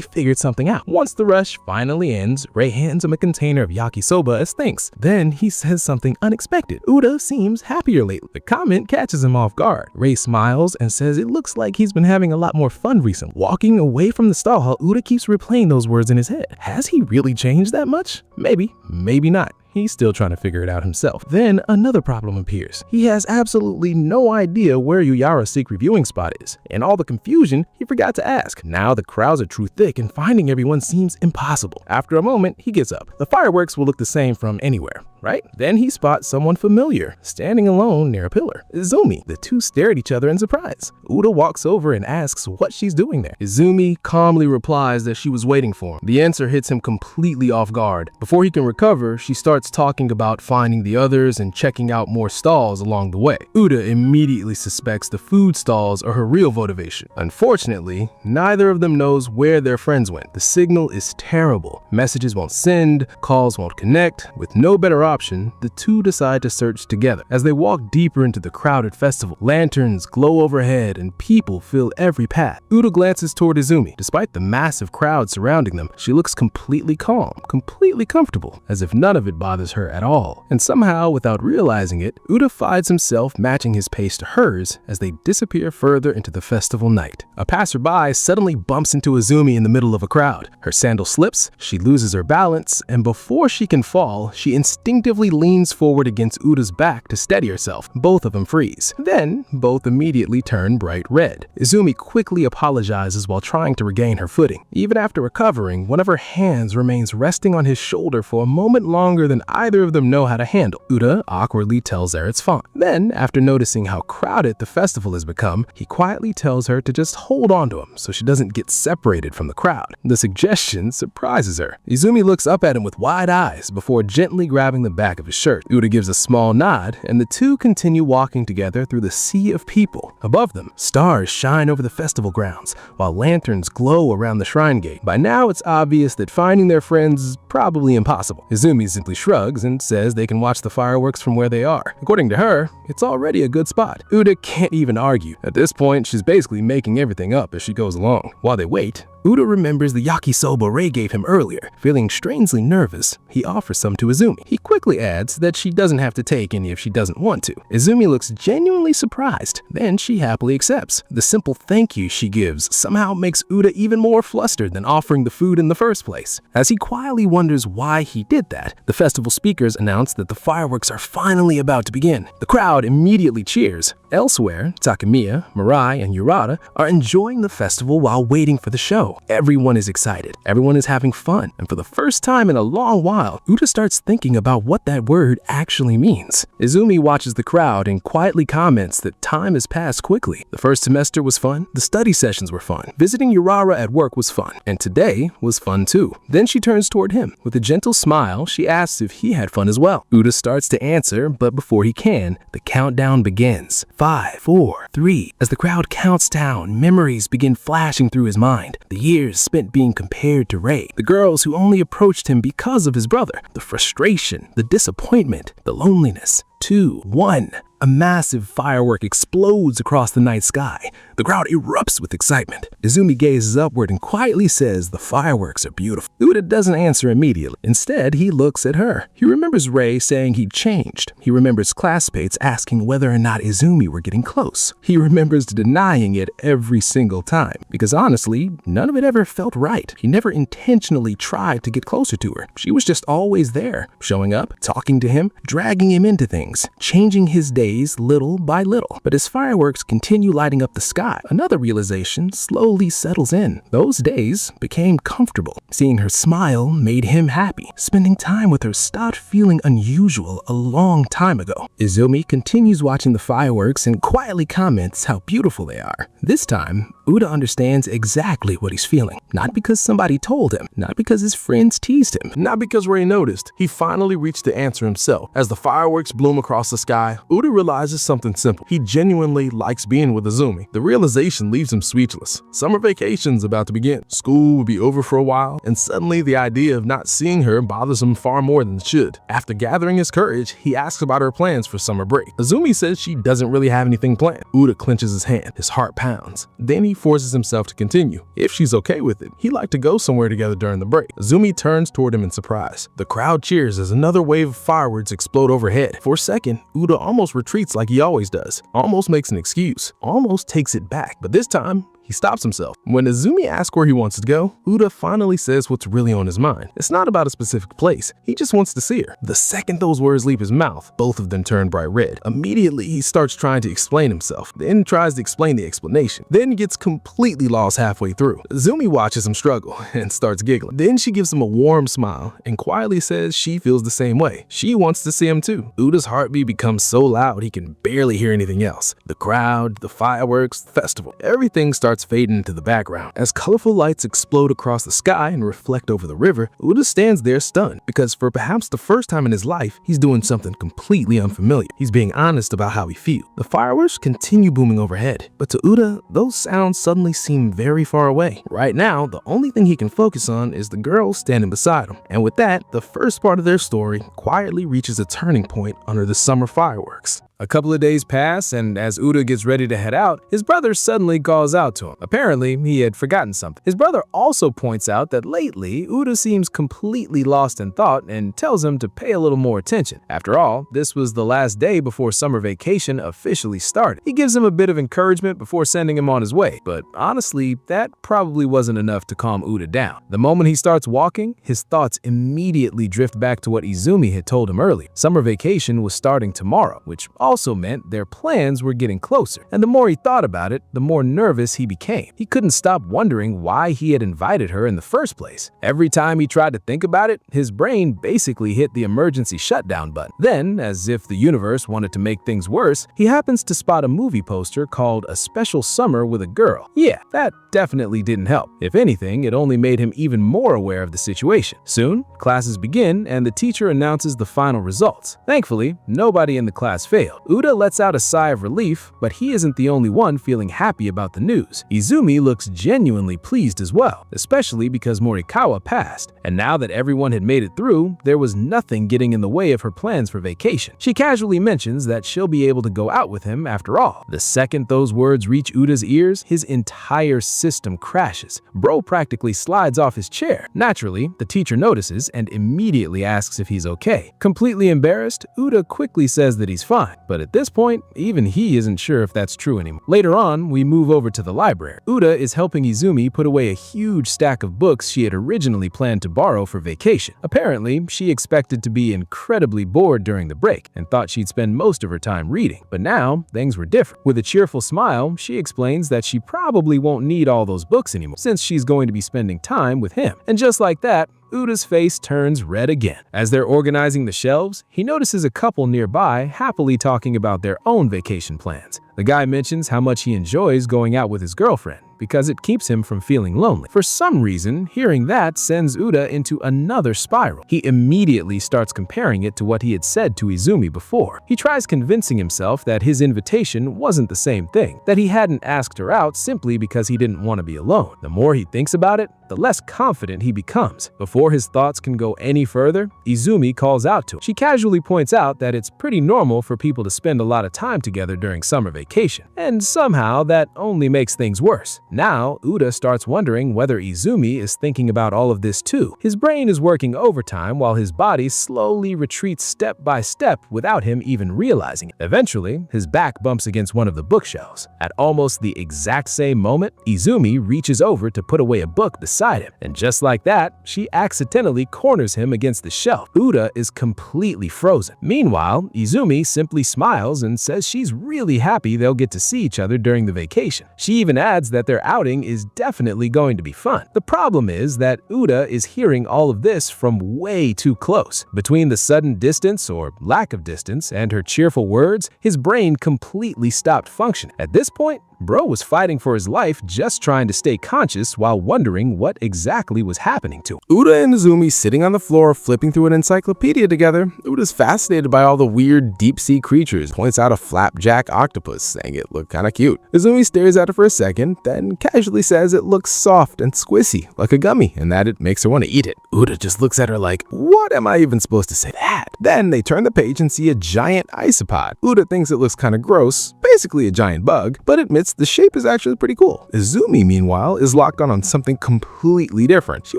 figured something out. Once the rush finally ends, Rei hands him a container of yakisoba as thanks. Then he says something unexpected. Uda seems happier lately. The comment catches him off guard. Rei smiles and says it looks like he's been having a lot more fun recently. Walking away from the stall, Uda keeps replaying those words in his head. Has he really changed that much? Maybe, maybe not. He's still trying to figure it out himself. Then another problem appears. He has absolutely no idea where Yuyara's secret viewing spot is. In all the confusion, he forgot to ask. Now the crowds are too thick and finding everyone seems impossible. After a moment, he gets up. The fireworks will look the same from anywhere, right? Then he spots someone familiar, standing alone near a pillar. Izumi. The two stare at each other in surprise. Uda walks over and asks what she's doing there. Izumi calmly replies that she was waiting for him. The answer hits him completely off guard. Before he can recover, she starts talking about finding the others and checking out more stalls along the way. Uda immediately suspects the food stalls are her real motivation. Unfortunately, neither of them knows where their friends went. The signal is terrible. Messages won't send, calls won't connect. With no better option, the two decide to search together. As they walk deeper into the crowded festival, lanterns glow overhead and people fill every path. Uda glances toward Izumi. Despite the massive crowd surrounding them, she looks completely calm, completely comfortable, as if none of it bothers her at all. And somehow, without realizing it, Uda finds himself matching his pace to hers as they disappear further into the festival night. A passerby suddenly bumps into Izumi in the middle of a crowd. Her sandal slips, she loses her balance, and before she can fall, she instinctively leans forward against Uda's back to steady herself. Both of them freeze. Then, both immediately turn bright red. Izumi quickly apologizes while trying to regain her footing. Even after recovering, one of her hands remains resting on his shoulder for a moment longer than either of them know how to handle. Uda awkwardly tells her it's fine. Then, after noticing how crowded the festival has become, he quietly tells her to just hold on to him so she doesn't get separated from the crowd. The suggestion surprises her. Izumi looks up at him with wide eyes before gently grabbing the back of his shirt. Uda gives a small nod, and the two continue walking together through the sea of people. Above them, stars shine over the festival grounds, while lanterns glow around the shrine gate. By now, it's obvious that finding their friends is probably impossible. Izumi simply shrugs and says they can watch the fireworks from where they are. According to her, it's already a good spot. Uda can't even argue. At this point, she's basically making everything up as she goes along. While they wait, Uda remembers the yakisoba Rei gave him earlier. Feeling strangely nervous, he offers some to Izumi. He quickly adds that she doesn't have to take any if she doesn't want to. Izumi looks genuinely surprised. Then she happily accepts. The simple thank you she gives somehow makes Uda even more flustered than offering the food in the first place. As he quietly wonders why he did that, the festival speakers announce that the fireworks are finally about to begin. The crowd immediately cheers. Elsewhere, Takemiya, Mirai, and Yurata are enjoying the festival while waiting for the show. Everyone is excited, everyone is having fun, and for the first time in a long while, Uda starts thinking about what that word actually means. Izumi watches the crowd and quietly comments that time has passed quickly. The first semester was fun, the study sessions were fun, visiting Urara at work was fun, and today was fun too. Then she turns toward him. With a gentle smile, she asks if he had fun as well. Uda starts to answer, but before he can, the countdown begins. 5, 4, 3. As the crowd counts down, memories begin flashing through his mind. The years spent being compared to Rei, the girls who only approached him because of his brother, the frustration, the disappointment, the loneliness. 2, 1. A massive firework explodes across the night sky. The crowd erupts with excitement. Izumi gazes upward and quietly says the fireworks are beautiful. Uda doesn't answer immediately. Instead, he looks at her. He remembers Rei saying he'd changed. He remembers classmates asking whether or not Izumi were getting close. He remembers denying it every single time, because honestly, none of it ever felt right. He never intentionally tried to get closer to her. She was just always there, showing up, talking to him, dragging him into things, changing his days little by little. But as fireworks continue lighting up the sky, another realization slowly settles in. Those days became comfortable. Seeing her smile made him happy. Spending time with her stopped feeling unusual a long time ago. Izumi continues watching the fireworks and quietly comments how beautiful they are. This time, Uda understands exactly what he's feeling. Not because somebody told him, not because his friends teased him, not because Rei noticed. He finally reached the answer himself. As the fireworks bloom across the sky, Uda realizes something simple. He genuinely likes being with Izumi. The realization leaves him speechless. Summer vacation's about to begin. School will be over for a while, and suddenly the idea of not seeing her bothers him far more than it should. After gathering his courage, he asks about her plans for summer break. Izumi says she doesn't really have anything planned. Uda clenches his hand. His heart pounds. Then he forces himself to continue. If she's okay with it, he'd like to go somewhere together during the break. Izumi turns toward him in surprise. The crowd cheers as another wave of fireworks explode overhead. For a second, Uda almost retreats like he always does. Almost makes an excuse. Almost takes it back. But this time, he stops himself. When Izumi asks where he wants to go, Uda finally says what's really on his mind. It's not about a specific place. He just wants to see her. The second those words leave his mouth, both of them turn bright red. Immediately, he starts trying to explain himself, then tries to explain the explanation, then gets completely lost halfway through. Izumi watches him struggle and starts giggling. Then she gives him a warm smile and quietly says she feels the same way. She wants to see him too. Uda's heartbeat becomes so loud he can barely hear anything else. The crowd, the fireworks, the festival, everything starts fading into the background. As colorful lights explode across the sky and reflect over the river, Uda stands there stunned, because for perhaps the first time in his life, he's doing something completely unfamiliar. He's being honest about how he feels. The fireworks continue booming overhead, but to Uda, those sounds suddenly seem very far away. Right now, the only thing he can focus on is the girl standing beside him. And with that, the first part of their story quietly reaches a turning point under the summer fireworks. A couple of days pass, and as Uda gets ready to head out, his brother suddenly calls out to him. Apparently, he had forgotten something. His brother also points out that lately, Uda seems completely lost in thought and tells him to pay a little more attention. After all, this was the last day before summer vacation officially started. He gives him a bit of encouragement before sending him on his way, but honestly, that probably wasn't enough to calm Uda down. The moment he starts walking, his thoughts immediately drift back to what Izumi had told him earlier. Summer vacation was starting tomorrow, which also meant their plans were getting closer. And the more he thought about it, the more nervous he became. He couldn't stop wondering why he had invited her in the first place. Every time he tried to think about it, his brain basically hit the emergency shutdown button. Then, as if the universe wanted to make things worse, he happens to spot a movie poster called A Special Summer with a Girl. Yeah, that definitely didn't help. If anything, it only made him even more aware of the situation. Soon, classes begin and the teacher announces the final results. Thankfully, nobody in the class failed. Uda lets out a sigh of relief, but he isn't the only one feeling happy about the news. Izumi looks genuinely pleased as well, especially because Morikawa passed. And now that everyone had made it through, there was nothing getting in the way of her plans for vacation. She casually mentions that she'll be able to go out with him after all. The second those words reach Uda's ears, his entire system crashes. Bro practically slides off his chair. Naturally, the teacher notices and immediately asks if he's okay. Completely embarrassed, Uda quickly says that he's fine, but at this point, even he isn't sure if that's true anymore. Later on, we move over to the library. Uda is helping Izumi put away a huge stack of books she had originally planned to borrow for vacation. Apparently, she expected to be incredibly bored during the break and thought she'd spend most of her time reading. But now, things were different. With a cheerful smile, she explains that she probably won't need all those books anymore since she's going to be spending time with him. And just like that, Uda's face turns red again. As they're organizing the shelves, he notices a couple nearby happily talking about their own vacation plans. The guy mentions how much he enjoys going out with his girlfriend because it keeps him from feeling lonely. For some reason, hearing that sends Uda into another spiral. He immediately starts comparing it to what he had said to Izumi before. He tries convincing himself that his invitation wasn't the same thing, that he hadn't asked her out simply because he didn't want to be alone. The more he thinks about it, the less confident he becomes. Before his thoughts can go any further, Izumi calls out to him. She casually points out that it's pretty normal for people to spend a lot of time together during summer vacation, and somehow that only makes things worse. Now, Uda starts wondering whether Izumi is thinking about all of this too. His brain is working overtime while his body slowly retreats step by step without him even realizing it. Eventually, his back bumps against one of the bookshelves. At almost the exact same moment, Izumi reaches over to put away a book beside him, and just like that, she accidentally corners him against the shelf. Uda is completely frozen. Meanwhile, Izumi simply smiles and says she's really happy they'll get to see each other during the vacation. She even adds that their outing is definitely going to be fun. The problem is that Uda is hearing all of this from way too close. Between the sudden distance or lack of distance and her cheerful words, his brain completely stopped functioning. At this point, Bro was fighting for his life just trying to stay conscious while wondering what exactly was happening to him. Uda and Izumi sitting on the floor flipping through an encyclopedia together. Uda's fascinated by all the weird deep-sea creatures, points out a flapjack octopus, saying it looked kinda cute. Izumi stares at it for a second, then casually says it looks soft and squishy, like a gummy, and that it makes her want to eat it. Uda just looks at her like, what am I even supposed to say that? Then they turn the page and see a giant isopod. Uda thinks it looks kinda gross, basically a giant bug, but admits the shape is actually pretty cool. Izumi, meanwhile, is locked on something completely different. She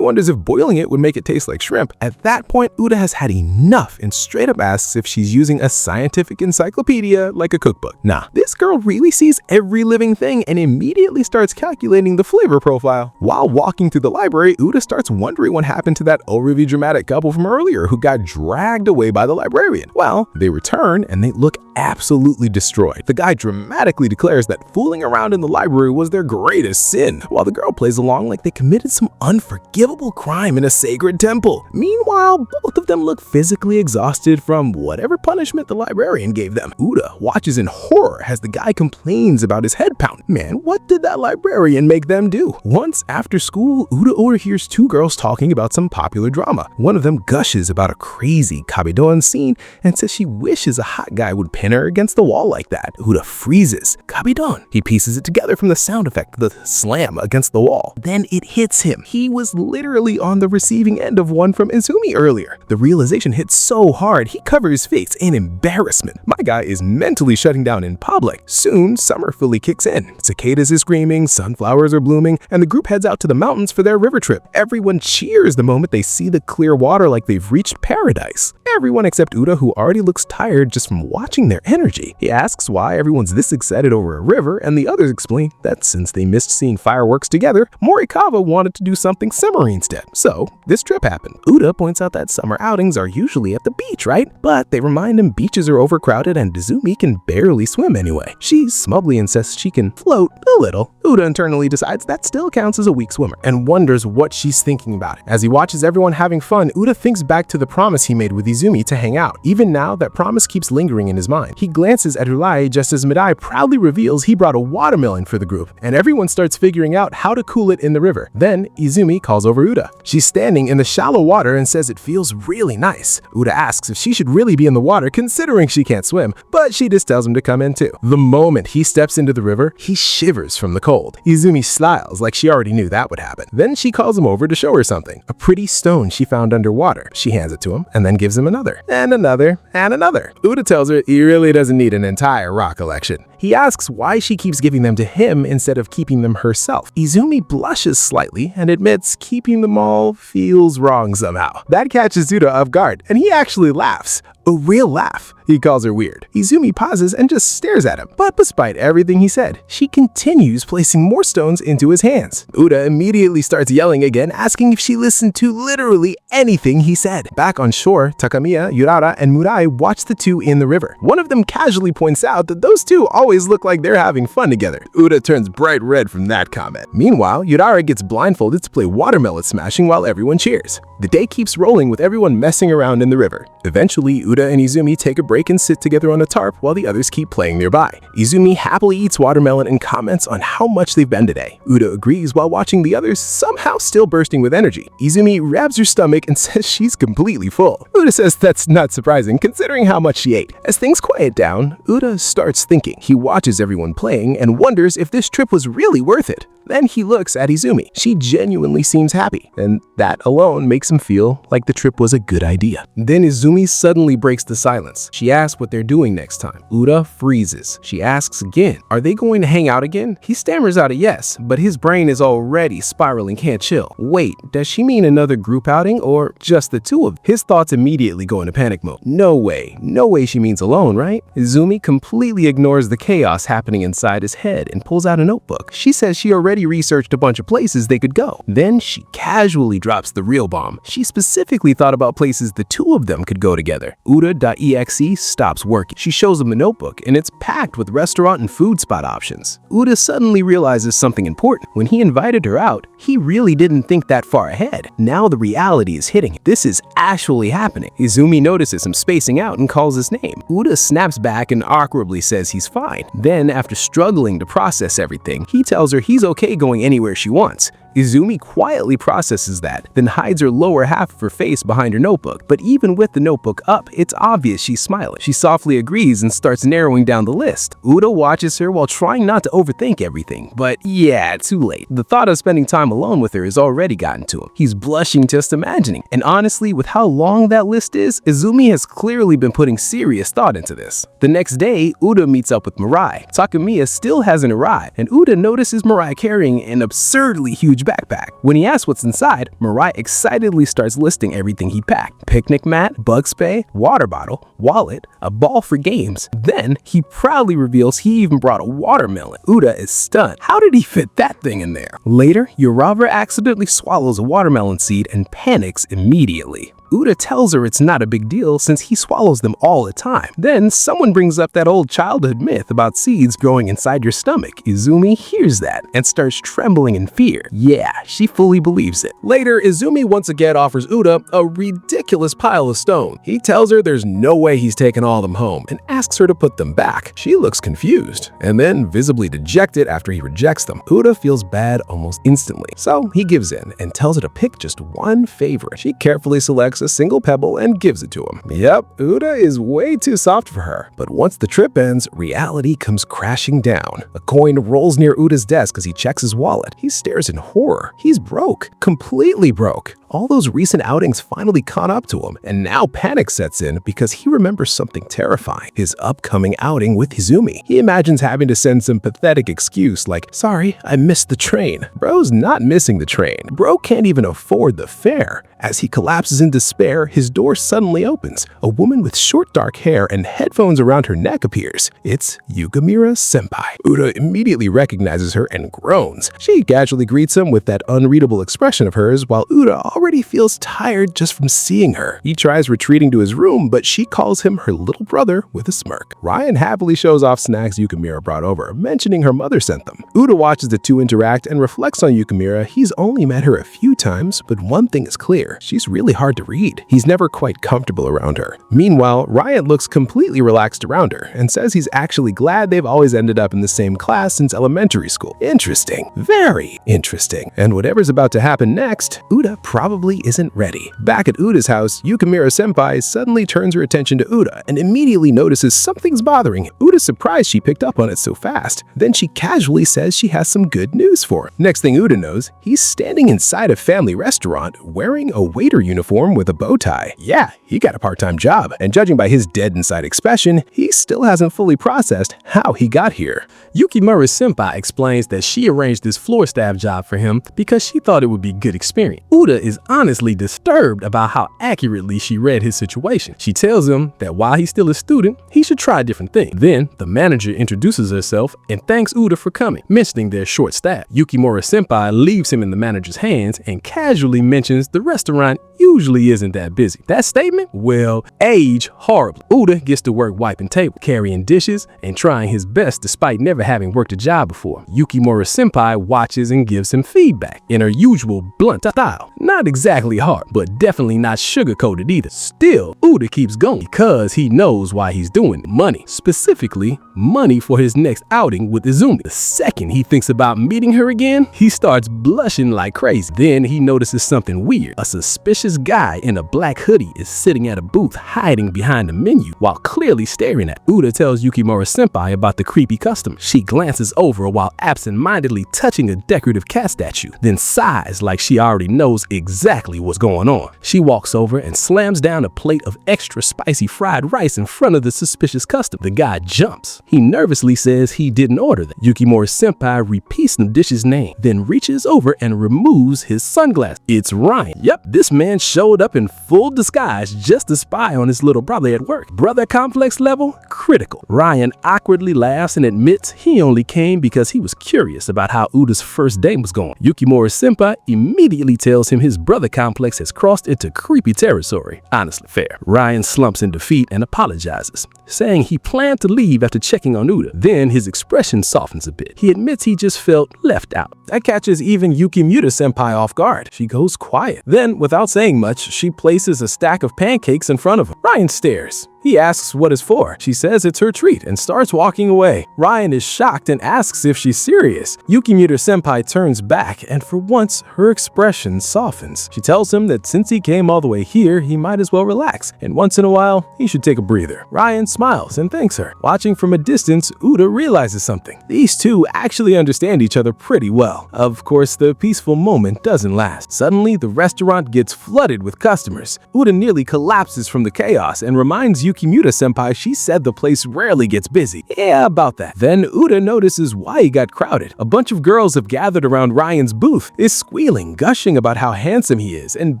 wonders if boiling it would make it taste like shrimp. At that point, Uda has had enough and straight up asks if she's using a scientific encyclopedia like a cookbook. Nah, this girl really sees every living thing and immediately starts calculating the flavor profile. While walking through the library, Uda starts wondering what happened to that overly dramatic couple from earlier who got dragged away by the librarian. Well, they return and they look absolutely destroyed. The guy dramatically declares that fooling around in the library was their greatest sin, while the girl plays along like they committed some unforgivable crime in a sacred temple. Meanwhile, both of them look physically exhausted from whatever punishment the librarian gave them. Uda watches in horror as the guy complains about his head pound. Man, what did that librarian make them do? Once after school, Uda overhears two girls talking about some popular drama. One of them gushes about a crazy Kabidoan scene and says she wishes a hot guy would pin her against the wall like that. Uda freezes. Kabidon. He pieces it together from the sound effect, the slam against the wall. Then it hits him. He was literally on the receiving end of one from Izumi earlier. The realization hits so hard, he covers his face in embarrassment. My guy is mentally shutting down in public. Soon, summer fully kicks in. Cicadas is screaming, sunflowers are blooming, and the group heads out to the mountains for their river trip. Everyone cheers the moment they see the clear water like they've reached paradise. Everyone except Uda, who already looks tired just from watching their energy. He asks why everyone's this excited over a river, and the others explain that since they missed seeing fireworks together, Morikawa wanted to do something summery instead. So this trip happened. Uda points out that summer outings are usually at the beach, right? But they remind him beaches are overcrowded and Izumi can barely swim anyway. She smugly insists she can float a little. Uda internally decides that still counts as a weak swimmer and wonders what she's thinking about it. As he watches everyone having fun, Uda thinks back to the promise he made with Izumi to hang out. Even now, that promise keeps lingering in his mind. He glances at Urai just as Midai proudly reveals he brought a watermelon for the group, and everyone starts figuring out how to cool it in the river. Then Izumi calls over Uda. She's standing in the shallow water and says it feels really nice. Uda asks if she should really be in the water considering she can't swim, but she just tells him to come in too. The moment he steps into the river, he shivers from the cold. Izumi smiles like she already knew that would happen. Then she calls him over to show her something, a pretty stone she found underwater. She hands it to him and then gives him another, and another, and another. Uda tells her he really doesn't need an entire rock collection. He asks why she keeps giving them to him instead of keeping them herself. Izumi blushes slightly and admits keeping them all feels wrong somehow. That catches Uda off guard, and he actually laughs. A real laugh. He calls her weird. Izumi pauses and just stares at him. But despite everything he said, she continues placing more stones into his hands. Uda immediately starts yelling again, asking if she listened to literally anything he said. Back on shore, Takamiya, Urara, and Murai watch the two in the river. One of them casually points out that those two always look like they're having fun together. Uda turns bright red from that comment. Meanwhile, Urara gets blindfolded to play watermelon smashing while everyone cheers. The day keeps rolling with everyone messing around in the river. Eventually, Uda and Izumi take a break and sit together on a tarp while the others keep playing nearby. Izumi happily eats watermelon and comments on how much they've been today. Uda agrees while watching the others somehow still bursting with energy. Izumi rubs her stomach and says she's completely full. Uda says that's not surprising considering how much she ate. As things quiet down, Uda starts thinking. He watches everyone playing and wonders if this trip was really worth it. Then he looks at Izumi. She genuinely seems happy, and that alone makes him feel like the trip was a good idea. Then Izumi suddenly breaks the silence. She asks what they're doing next time. Uda freezes. She asks again, are they going to hang out again? He stammers out a yes, but his brain is already spiraling, can't chill. Wait, does she mean another group outing or just the two of them? His thoughts immediately go into panic mode. No way she means alone, right? Izumi completely ignores the chaos happening inside his head and pulls out a notebook. She says she already researched a bunch of places they could go. Then she casually drops the real bomb. She specifically thought about places the two of them could go together. Uda.exe stops working. She shows him the notebook and it's packed with restaurant and food spot options. Uda suddenly realizes something important. When he invited her out, he really didn't think that far ahead. Now the reality is hitting him. This is actually happening. Izumi notices him spacing out and calls his name. Uda snaps back and awkwardly says he's fine. Then, after struggling to process everything, he tells her he's okay going anywhere she wants. Izumi quietly processes that, then hides her lower half of her face behind her notebook. But even with the notebook up, it's obvious she's smiling. She softly agrees and starts narrowing down the list. Uda watches her while trying not to overthink everything. But yeah, too late. The thought of spending time alone with her has already gotten to him. He's blushing just imagining. And honestly, with how long that list is, Izumi has clearly been putting serious thought into this. The next day, Uda meets up with Mirai. Takamiya still hasn't arrived, and Uda notices Mirai carrying an absurdly huge backpack. When he asks what's inside, Mirai excitedly starts listing everything he packed. Picnic mat, bug spray, water bottle, wallet, a ball for games. Then he proudly reveals he even brought a watermelon. Uda is stunned. How did he fit that thing in there? Later, Urava accidentally swallows a watermelon seed and panics immediately. Uda tells her it's not a big deal since he swallows them all the time. Then someone brings up that old childhood myth about seeds growing inside your stomach. Izumi hears that and starts trembling in fear. Yeah, she fully believes it. Later, Izumi once again offers Uda a ridiculous pile of stone. He tells her there's no way he's taken all of them home and asks her to put them back. She looks confused and then visibly dejected after he rejects them. Uda feels bad almost instantly, so he gives in and tells her to pick just one favorite. She carefully selects a single pebble and gives it to him. Yep, Uda is way too soft for her. But once the trip ends, reality comes crashing down. A coin rolls near Uda's desk as he checks his wallet. He stares in horror. He's broke. Completely broke. All those recent outings finally caught up to him, and now panic sets in because he remembers something terrifying: his upcoming outing with Izumi. He imagines having to send some pathetic excuse like, "Sorry, I missed the train." Bro's not missing the train. Bro can't even afford the fare. As he collapses in despair, his door suddenly opens. A woman with short dark hair and headphones around her neck appears. It's Yukimura Senpai. Uda immediately recognizes her and groans. She casually greets him with that unreadable expression of hers, while Uda already feels tired just from seeing her. He tries retreating to his room, but she calls him her little brother with a smirk. Ryan happily shows off snacks Yukimura brought over, mentioning her mother sent them. Uda watches the two interact and reflects on Yukimura. He's only met her a few times, but one thing is clear: she's really hard to read. He's never quite comfortable around her. Meanwhile, Ryan looks completely relaxed around her and says he's actually glad they've always ended up in the same class since elementary school. Interesting. Very interesting. And whatever's about to happen next, Uda probably isn't ready. Back at Uda's house, Yukimura Senpai suddenly turns her attention to Uda and immediately notices something's bothering him. Uda's surprised she picked up on it so fast. Then she casually says she has some good news for him. Next thing Uda knows, he's standing inside a family restaurant wearing a waiter uniform with a bow tie. Yeah, he got a part-time job, and judging by his dead inside expression, he still hasn't fully processed how he got here. Yukimura Senpai explains that she arranged this floor staff job for him because she thought it would be good experience. Uda is honestly disturbed about how accurately she read his situation. She tells him that while he's still a student, he should try different things. Then, the manager introduces herself and thanks Uda for coming, mentioning their short staff. Yukimura Senpai leaves him in the manager's hands and casually mentions the restaurant usually isn't that busy. That statement will age horribly. Uda gets to work wiping tables, carrying dishes, and trying his best despite never having worked a job before. Yukimura Senpai watches and gives him feedback in her usual blunt style. Not exactly hard, but definitely not sugar-coated either. Still, Uda keeps going because he knows why he's doing it. Money. Specifically, money for his next outing with Izumi. The second he thinks about meeting her again, he starts blushing like crazy. Then he notices something weird. A suspicious guy in a black hoodie is sitting at a booth hiding behind a menu while clearly staring at. Uda tells Yukimura Senpai about the creepy customer. She glances over while absent-mindedly touching a decorative cat statue, then sighs like she already knows exactly what's going on. She walks over and slams down a plate of extra spicy fried rice in front of the suspicious customer. The guy jumps. He nervously says he didn't order that. Yukimura Senpai repeats the dish's name, then reaches over and removes his sunglasses. It's Ryan. Yep, this man showed up in full disguise just to spy on his little brother at work. Brother complex level? Critical. Ryan awkwardly laughs and admits he only came because he was curious about how Uda's first date was going. Yukimura Senpai immediately tells him his brother complex has crossed into creepy territory. Honestly, fair. Ryan slumps in defeat and apologizes, saying he planned to leave after checking on Uda. Then his expression softens a bit. He admits he just felt left out. That catches even Yukimura Senpai off guard. She goes quiet. Then, without saying much, she places a stack of pancakes in front of him. Ryan stares. He asks what it's for. She says it's her treat and starts walking away. Ryan is shocked and asks if she's serious. Yukimura Senpai turns back and for once, her expression softens. She tells him that since he came all the way here, he might as well relax, and once in a while, he should take a breather. Ryan smiles and thanks her. Watching from a distance, Uda realizes something. These two actually understand each other pretty well. Of course, the peaceful moment doesn't last. Suddenly, the restaurant gets flooded with customers. Uda nearly collapses from the chaos and reminds Yukimura Senpai she said the place rarely gets busy. Yeah, about that. Then Uda notices why he got crowded. A bunch of girls have gathered around Ryan's booth, is squealing, gushing about how handsome he is, and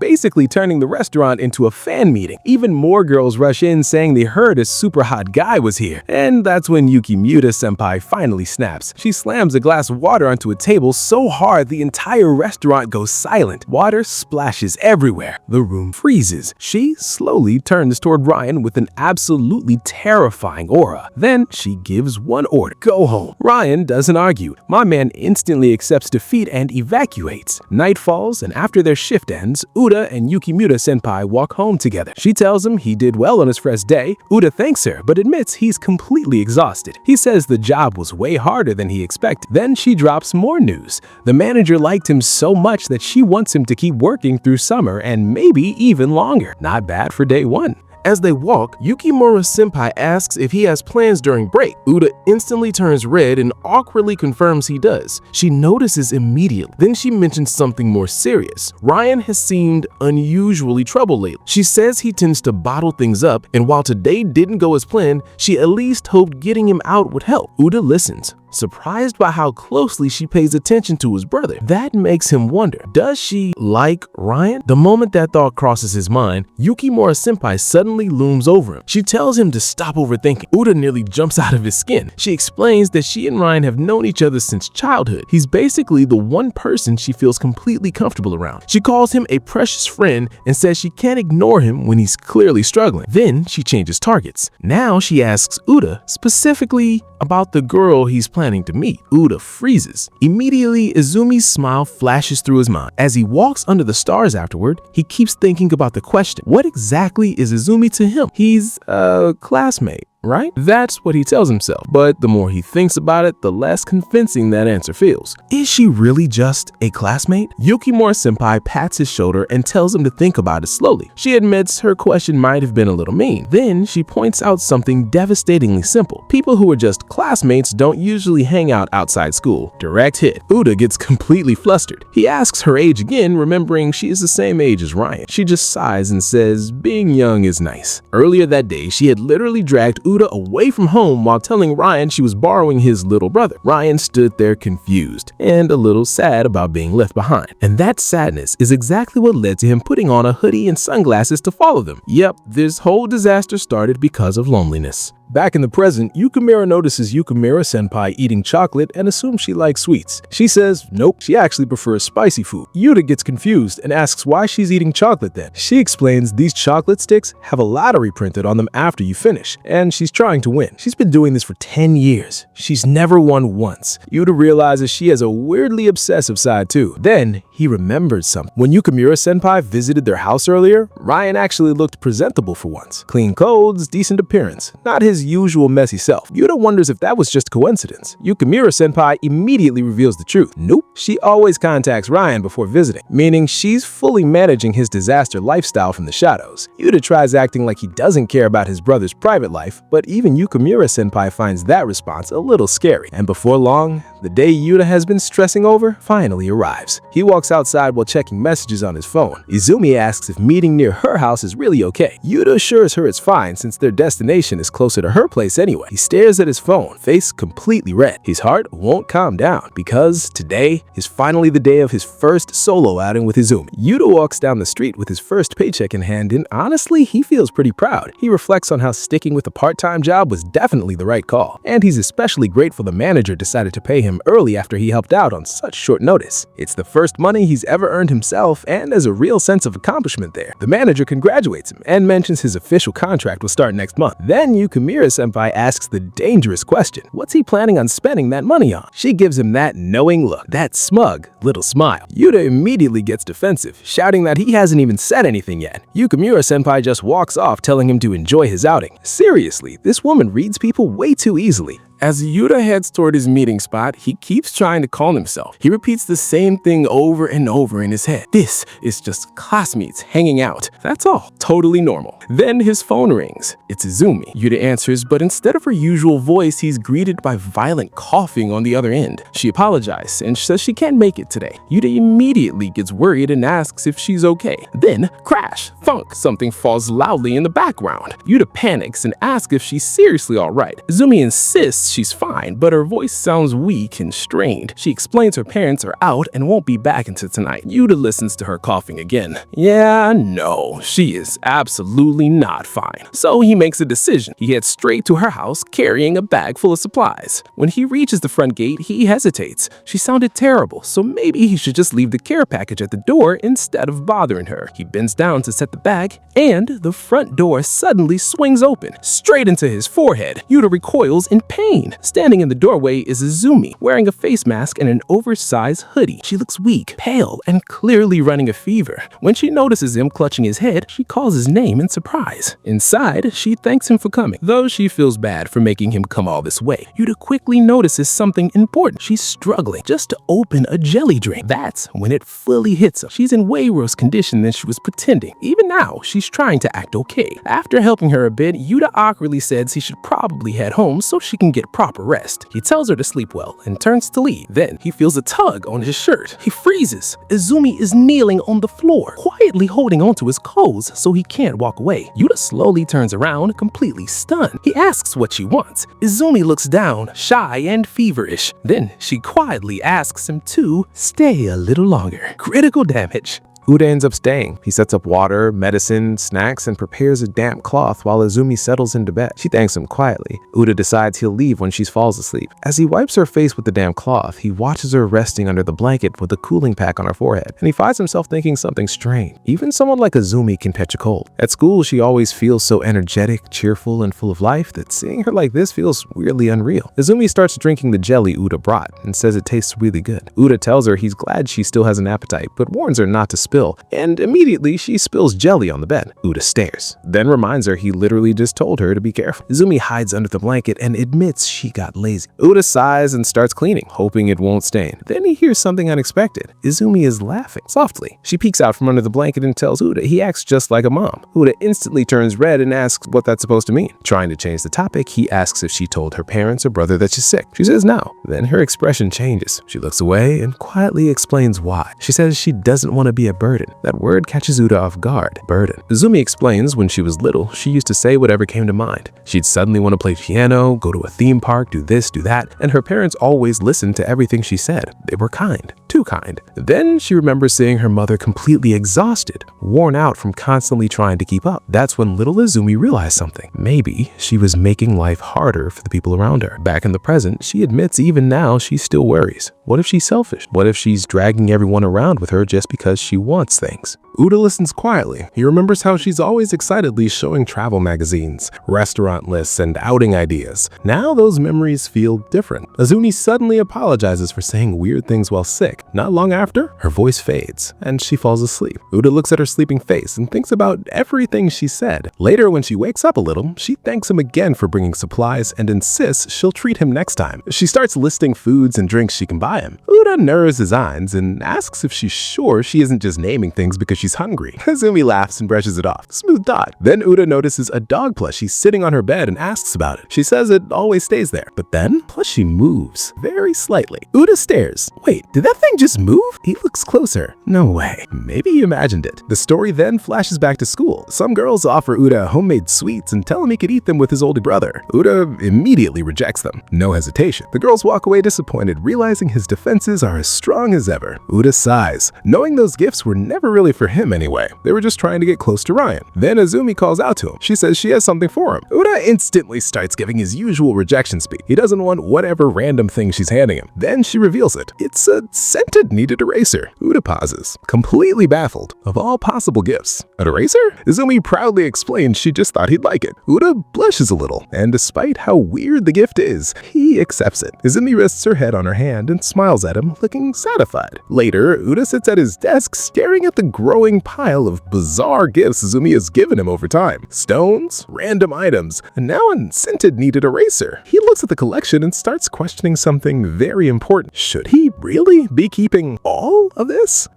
basically turning the restaurant into a fan meeting. Even more girls rush in saying they heard a super hot guy was here. And that's when Yukimura Senpai finally snaps. She slams a glass of water onto a table so hard the entire restaurant goes silent. Water splashes everywhere. The room freezes. She slowly turns toward Ryan with an absolutely terrifying aura. Then she gives one order: go home. Ryan doesn't argue. My man instantly accepts defeat and evacuates. Night falls, and after their shift ends, Uda and Yukimura Senpai walk home together. She tells him he did well on his first day. Uda thanks her, but admits he's completely exhausted. He says the job was way harder than he expected. Then she drops more news. The manager liked him so much that she wants him to keep working through summer and maybe even longer. Not bad for day one. As they walk, Yukimura-senpai asks if he has plans during break. Uda instantly turns red and awkwardly confirms he does. She notices immediately. Then she mentions something more serious. Ryan has seemed unusually troubled lately. She says he tends to bottle things up, and while today didn't go as planned, she at least hoped getting him out would help. Uda listens, surprised by how closely she pays attention to his brother. That makes him wonder, does she like Ryan? The moment that thought crosses his mind, Yukimura-senpai suddenly looms over him. She tells him to stop overthinking. Uda nearly jumps out of his skin. She explains that she and Ryan have known each other since childhood. He's basically the one person she feels completely comfortable around. She calls him a precious friend and says she can't ignore him when he's clearly struggling. Then she changes targets. Now she asks Uda specifically about the girl he's planning to meet. Uda freezes. Immediately, Izumi's smile flashes through his mind. As he walks under the stars afterward, he keeps thinking about the question, what exactly is Izumi to him? He's a classmate, right? That's what he tells himself, but the more he thinks about it, the less convincing that answer feels. Is she really just a classmate? Yukimura-senpai pats his shoulder and tells him to think about it slowly. She admits her question might have been a little mean. Then she points out something devastatingly simple. People who are just classmates don't usually hang out outside school. Direct hit. Uda gets completely flustered. He asks her age again, remembering she is the same age as Ryan. She just sighs and says, being young is nice. Earlier that day, she had literally dragged Uda away from home while telling Ryan she was borrowing his little brother. Ryan stood there confused and a little sad about being left behind. And that sadness is exactly what led to him putting on a hoodie and sunglasses to follow them. Yep, this whole disaster started because of loneliness. Back in the present, Yukimura notices Yukimura-senpai eating chocolate and assumes she likes sweets. She says, nope, she actually prefers spicy food. Yuta gets confused and asks why she's eating chocolate then. She explains these chocolate sticks have a lottery printed on them after you finish, and she's trying to win. She's been doing this for 10 years. She's never won once. Yuta realizes she has a weirdly obsessive side too. Then he remembers something. When Yukimura-senpai visited their house earlier, Ryan actually looked presentable for once. Clean clothes, decent appearance, not his usual messy self. Yuta wonders if that was just coincidence. Yukimura-senpai immediately reveals the truth. Nope, she always contacts Ryan before visiting, meaning she's fully managing his disaster lifestyle from the shadows. Yuta tries acting like he doesn't care about his brother's private life, but even Yukimura-senpai finds that response a little scary. And before long, the day Yuta has been stressing over finally arrives. He walks outside while checking messages on his phone. Izumi asks if meeting near her house is really okay. Yuta assures her it's fine since their destination is closer to her place anyway. He stares at his phone, face completely red. His heart won't calm down because today is finally the day of his first solo outing with Izumi. Yuta walks down the street with his first paycheck in hand, and honestly, he feels pretty proud. He reflects on how sticking with a part-time job was definitely the right call, and he's especially grateful the manager decided to pay him early after he helped out on such short notice. It's the first money he's ever earned himself, and there's a real sense of accomplishment there. The manager congratulates him and mentions his official contract will start next month. Then Yukimura-senpai asks the dangerous question, what's he planning on spending that money on? She gives him that knowing look, that smug little smile. Yuta immediately gets defensive, shouting that he hasn't even said anything yet. Yukimura-senpai just walks off, telling him to enjoy his outing. Seriously, this woman reads people way too easily. As Yuta heads toward his meeting spot, he keeps trying to calm himself. He repeats the same thing over and over in his head. This is just classmates hanging out. That's all. Totally normal. Then his phone rings. It's Izumi. Yuta answers, but instead of her usual voice, he's greeted by violent coughing on the other end. She apologizes and says she can't make it today. Yuta immediately gets worried and asks if she's okay. Then, crash, thunk, something falls loudly in the background. Yuta panics and asks if she's seriously alright. Izumi insists she's fine, but her voice sounds weak and strained. She explains her parents are out and won't be back until tonight. Yuta listens to her coughing again. Yeah, no, she is absolutely not fine. So he makes a decision. He heads straight to her house carrying a bag full of supplies. When he reaches the front gate, he hesitates. She sounded terrible, so maybe he should just leave the care package at the door instead of bothering her. He bends down to set the bag, and the front door suddenly swings open, straight into his forehead. Yuta recoils in pain. scene. Standing in the doorway is Izumi, wearing a face mask and an oversized hoodie. She looks weak, pale, and clearly running a fever. When she notices him clutching his head, she calls his name in surprise. Inside, she thanks him for coming, though she feels bad for making him come all this way. Yuta quickly notices something important. She's struggling just to open a jelly drink. That's when it fully hits her. She's in way worse condition than she was pretending. Even now, she's trying to act okay. After helping her a bit, Yuta awkwardly says he should probably head home so she can get proper rest. He tells her to sleep well and turns to leave. Then he feels a tug on his shirt. He freezes. Izumi is kneeling on the floor, quietly holding onto his clothes so he can't walk away. Yuta slowly turns around, completely stunned. He asks what she wants. Izumi looks down, shy and feverish. Then she quietly asks him to stay a little longer. Critical damage. Uda ends up staying. He sets up water, medicine, snacks, and prepares a damp cloth while Izumi settles into bed. She thanks him quietly. Uda decides he'll leave when she falls asleep. As he wipes her face with the damp cloth, he watches her resting under the blanket with a cooling pack on her forehead, and he finds himself thinking something strange. Even someone like Izumi can catch a cold. At school, she always feels so energetic, cheerful, and full of life that seeing her like this feels weirdly unreal. Izumi starts drinking the jelly Uda brought and says it tastes really good. Uda tells her he's glad she still has an appetite, but warns her not to spill, and immediately she spills jelly on the bed. Uda stares, then reminds her he literally just told her to be careful. Izumi hides under the blanket and admits she got lazy. Uda sighs and starts cleaning, hoping it won't stain. Then he hears something unexpected. Izumi is laughing softly. She peeks out from under the blanket and tells Uda he acts just like a mom. Uda instantly turns red and asks what that's supposed to mean. Trying to change the topic, he asks if she told her parents or brother that she's sick. She says no. Then her expression changes. She looks away and quietly explains why. She says she doesn't want to be a burden. That word catches Uda off guard. Burden. Izumi explains when she was little, she used to say whatever came to mind. She'd suddenly want to play piano, go to a theme park, do this, do that, and her parents always listened to everything she said. They were kind. Too kind. Then she remembers seeing her mother completely exhausted, worn out from constantly trying to keep up. That's when little Izumi realized something. Maybe she was making life harder for the people around her. Back in the present, she admits even now she still worries. What if she's selfish? What if she's dragging everyone around with her just because she wants things? Uda listens quietly. He remembers how she's always excitedly showing travel magazines, restaurant lists, and outing ideas. Now those memories feel different. Izumi suddenly apologizes for saying weird things while sick. Not long after, her voice fades, and she falls asleep. Uda looks at her sleeping face and thinks about everything she said. Later, when she wakes up a little, she thanks him again for bringing supplies and insists she'll treat him next time. She starts listing foods and drinks she can buy him. Uda narrows his eyes and asks if she's sure she isn't just naming things because she's hungry. Izumi laughs and brushes it off. Smooth dot. Then Uda notices a dog plushie sitting on her bed and asks about it. She says it always stays there, but then plushie moves very slightly. Uda stares. Wait, did that thing just move? He looks closer. No way. Maybe he imagined it. The story then flashes back to school. Some girls offer Uda homemade sweets and tell him he could eat them with his older brother. Uda immediately rejects them. No hesitation. The girls walk away disappointed, realizing his defenses are as strong as ever. Uda sighs, knowing those gifts were never really for him anyway. They were just trying to get close to Ryan. Then Izumi calls out to him. She says she has something for him. Uda instantly starts giving his usual rejection speech. He doesn't want whatever random thing she's handing him. Then she reveals it. It's a scented kneaded eraser. Uda pauses, completely baffled. Of all possible gifts, an eraser? Izumi proudly explains she just thought he'd like it. Uda blushes a little, and despite how weird the gift is, he accepts it. Izumi rests her head on her hand and smiles at him, looking satisfied. Later, Uda sits at his desk staring at the growing pile of bizarre gifts Izumi has given him over time. Stones, random items, and now a scented kneaded eraser. He looks at the collection and starts questioning something very important. Should he really be keeping all of this?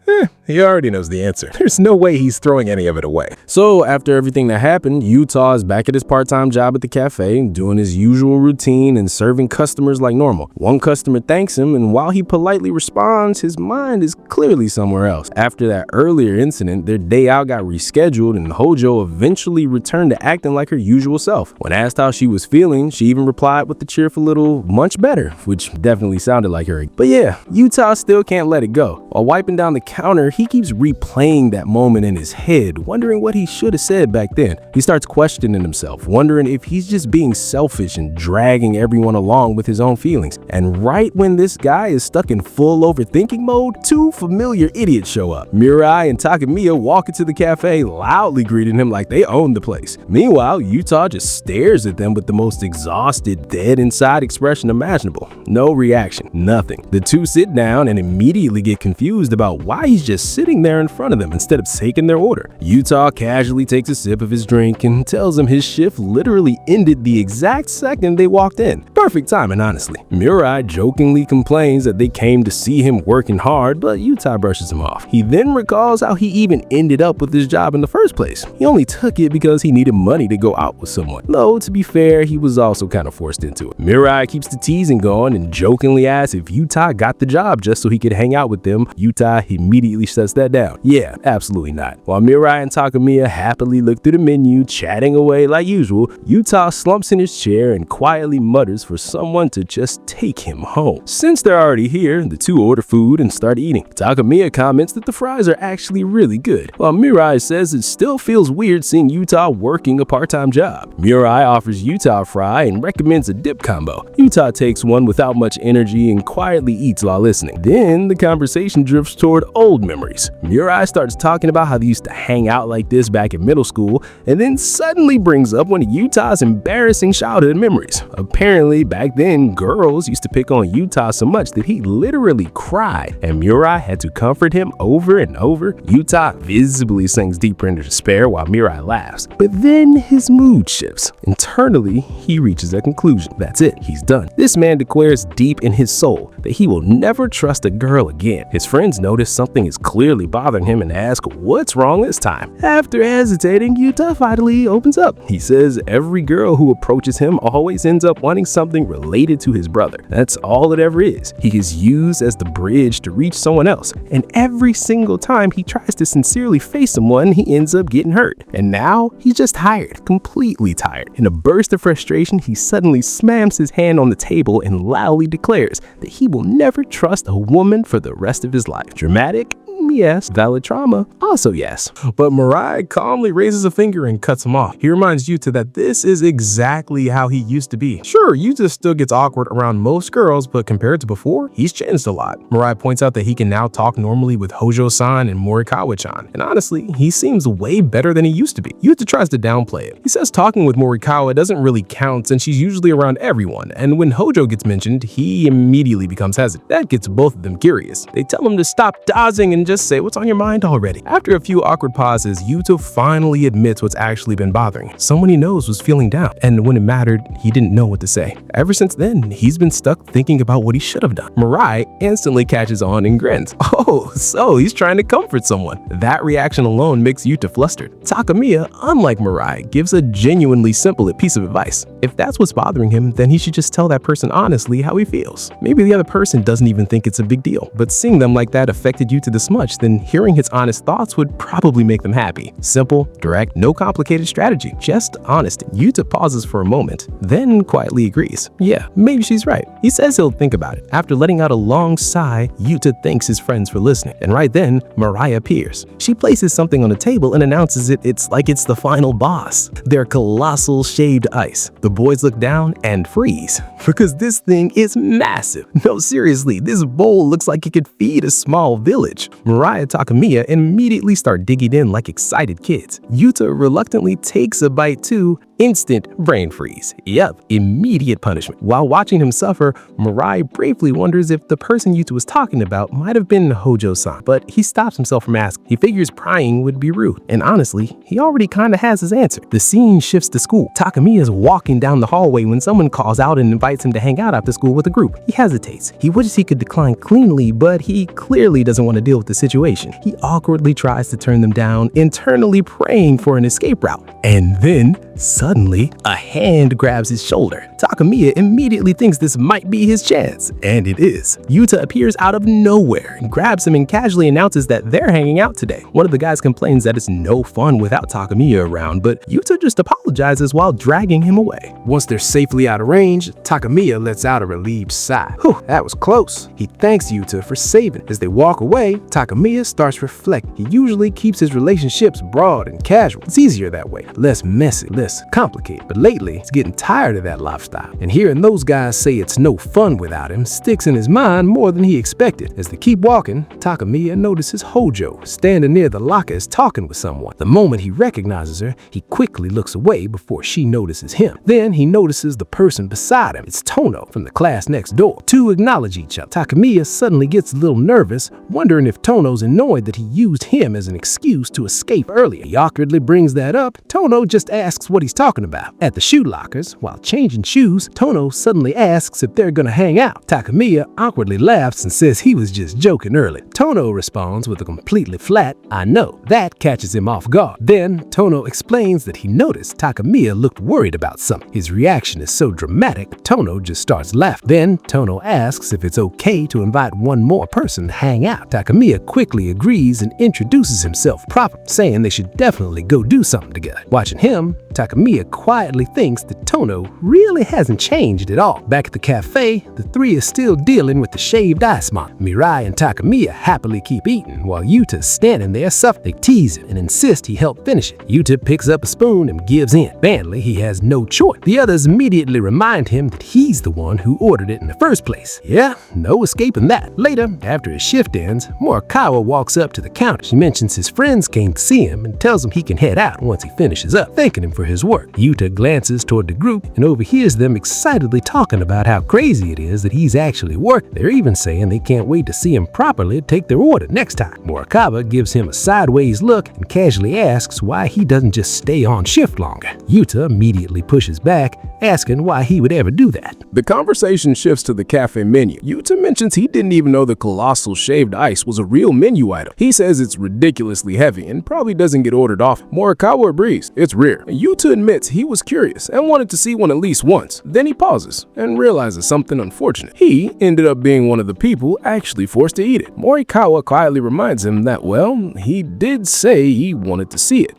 He already knows the answer. There's no way he's throwing any of it away. So after everything that happened, Utah is back at his part-time job at the cafe, doing his usual routine and serving customers like normal. One customer thanks him, and while he politely responds, his mind is clearly somewhere else. After that earlier incident, their day out got rescheduled, and Houjou eventually returned to acting like her usual self. When asked how she was feeling, she even replied with the cheerful little "much better," which definitely sounded like her. But yeah, Yuta still can't let it go. While wiping down the counter, he keeps replaying that moment in his head, wondering what he should have said back then. He starts questioning himself, wondering if he's just being selfish and dragging everyone along with his own feelings. And right when this guy is stuck in full overthinking mode, two familiar idiots show up. Mirai and Takamiya walk into the cafe, loudly greeting him like they own the place. Meanwhile, Yuta just stares at them with the most exhausted, dead inside expression imaginable. No reaction, nothing. The two sit down and immediately get confused about why he's just sitting there in front of them instead of taking their order. Yuta casually takes a sip of his drink and tells them his shift literally ended the exact second they walked in. Perfect timing, honestly. Mirai jokingly complains that they came to see him working hard, but Yuta brushes him off. He then recalls how he even ended up with this job in the first place. He only took it because he needed money to go out with someone. Though, to be fair, he was also kind of forced into it. Mirai keeps the teasing going and jokingly asks if Yuta got the job just so he could hang out with them. Yuta immediately shuts that down. Yeah, absolutely not. While Mirai and Takamiya happily look through the menu, chatting away like usual, Yuta slumps in his chair and quietly mutters for someone to just take him home. Since they're already here, the two order food and start eating. Takamiya comments that the fries are actually really good, while Mirai says it still feels weird seeing Yuta working a part-time job. Mirai offers Yuta a fry and recommends a dip combo. Yuta takes one without much energy and quietly eats while listening. Then the conversation drifts toward old memories. Mirai starts talking about how they used to hang out like this back in middle school, and then suddenly brings up one of Yuta's embarrassing childhood memories. Apparently, back then, girls used to pick on Yuta so much that he literally cried, and Mirai had to comfort him over and over. Yuta visibly sinks deeper into despair while Mirai laughs. But then his mood shifts. Internally, he reaches a conclusion. That's it, he's done. This man declares deep in his soul that he will never trust a girl again. His friends notice something is clearly bothering him and ask what's wrong this time. After hesitating, Yuta finally opens up. He says every girl who approaches him always ends up wanting something related to his brother. That's all it ever is. He is used as the bridge to reach someone else, and every single time he tries to sincerely face someone, he ends up getting hurt. And now he's just tired, completely tired. In a burst of frustration, he suddenly slams his hand on the table and loudly declares that he will never trust a woman for the rest of his life. Dramatic? Yes. Valid trauma? Also yes. But Mirai calmly raises a finger and cuts him off. He reminds Yuta that this is exactly how he used to be. Sure, Yuta still gets awkward around most girls, but compared to before, he's changed a lot. Mirai points out that he can now talk normally with Hojo-san and Morikawa-chan, and honestly, he seems way better than he used to be. Yuta tries to downplay it. He says talking with Morikawa doesn't really count since she's usually around everyone, and when Hojo gets mentioned, he immediately becomes hesitant. That gets both of them curious. They tell him to stop dodging and just say what's on your mind already. After a few awkward pauses, Yuta finally admits what's actually been bothering him. Someone he knows was feeling down, and when it mattered, he didn't know what to say. Ever since then, he's been stuck thinking about what he should have done. Mirai instantly catches on and grins. Oh, so he's trying to comfort someone. That reaction alone makes Yuta flustered. Takamiya, unlike Mirai, gives a genuinely simple piece of advice. If that's what's bothering him, then he should just tell that person honestly how he feels. Maybe the other person doesn't even think it's a big deal, but seeing them like that affected Yuta this much, then hearing his honest thoughts would probably make them happy. Simple, direct, no complicated strategy, just honesty. Yuta pauses for a moment, then quietly agrees. Yeah, maybe she's right. He says he'll think about it. After letting out a long sigh, Yuta thanks his friends for listening, and right then, Mirai appears. She places something on the table and announces it's like it's the final boss. Their colossal shaved ice. The boys look down and freeze, because this thing is massive. No, seriously, this bowl looks like it could feed a small village. Mirai and Takamiya immediately start digging in like excited kids. Yuta reluctantly takes a bite too. Instant brain freeze. Yep, immediate punishment. While watching him suffer, Mirai briefly wonders if the person Yuta was talking about might have been Hojo-san, but he stops himself from asking. He figures prying would be rude, and honestly, he already kinda has his answer. The scene shifts to school. Takamiya is walking down the hallway when someone calls out and invites him to hang out after school with a group. He hesitates. He wishes he could decline cleanly, but he clearly doesn't want to deal with the situation situation. He awkwardly tries to turn them down, internally praying for an escape route. And then, suddenly, a hand grabs his shoulder. Takamiya immediately thinks this might be his chance, and it is. Yuta appears out of nowhere and grabs him and casually announces that they're hanging out today. One of the guys complains that it's no fun without Takamiya around, but Yuta just apologizes while dragging him away. Once they're safely out of range, Takamiya lets out a relieved sigh. Whew, that was close. He thanks Yuta for saving. As they walk away, Takamiya starts reflecting. He usually keeps his relationships broad and casual. It's easier that way, less messy, less complicated. But lately, he's getting tired of that lifestyle. And hearing those guys say it's no fun without him sticks in his mind more than he expected. As they keep walking, Takamiya notices Houjou standing near the lockers talking with someone. The moment he recognizes her, he quickly looks away before she notices him. Then he notices the person beside him. It's Tono from the class next door. To acknowledge each other, Takamiya suddenly gets a little nervous, wondering if Tono's annoyed that he used him as an excuse to escape earlier. He awkwardly brings that up. Tono just asks what he's talking about. At the shoe lockers, while changing shoes, Tono suddenly asks if they're gonna hang out. Takamiya awkwardly laughs and says he was just joking earlier. Tono responds with a completely flat, "I know." That catches him off guard. Then Tono explains that he noticed Takamiya looked worried about something. His reaction is so dramatic, Tono just starts laughing. Then Tono asks if it's okay to invite one more person to hang out. Takamiya quickly agrees and introduces himself properly, saying they should definitely go do something together. Watching him, Takamiya quietly thinks that Tono really hasn't changed at all. Back at the cafe, the three are still dealing with the shaved ice monster. Mirai and Takamiya happily keep eating, while Yuta's standing there suffering. They tease him and insist he help finish it. Yuta picks up a spoon and gives in. Badly, he has no choice. The others immediately remind him that he's the one who ordered it in the first place. Yeah, no escaping that. Later, after his shift ends, Morikawa walks up to the counter. She mentions his friends came to see him and tells him he can head out once he finishes up, thanking him for his work. Yuta glances toward the group and overhears them excitedly talking about how crazy it is that he's actually working. They're even saying they can't wait to see him properly take their order next time. Morikawa gives him a sideways look and casually asks why he doesn't just stay on shift longer. Yuta immediately pushes back, asking why he would ever do that. The conversation shifts to the cafe menu. Yuta mentions he didn't even know the colossal shaved ice was a real menu item. He says it's ridiculously heavy and probably doesn't get ordered off. Morikawa agrees, it's rare. Yuta admits he was curious and wanted to see one at least once. Then he pauses and realizes something unfortunate. He ended up being one of the people actually forced to eat it. Morikawa quietly reminds him that, well, he did say he wanted to see it.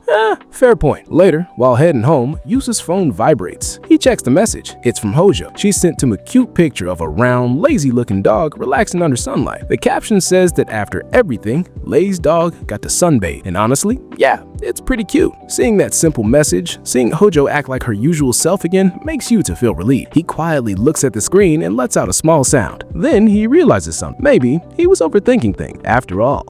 Fair point. Later, while heading home, Yusa's phone vibrates. He checks the message. It's from Houjou. She sent him a cute picture of a round, lazy-looking dog relaxing under sunlight. The caption says that after everything, Lay's dog got to sunbathe. And honestly, yeah, it's pretty cute. Seeing that simple message, seeing Houjou act like her usual self again, makes Yuta feel relieved. He quietly looks at the screen and lets out a small sound. Then he realizes something. Maybe he was overthinking things after all.